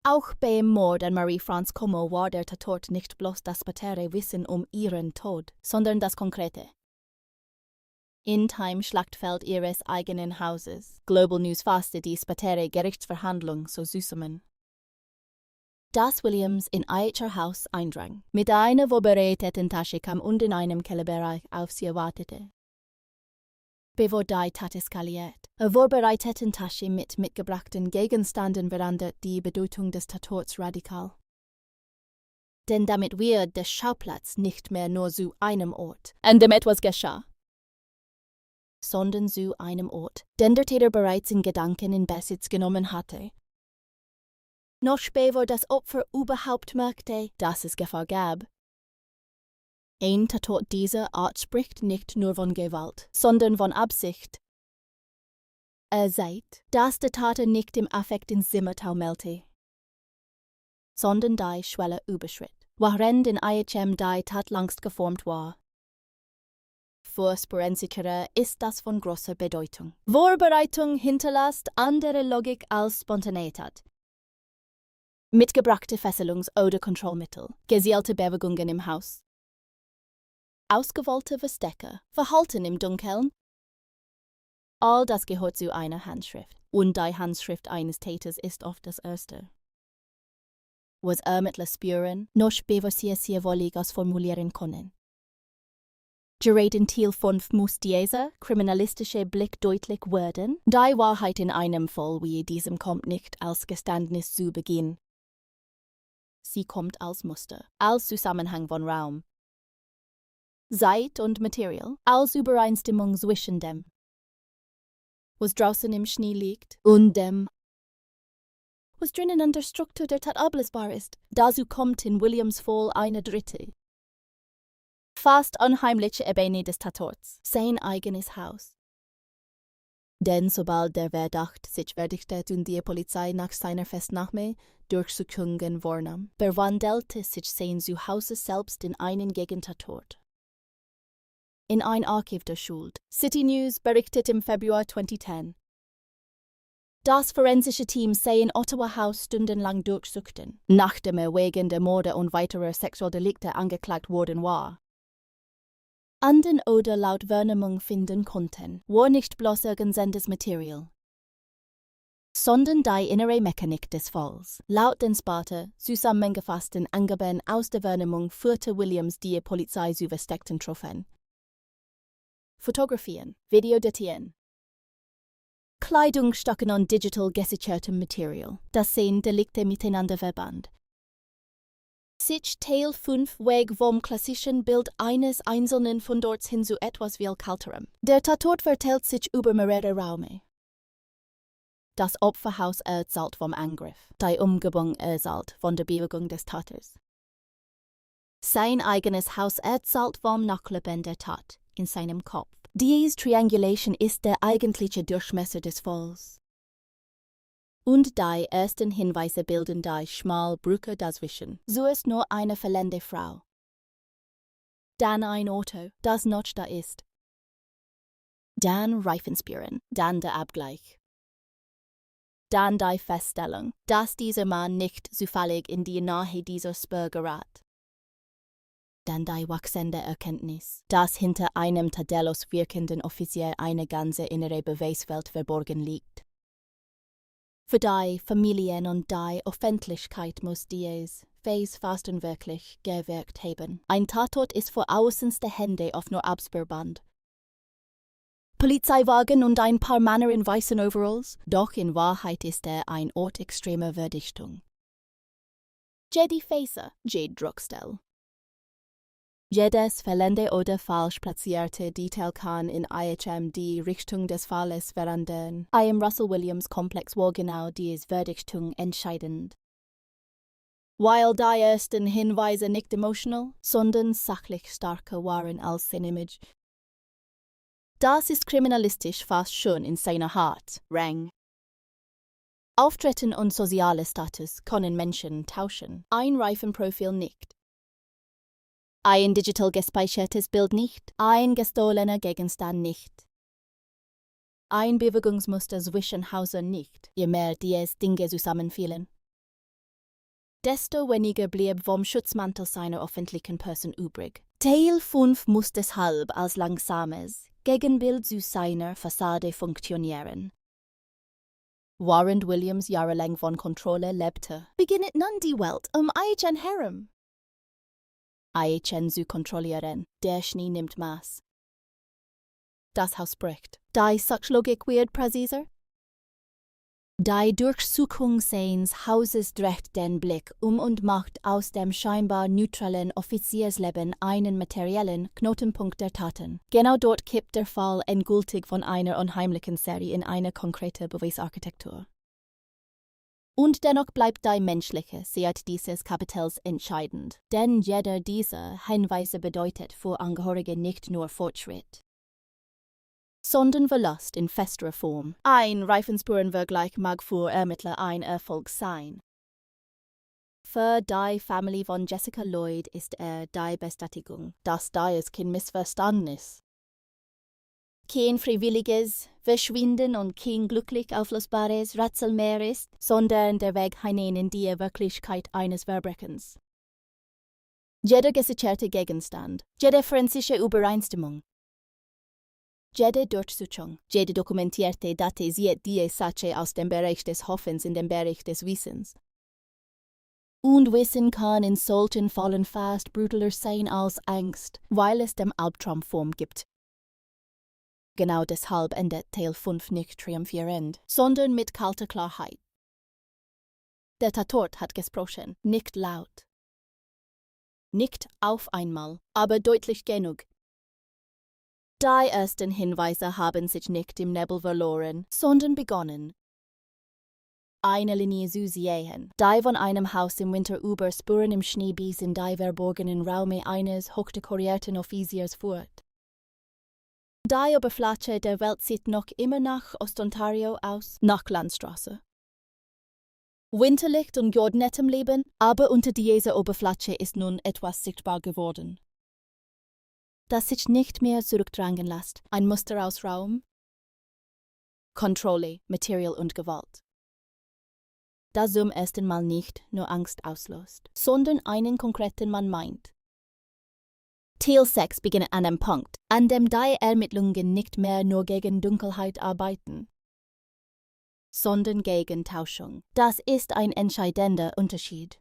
[SPEAKER 15] Auch beim Mord an Marie-France Como war der Tatort nicht bloß das spätere Wissen ihren Tod, sondern das Konkrete. In dem Schlachtfeld ihres eigenen Hauses. Global News fasste die spätere Gerichtsverhandlung so zusammen. Dass Williams in ihr Haus eindrang, mit einer vorbereiteten Tasche kam und in einem Kellerbereich auf sie wartete. Bevor die Tat eskaliert, eine vorbereitete Tasche mit mitgebrachten Gegenständen verändert die Bedeutung des Tatorts radikal. Denn damit wird der Schauplatz nicht mehr nur zu einem Ort, an dem etwas geschah, sondern zu einem Ort, den der Täter bereits in Gedanken in Besitz genommen hatte. Noch bevor das Opfer überhaupt merkte, dass es Gefahr gab. Ein Tatort dieser Art spricht nicht nur von Gewalt, sondern von Absicht. Sagt, dass der Täter nicht im Affekt ins Zimmer taumelte, sondern die Schwelle überschritt, während in IHM die Tat längst geformt war. Für Forensiker ist das von großer Bedeutung. Vorbereitung hinterlässt andere Logik als Spontaneität. Mitgebrachte Fesselungs- oder Kontrollmittel, gesielte Bewegungen im Haus, ausgewählte Verstecke, Verhalten im Dunkeln. All das gehört zu einer Handschrift, und die Handschrift eines Täters ist oft das erste. Was Ermittler spüren, noch bevor sie es jeweils ausformulieren können. Gerät in Teil 5 muss dieser kriminalistische Blick deutlich werden. Die Wahrheit in einem Fall wie diesem kommt nicht als Geständnis zu Beginn. Sie kommt als Muster, als Zusammenhang von Raum, Zeit und Material, als Übereinstimmung zwischen dem, was draußen im Schnee liegt, und dem, was drinnen an der Struktur der Tat ablesbar ist. Dazu kommt in Williams Fall eine dritte, fast unheimliche Ebene des Tatorts, sein eigenes Haus. Denn sobald der Verdacht sich verdichtete und die Polizei nach seiner Festnahme Durchsuchungen vornahm, verwandelte sich sein Zuhause selbst in einen Gegentatort. In ein Archiv der Schuld. City News berichtet im Februar 2010. Das forensische Team sei in Ottawa Haus stundenlang durchsuchten, nachdem er wegen der Morde und weiterer Sexualdelikte angeklagt worden war. Anden oder laut Wahrnehmung finden konnten, war nicht bloß irgendeines Material, sondern die innere Mechanik des Falls. Laut den Sparte zusammengefassten Angaben aus der Wahrnehmung führte Williams die Polizei zu versteckten Trophäen. Fotografien, Videodatieren. Kleidungsstücken und digital gesichertem Material, das 10 Delikte miteinander verband. Sich Teil 5 Weg vom klassischen Bild eines einzelnen Fundorts hin zu etwas viel kalterem. Der Tatort verteilt sich über mehrere Räume. Das Opferhaus erzählt vom Angriff, die Umgebung erzählt von der Bewegung des Täters. Sein eigenes Haus erzählt vom Nachleben der Tat in seinem Kopf. Diese Triangulation ist der eigentliche Durchmesser des Falls. Und die ersten Hinweise bilden die Schmalbrücke dazwischen. So ist nur eine verletzte Frau. Dann ein Auto, das noch da ist. Dann Reifenspuren, dann der Abgleich. Dann die Feststellung, dass dieser Mann nicht zufällig in die Nähe dieser Spur gerät. Dann die wachsende Erkenntnis, dass hinter einem tadellos wirkenden Offizier eine ganze innere Beweiswelt verborgen liegt. Für die Familien und die Öffentlichkeit muss dies fast und wirklich gewirkt haben. Ein Tatort ist vor außenste Hände oft nur absperrband. Polizeiwagen und ein paar Männer in weißen Overalls, doch in Wahrheit ist er ein Ort extremer Verdichtung. Jedi Facer, Jade Druckstelle. Jedes fehlende oder falsch platzierte Detail kann in IHM die Richtung des Falles verändern. Im Russell Williams Komplex war genau diese Verdichtung entscheidend. Weil die ersten Hinweise nicht emotional, sondern sachlich stärker waren als sein Image. Das ist kriminalistisch fast schon in seiner Art, Rang. Auftreten und soziale Status können Menschen tauschen, ein Reifenprofil nicht. Ein digital gespeichertes Bild nicht, ein gestohlener Gegenstand nicht. Ein Bewegungsmuster zwischen Häusern nicht, je mehr diese Dinge zusammenfielen. Desto weniger blieb vom Schutzmantel seiner öffentlichen Person übrig. Teil 5 muss deshalb als langsames Gegenbild zu seiner Fassade funktionieren. Während Williams jahrelang von Kontrolle lebte, beginnt nun die Welt IHN herum. IHN zu kontrollieren, der Schnee nimmt Maß. Das Haus bricht. Die Sachlogik wird präziser. Die Durchsuchung seines Hauses dreht den Blick und macht aus dem scheinbar neutralen Offiziersleben einen materiellen Knotenpunkt der Taten. Genau dort kippt der Fall endgültig von einer unheimlichen Serie in eine konkrete Beweisarchitektur. Und dennoch bleibt die menschliche Seite dieses Kapitels entscheidend, denn jeder dieser Hinweise bedeutet für Angehörige nicht nur Fortschritt, sondern Verlust in festerer Form. Ein Reifenspurenvergleich mag für Ermittler ein Erfolg sein. Für die Familie von Jessica Lloyd ist die Bestätigung, dass es kein Missverständnis, kein freiwilliges Verschwinden und kein glücklich auflösbares Rätsel mehr ist, sondern der Weg hinein in die Wirklichkeit eines Verbrechens. Jeder gesicherte Gegenstand, jede forensische Übereinstimmung, jede Durchsuchung, jede dokumentierte Date sieht die Sache aus dem Bereich des Hoffens in den Bereich des Wissens. Und Wissen kann in solchen Fällen fast brutaler sein als Angst, weil es dem Albtraum Form gibt. Genau deshalb endet Teil 5 nicht triumphierend, sondern mit kalter Klarheit. Der Tatort hat gesprochen, nicht laut. Nicht auf einmal, aber deutlich genug. Die ersten Hinweise haben sich nicht im Nebel verloren, sondern begonnen. Eine Linie zu sehen, die von einem Haus im Winter über Spuren im Schnee bis in die verborgenen Räume eines hochdekorierten Offiziers führt. Die Oberfläche der Welt sieht noch immer nach Ostontario aus, nach Landstraße. Winterlicht und geordnetem Leben, aber unter dieser Oberfläche ist nun etwas sichtbar geworden, das sich nicht mehr zurückdrängen lässt. Ein Muster aus Raum, Kontrolle, Material und Gewalt. Das zum ersten Mal nicht nur Angst auslöst, sondern einen konkreten Mann meint. Teil 6 beginnt an einem Punkt, an dem die Ermittlungen nicht mehr nur gegen Dunkelheit arbeiten, sondern gegen Tauschung. Das ist ein entscheidender Unterschied.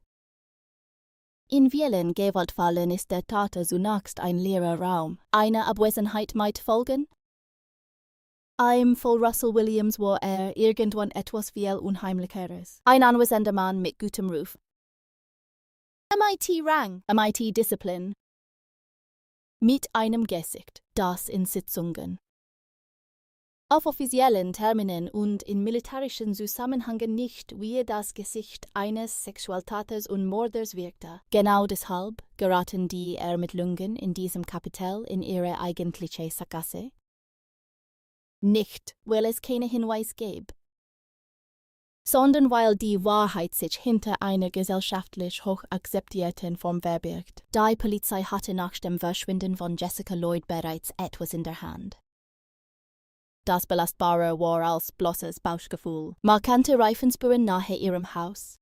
[SPEAKER 15] In vielen Gewaltfällen ist der Täter zunächst ein leerer Raum. Eine Abwesenheit might folgen. Im Fall Russell Williams war irgendwann etwas viel Unheimlicheres. Ein anwesender Mann mit gutem Ruf. MIT-Rang, MIT-Disziplin. Mit einem Gesicht, das in Sitzungen, auf offiziellen Terminen und in militärischen Zusammenhängen nicht wie das Gesicht eines Sexualtäters und Morders wirkte. Genau deshalb geraten die Ermittlungen in diesem Kapitel in ihre eigentliche Sackgasse. Nicht, weil es keine Hinweise gäbe, sondern weil die Wahrheit sich hinter einer gesellschaftlich hoch akzeptierten Form verbirgt. Die Polizei hatte nach dem Verschwinden von Jessica Lloyd bereits etwas in der Hand. Das Belastbare war als bloßes Bauchgefühl. Markante Reifenspuren nahe ihrem Haus.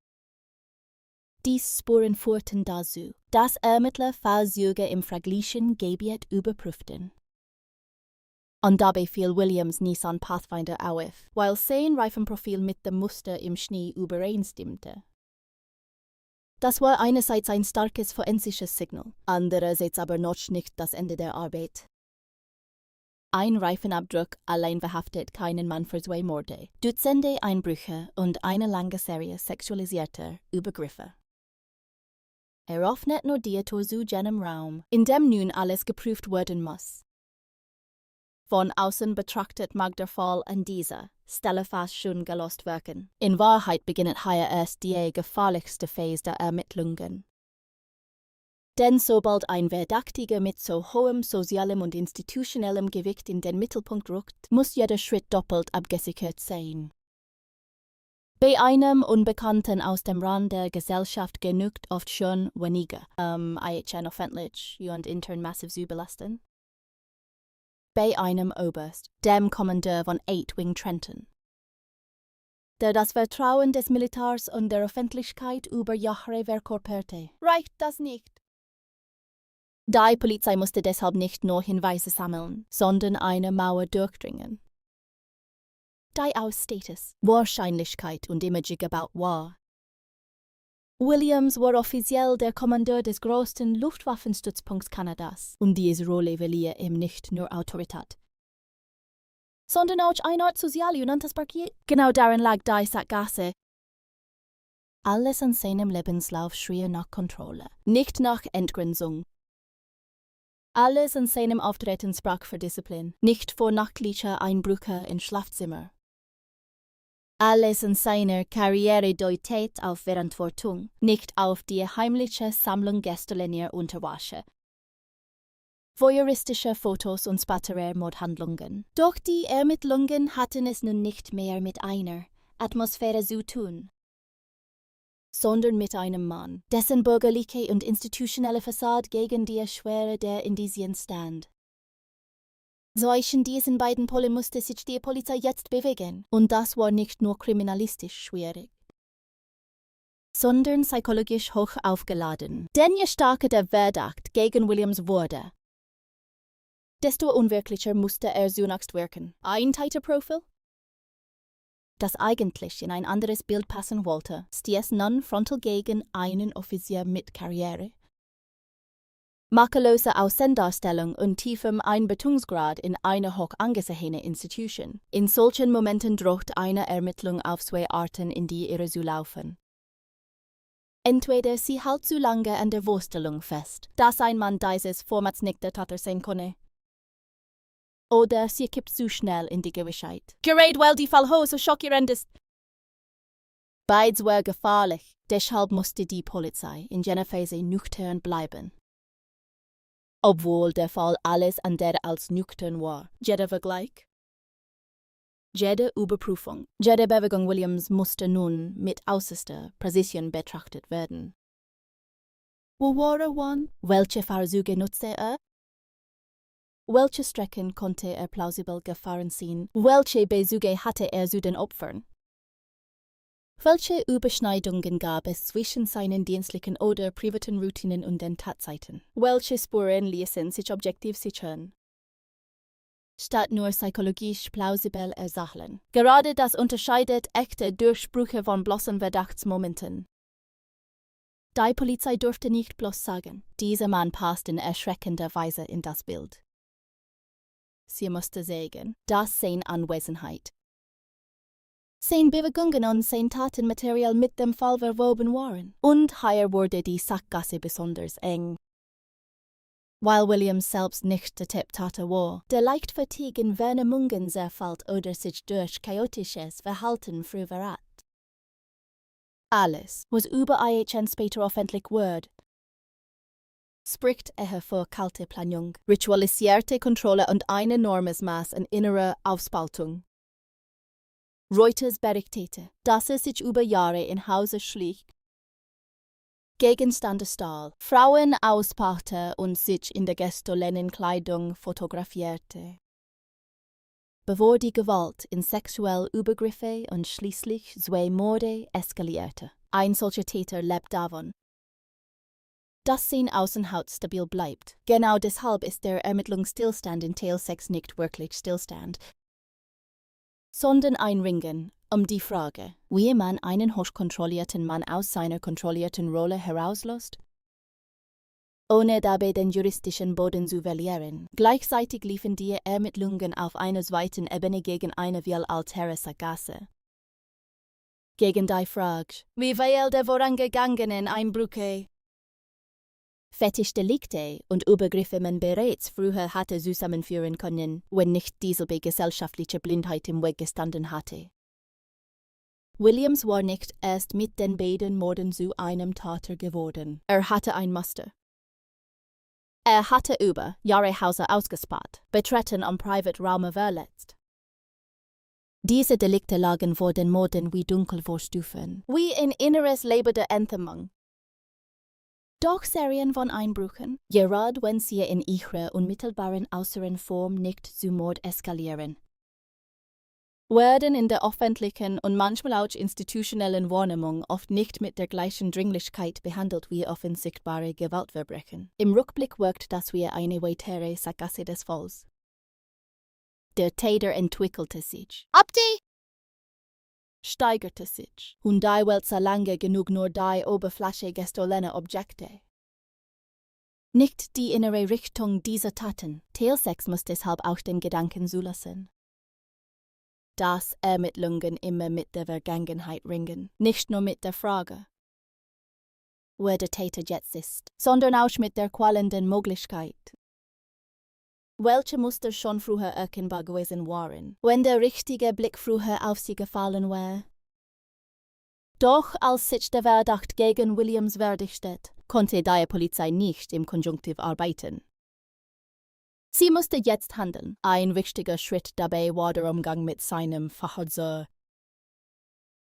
[SPEAKER 15] Die Spuren führten dazu, dass Ermittler Fahrzeuge im fraglichen Gebiet überprüften. Und dabei fiel Williams Nissan Pathfinder auf, weil sein Reifenprofil mit dem Muster im Schnee übereinstimmte. Das war einerseits ein starkes forensisches Signal, andererseits aber noch nicht das Ende der Arbeit. Ein Reifenabdruck allein behaftet keinen Mann für 2 Morde, Dutzende Einbrüche und eine lange Serie sexualisierter Übergriffe. Eröffnet nur die Tote Zeugen Raum, in dem nun alles geprüft werden muss. Von außen betrachtet mag der Fall an dieser Stelle fast schon gelost wirken. In Wahrheit beginnt hier erst die gefährlichste Phase der Ermittlungen. Denn sobald ein Verdächtiger mit so hohem sozialem und institutionellem Gewicht in den Mittelpunkt rückt, muss jeder Schritt doppelt abgesichert sein. Bei einem Unbekannten aus dem Rand der Gesellschaft genügt oft schon weniger, IHN offentlich und intern massiv zu belasten. Bei einem Oberst, dem Kommandeur von 8 Wing Trenton, der das Vertrauen des Militärs und der Öffentlichkeit über Jahre verkörperte, reicht das nicht. Die Polizei musste deshalb nicht nur Hinweise sammeln, sondern eine Mauer durchdringen. Die aus Status, Wahrscheinlichkeit und Image gebaut war. Williams war offiziell der Kommandeur des größten Luftwaffenstützpunkts Kanadas und diese Rolle verlieh ihm nicht nur Autorität, sondern auch eine Art soziale und Antasparkie. Genau darin lag die Sackgasse. Alles an seinem Lebenslauf schrie nach Kontrolle, nicht nach Entgrenzung. Alles an seinem Auftreten sprach für Disziplin, nicht vor nachtlicher Einbrüche in Schlafzimmer. Alles in seiner Karriere deutet auf Verantwortung, nicht auf die heimliche Sammlung gestohlener Unterwäsche, voyeuristische Fotos und spätere Mordhandlungen. Doch die Ermittlungen hatten es nun nicht mehr mit einer Atmosphäre zu tun, sondern mit einem Mann, dessen bürgerliche und institutionelle Fassade gegen die Schwere der Indizien stand. Zwischen diesen beiden Polen musste sich die Polizei jetzt bewegen, und das war nicht nur kriminalistisch schwierig, sondern psychologisch hoch aufgeladen. Denn je stärker der Verdacht gegen Williams wurde, desto unwirklicher musste er zunächst wirken. Ein Täterprofil, das eigentlich in ein anderes Bild passen wollte, stieß nun frontal gegen einen Offizier mit Karriere. Makellose Außendarstellung und tiefem Einbettungsgrad in eine hoch angesehene Institution. In solchen Momenten droht eine Ermittlung auf 2 Arten in die Irre zu laufen. Entweder sie hält zu lange an der Vorstellung fest, dass ein Mann dieses Formats nicht der Täter sein könne, oder sie kippt zu schnell in die Gewissheit. Gerät, weil die Fall so schockierend ist. Beides war gefährlich, deshalb musste die Polizei in jener Phase nüchtern bleiben. Obwohl der Fall alles andere als nüchtern war. Jeder Vergleich, jede Überprüfung, jede Bewegung Williams musste nun mit äußerster Präzision betrachtet werden. Wo war er? Welche Fahrzeuge nutzte er? Welche Strecken konnte er plausibel gefahren sein? Welche Bezüge hatte er zu den Opfern? Welche Überschneidungen gab es zwischen seinen dienstlichen oder privaten Routinen und den Tatzeiten? Welche Spuren ließen sich objektiv sichern? statt nur psychologisch plausibel ersachlen. Gerade das unterscheidet echte Durchbrüche von bloßen Verdachtsmomenten. Die Polizei durfte nicht bloß sagen, dieser Mann passt in erschreckender Weise in das Bild. Sie musste sagen, dass seine Anwesenheit, seine Bewegungen und sein Tatenmaterial mit dem Fall verwoben waren. Und hier wurde die Sackgasse besonders eng. Weil Williams selbst nicht getippt hatte, war der Leichtfatigue in Wahrnehmungen zerfällt oder sich durch chaotisches Verhalten früh verrat. Alles, was über IHN später öffentlich wurde, spricht vor kalte Planung, ritualisierte Kontrolle und ein enormes Maß an innerer Aufspaltung. Reuters berichtete, dass sich über Jahre in Hause schlich, Gegenstände stahl, Frauen auspackte und sich in der gestolenen Kleidung fotografierte. Bevor die Gewalt in sexuelle Übergriffe und schließlich zwei Morde eskalierte. Ein solcher Täter lebt davon, dass sein Außenhaut stabil bleibt. Genau deshalb ist der Ermittlungsstillstand in Teil 6 nicht wirklich Stillstand, sondern ein Ringen die Frage, wie man einen hochkontrollierten Mann aus seiner kontrollierten Rolle herauslässt, ohne dabei den juristischen Boden zu verlieren. Gleichzeitig liefen die Ermittlungen auf einer zweiten Ebene gegen eine viel ältere Sackgasse. Gegen die Frage, wie viel der vorangegangenen Einbrüche, Fetischdelikte und Übergriffe man bereits früher hatte zusammenführen können, wenn nicht dieselbe gesellschaftliche Blindheit im Weg gestanden hatte. Williams war nicht erst mit den beiden Morden zu einem Täter geworden. Er hatte ein Muster. Er hatte über Jahre Häuser ausgespart, betreten und Privatraum verletzt. Diese Delikte lagen vor den Morden wie Dunkelvorstufen, wie ein inneres Leben der Enthemmung. Doch Serien von Einbrüchen, gerade wenn sie in ihrer unmittelbaren äußeren Form nicht zu Mord eskalieren, werden in der öffentlichen und manchmal auch institutionellen Wahrnehmung oft nicht mit der gleichen Dringlichkeit behandelt wie offensichtbare Gewaltverbrechen. Im Rückblick wirkt das wie eine weitere Sackgasse des Falls. Der Täter entwickelte sich. Steigerte sich. Und die Welt sah lange genug nur die Oberfläche gestohlener Objekte. Nicht die innere Richtung dieser Taten. Teil 6 muss deshalb auch den Gedanken zulassen, dass Ermittlungen immer mit der Vergangenheit ringen. Nicht nur mit der Frage, wer der Täter jetzt ist, sondern auch mit der quälenden Möglichkeit, welche Muster schon früher erkennbar gewesen waren, wenn der richtige Blick früher auf sie gefallen war. Doch als sich der Verdacht gegen Williams verdichtete, konnte die Polizei nicht im Konjunktiv arbeiten. Sie musste jetzt handeln. Ein wichtiger Schritt dabei war der Umgang mit seinem Verhör.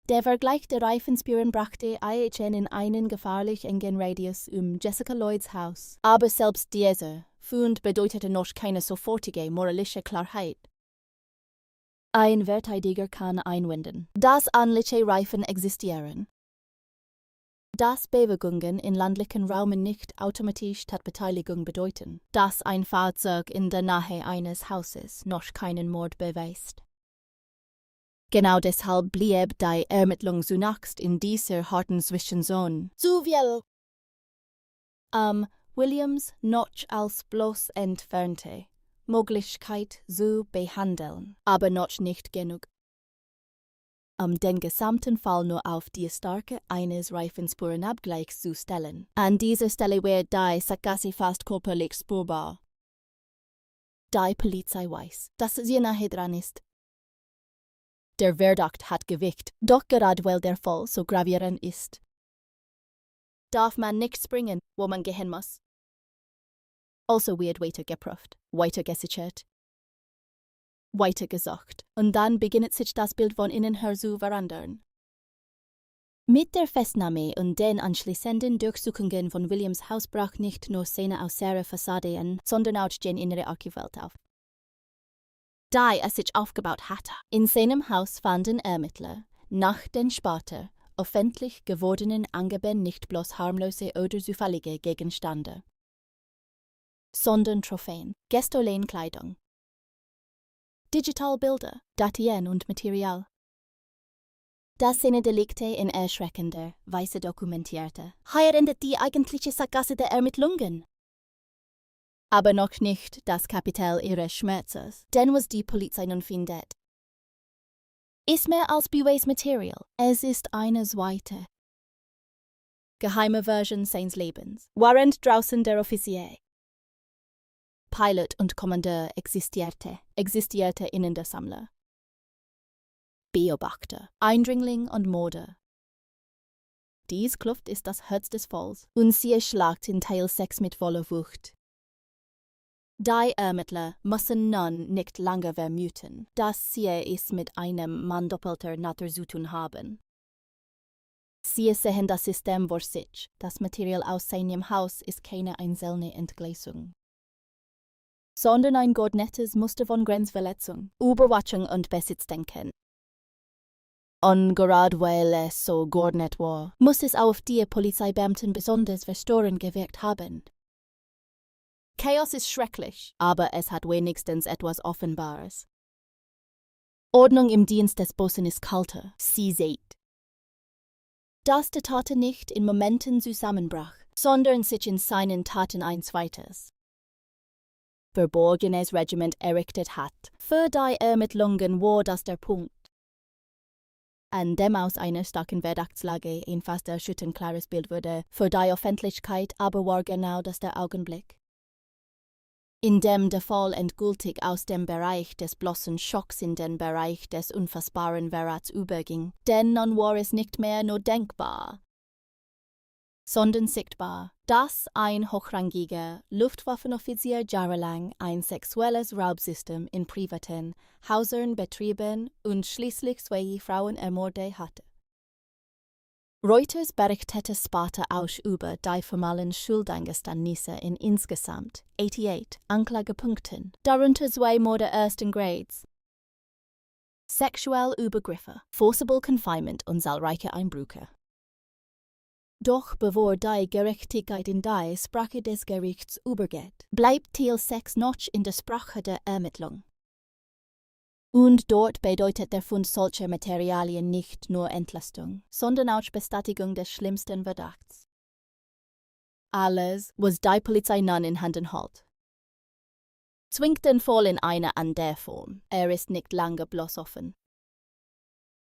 [SPEAKER 15] Der Vergleich der Reifenspuren brachte IHN in einen gefährlich engen Radius Jessica Lloyds Haus. Aber selbst dieser Fund bedeutete noch keine sofortige moralische Klarheit. Ein Verteidiger kann einwenden, dass ähnliche Reifen existieren, dass Bewegungen in landlichen Räumen nicht automatisch Tatbeteiligung bedeuten, dass ein Fahrzeug in der Nähe eines Hauses noch keinen Mord beweist. Genau deshalb blieb die Ermittlung zunächst in dieser harten Zwischenzone. Zu viel Williams noch als bloß entfernte Möglichkeit zu behandeln, aber noch nicht genug, den gesamten Fall nur auf die Stärke eines Reifenspurenabgleichs zu stellen. An dieser Stelle wird die Sackgasse fast körperlich spürbar. Die Polizei weiß, dass sie nahe dran ist. Der Verdacht hat Gewicht, doch gerade weil der Fall so gravierend ist, darf man nicht springen, wo man gehen muss. Also wird weiter geprüft, weiter gesichert, weiter gesucht, und dann beginnt sich das Bild von innen her zu verändern. Mit der Festnahme und den anschließenden Durchsuchungen von Williams Haus brach nicht nur seine äußere Fassade an, sondern auch die innere Archivwelt auf. Da er sich aufgebaut hatte. In seinem Haus fanden Ermittler nach den später öffentlich gewordenen Angeben nicht bloß harmlose oder zufällige Gegenstände, sondern Trophäen, Gestohlenkleidung, Digitalbilder, Dateien und Material. Das sind Delikte in erschreckender Weise dokumentierte. Hier endet die eigentliche Sackgasse der Ermittlungen. Aber noch nicht das Kapital ihres Schmerzes, denn was die Polizei nun findet, ist mehr als Beweismaterial. Es ist eine zweite geheime Version seines Lebens. Warrant draußen der Offizier. Pilot und Kommandeur existierte innen der Sammler. Beobachter, Eindringling und Morde. Dies Kluft ist das Herz des Falls und sie erschlagt in Teil 6 mit voller Wucht. Die Ermittler müssen nun nicht lange vermuten, dass sie es mit einem Mann doppelter Natur zu tun haben. Sie sehen das System vor sich. Das Material aus seinem Haus ist keine einzelne Entgleisung, sondern ein geordnetes Muster von Grenzverletzung, Überwachung und Besitzdenken. Und gerade weil es so geordnet war, muss es auf die Polizeibeamten besonders verstörend gewirkt haben. Chaos ist schrecklich, aber es hat wenigstens etwas Offenbares. Ordnung im Dienst des Bösen ist kalter, sie seht. Dass der Tate nicht in Momenten zusammenbrach, sondern sich in seinen Taten ein zweites verborgenes Regiment errichtet hat. Für die Ermittlungen war das der Punkt, an dem aus einer starken Verdachtslage ein fast erschütternd klares Bild wurde. Für die Öffentlichkeit aber war genau das der Augenblick, in dem der Fall endgültig aus dem Bereich des bloßen Schocks in den Bereich des unfassbaren Verrats überging. Denn nun war es nicht mehr nur denkbar, sondern sichtbar, dass ein hochrangiger Luftwaffenoffizier jahrelang ein sexuelles Raubsystem in privaten Häusern betrieben und schließlich 2 Frauen ermordet hatte. Reuters berichtete später auch über die formalen Schuldeingeständnisse in insgesamt 88 Anklagepunkten, darunter 2 Morde ersten Grades, sexuelle Übergriffe, forcible confinement und zahlreiche Einbrüche. Doch bevor die Gerechtigkeit in die Sprache des Gerichts übergeht, bleibt Teil 6 noch in der Sprache der Ermittlung. Und dort bedeutet der Fund solcher Materialien nicht nur Entlastung, sondern auch Bestätigung des schlimmsten Verdachts. Alles, was die Polizei nun in Händen hält, zwingt den Fall in eine andere Form. Ist nicht lange bloß offen,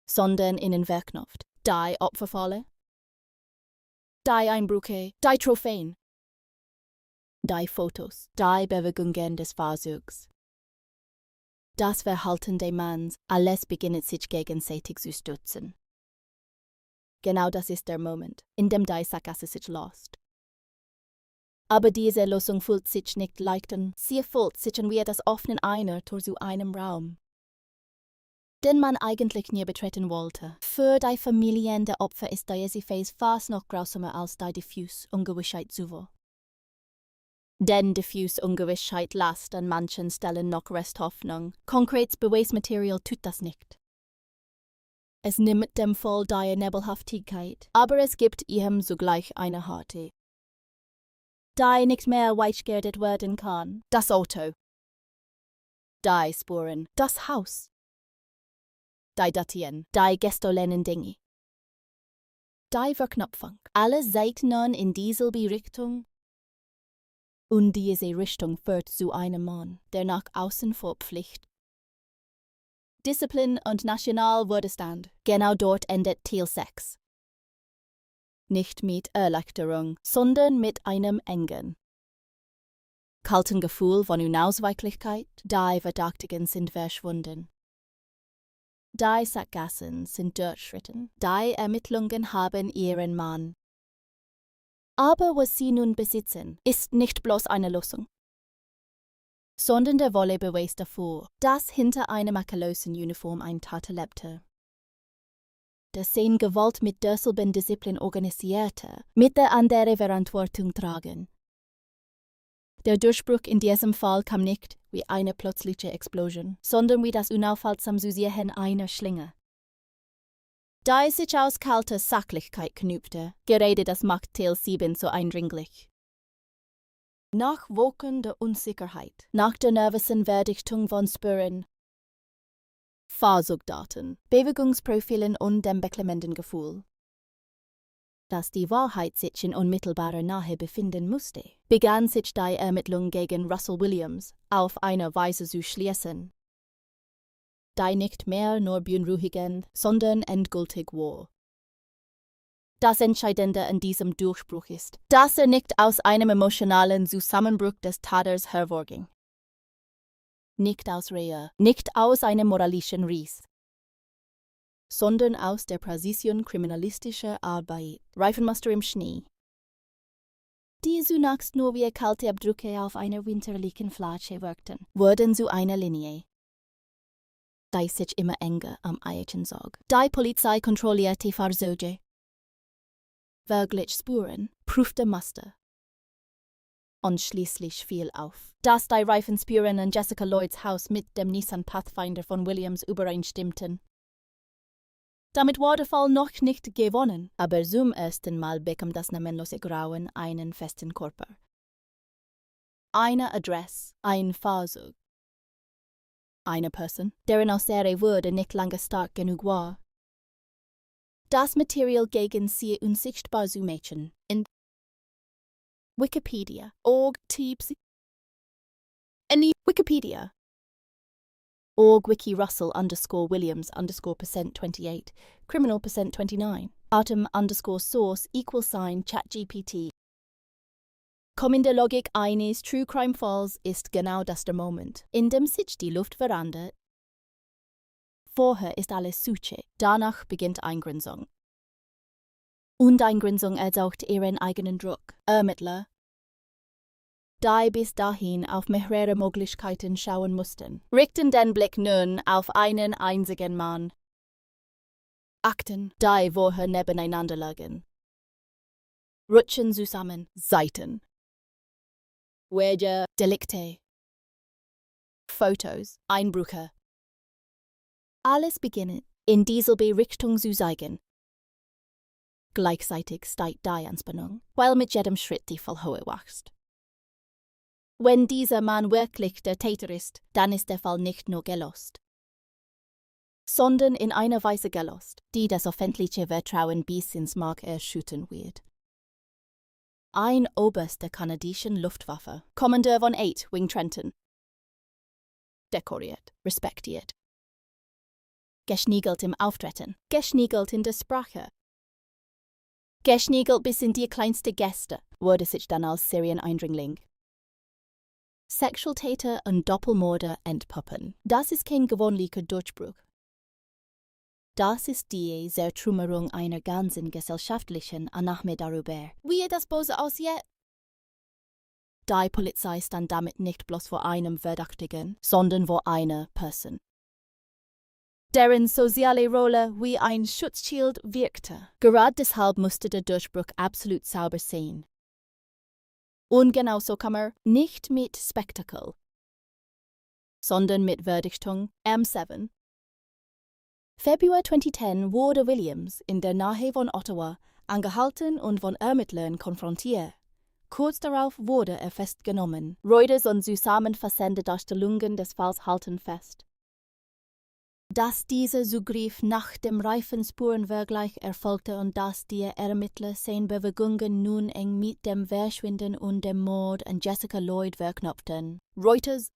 [SPEAKER 15] sondern in den Verknüpft. Die Opferfalle, die Einbrüche, die Trophäen, die Fotos, die Bewegungen des Fahrzeugs. Das Verhalten des Manns, alles beginnt sich gegenseitig zu stützen. Genau das ist der Moment, in dem die Sackgasse sich löst. Aber diese Lösung fühlt sich nicht leicht an, sie fühlt sich an wie das Öffnen einer Tür zu einem Raum, den man eigentlich nie betreten wollte. Für die Familien der Opfer ist diese Phase fast noch grausamer als die diffuse Ungewissheit zuvor. Denn diffuse Ungewissheit lässt an manchen Stellen noch Resthoffnung. Konkretes Beweismaterial tut das nicht. Es nimmt dem Fall die Nebelhaftigkeit, aber es gibt ihm zugleich eine Harte, die nicht mehr weichgeerdet werden kann. Das Auto, die Spuren, das Haus, die Dateien, die gestohlenen Dinge, die Verknüpfung. Alle seid nun in dieselbe Richtung. Und diese Richtung führt zu einem Mann, der nach außen vor Pflicht, Disziplin und Nationalwohlstand. Genau dort endet Teil 6. Nicht mit Erleichterung, sondern mit einem engen, kalten Gefühl von Unausweichlichkeit. Die Verdächtigen sind verschwunden. Die Sackgassen sind durchschritten. Die Ermittlungen haben ihren Mann. Aber was sie nun besitzen, ist nicht bloß eine Lösung, sondern der volle Beweis dafür, dass hinter einer makellosen Uniform ein Tate lebte, der seine Gewalt mit derselben Disziplin organisierte, mit der andere Verantwortung tragen. Der Durchbruch in diesem Fall kam nicht wie eine plötzliche Explosion, sondern wie das unaufhaltsam Susieren einer Schlinge, da es sich aus kalter Sachlichkeit knüpfte. Gerade das macht Teil 7 so eindringlich. Nach Wochen der Unsicherheit, nach der nervösen Verdichtung von Spuren, Fahrzeugdaten, Bewegungsprofilen und dem beklemmenden Gefühl. Dass die Wahrheit sich in unmittelbarer Nähe befinden musste, begann sich die Ermittlung gegen Russell Williams auf eine Weise zu schließen, die nicht mehr nur beunruhigend, sondern endgültig war. Das Entscheidende an diesem Durchbruch ist, dass nicht aus einem emotionalen Zusammenbruch des Täters hervorging. Nicht aus Reue, nicht aus einem moralischen Ries, sondern aus der Präzision kriminalistischer Arbeit, Reifenmuster im Schnee, die zunächst nur wie kalte Abdrücke auf einer winterlichen Fläche wirkten, wurden zu einer Linie, die sich immer enger am Eichen zog. Die Polizei kontrollierte Fahrzeuge, verglich Spuren, prüfte Muster. Und schließlich fiel auf, dass die Reifenspuren an Jessica Lloyds Haus mit dem Nissan Pathfinder von Williams übereinstimmten. Damit war der Fall noch nicht gewonnen, aber zum ersten Mal bekam das namenlose Grauen einen festen Körper. Eine Adresse, ein Fahrzeug. Eine Person, deren Aussage wurde nicht lange stark genug war. Das Material gegen sie unsichtbar zu machen. In Wikipedia. Wikipedia. Wiki Russell _Williams _%28, criminal %29, Atom _source =sign ChatGPT. Kommende Logik eines True Crime Falls ist genau das der Moment, in dem sich die Luft verandert. Vorher ist alles Suche, danach beginnt Eingrenzung. Und Eingrenzung erzeugt ihren eigenen Druck. Ermittler, die bis dahin auf mehrere Möglichkeiten schauen mussten, richten den Blick nun auf einen einzigen Mann. Akten, die vorher nebeneinander lagen, rutschen zusammen, Seiten. Wege, Delikte, Fotos, Einbrüche. Alles beginnt in dieselbe Richtung zu zeigen. Gleichzeitig steigt die Anspannung, weil mit jedem Schritt die Fallhöhe wächst. Wenn dieser Mann wirklich der Täter ist, dann ist der Fall nicht nur gelöst, sondern in einer Weise gelöst, die das öffentliche Vertrauen bis ins Mark erschüttern wird. Ein Oberst der kanadischen Luftwaffe, Kommandeur von 8, Wing Trenton, dekoriert, respektiert, geschniegelt im Auftreten, geschniegelt in der Sprache, geschniegelt bis in die kleinste Geste, wurde sich dann als Serieneindringling. Sexualtäter und Doppelmörder entpuppen. Das ist kein gewöhnlicher Durchbruch. Das ist die Zertrümmerung einer ganzen gesellschaftlichen Annahme darüber, wie das Böse aussieht. Die Polizei stand damit nicht bloß vor einem Verdächtigen, sondern vor einer Person, deren soziale Rolle wie ein Schutzschild wirkte. Gerade deshalb musste der Durchbruch absolut sauber sein. Und genauso kam nicht mit Spektakel, sondern mit Verdichtung M7. Februar 2010 wurde Williams in der Nähe von Ottawa angehalten und von Ermittlern konfrontiert. Kurz darauf wurde er festgenommen. Reuters und zusammenfassende Darstellungen des Falls halten fest, dass dieser Zugriff nach dem Reifenspurenvergleich erfolgte und dass die Ermittler seine Bewegungen nun eng mit dem Verschwinden und dem Mord an Jessica Lloyd verknüpften. Reuters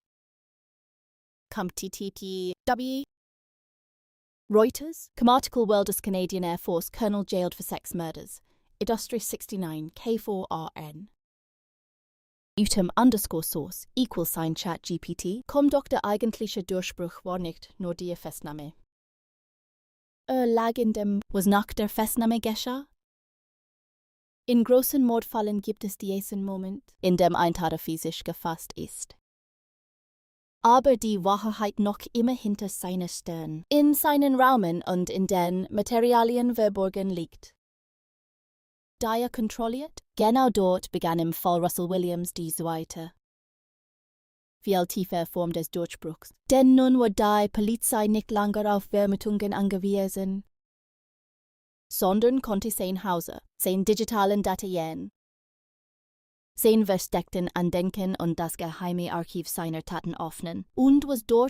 [SPEAKER 15] Reuters, article Welders Canadian Air Force Colonel jailed for sex murders. Industry 69 K4RN. Utem _source =sign ChatGPT kommt doch der eigentliche Durchbruch war nicht nur die Festnahme. Lag in dem, was nach der Festnahme geschah? In großen Mordfällen gibt es diesen Moment, in dem ein Täter physisch gefasst ist, aber die Wahrheit noch immer hinter seiner Stirn, in seinen Raumen und in den Materialien verborgen liegt. Da er kontrolliert, genau dort begann im Fall Russell Williams die zweite, viel tiefer Form des Durchbruchs. Denn nun war die Polizei nicht länger auf Vermutungen angewiesen, sondern konnte sein Hause, sein digitalen Dateien, sein versteckten Andenken und das geheime Archiv seiner Taten öffnen und was dort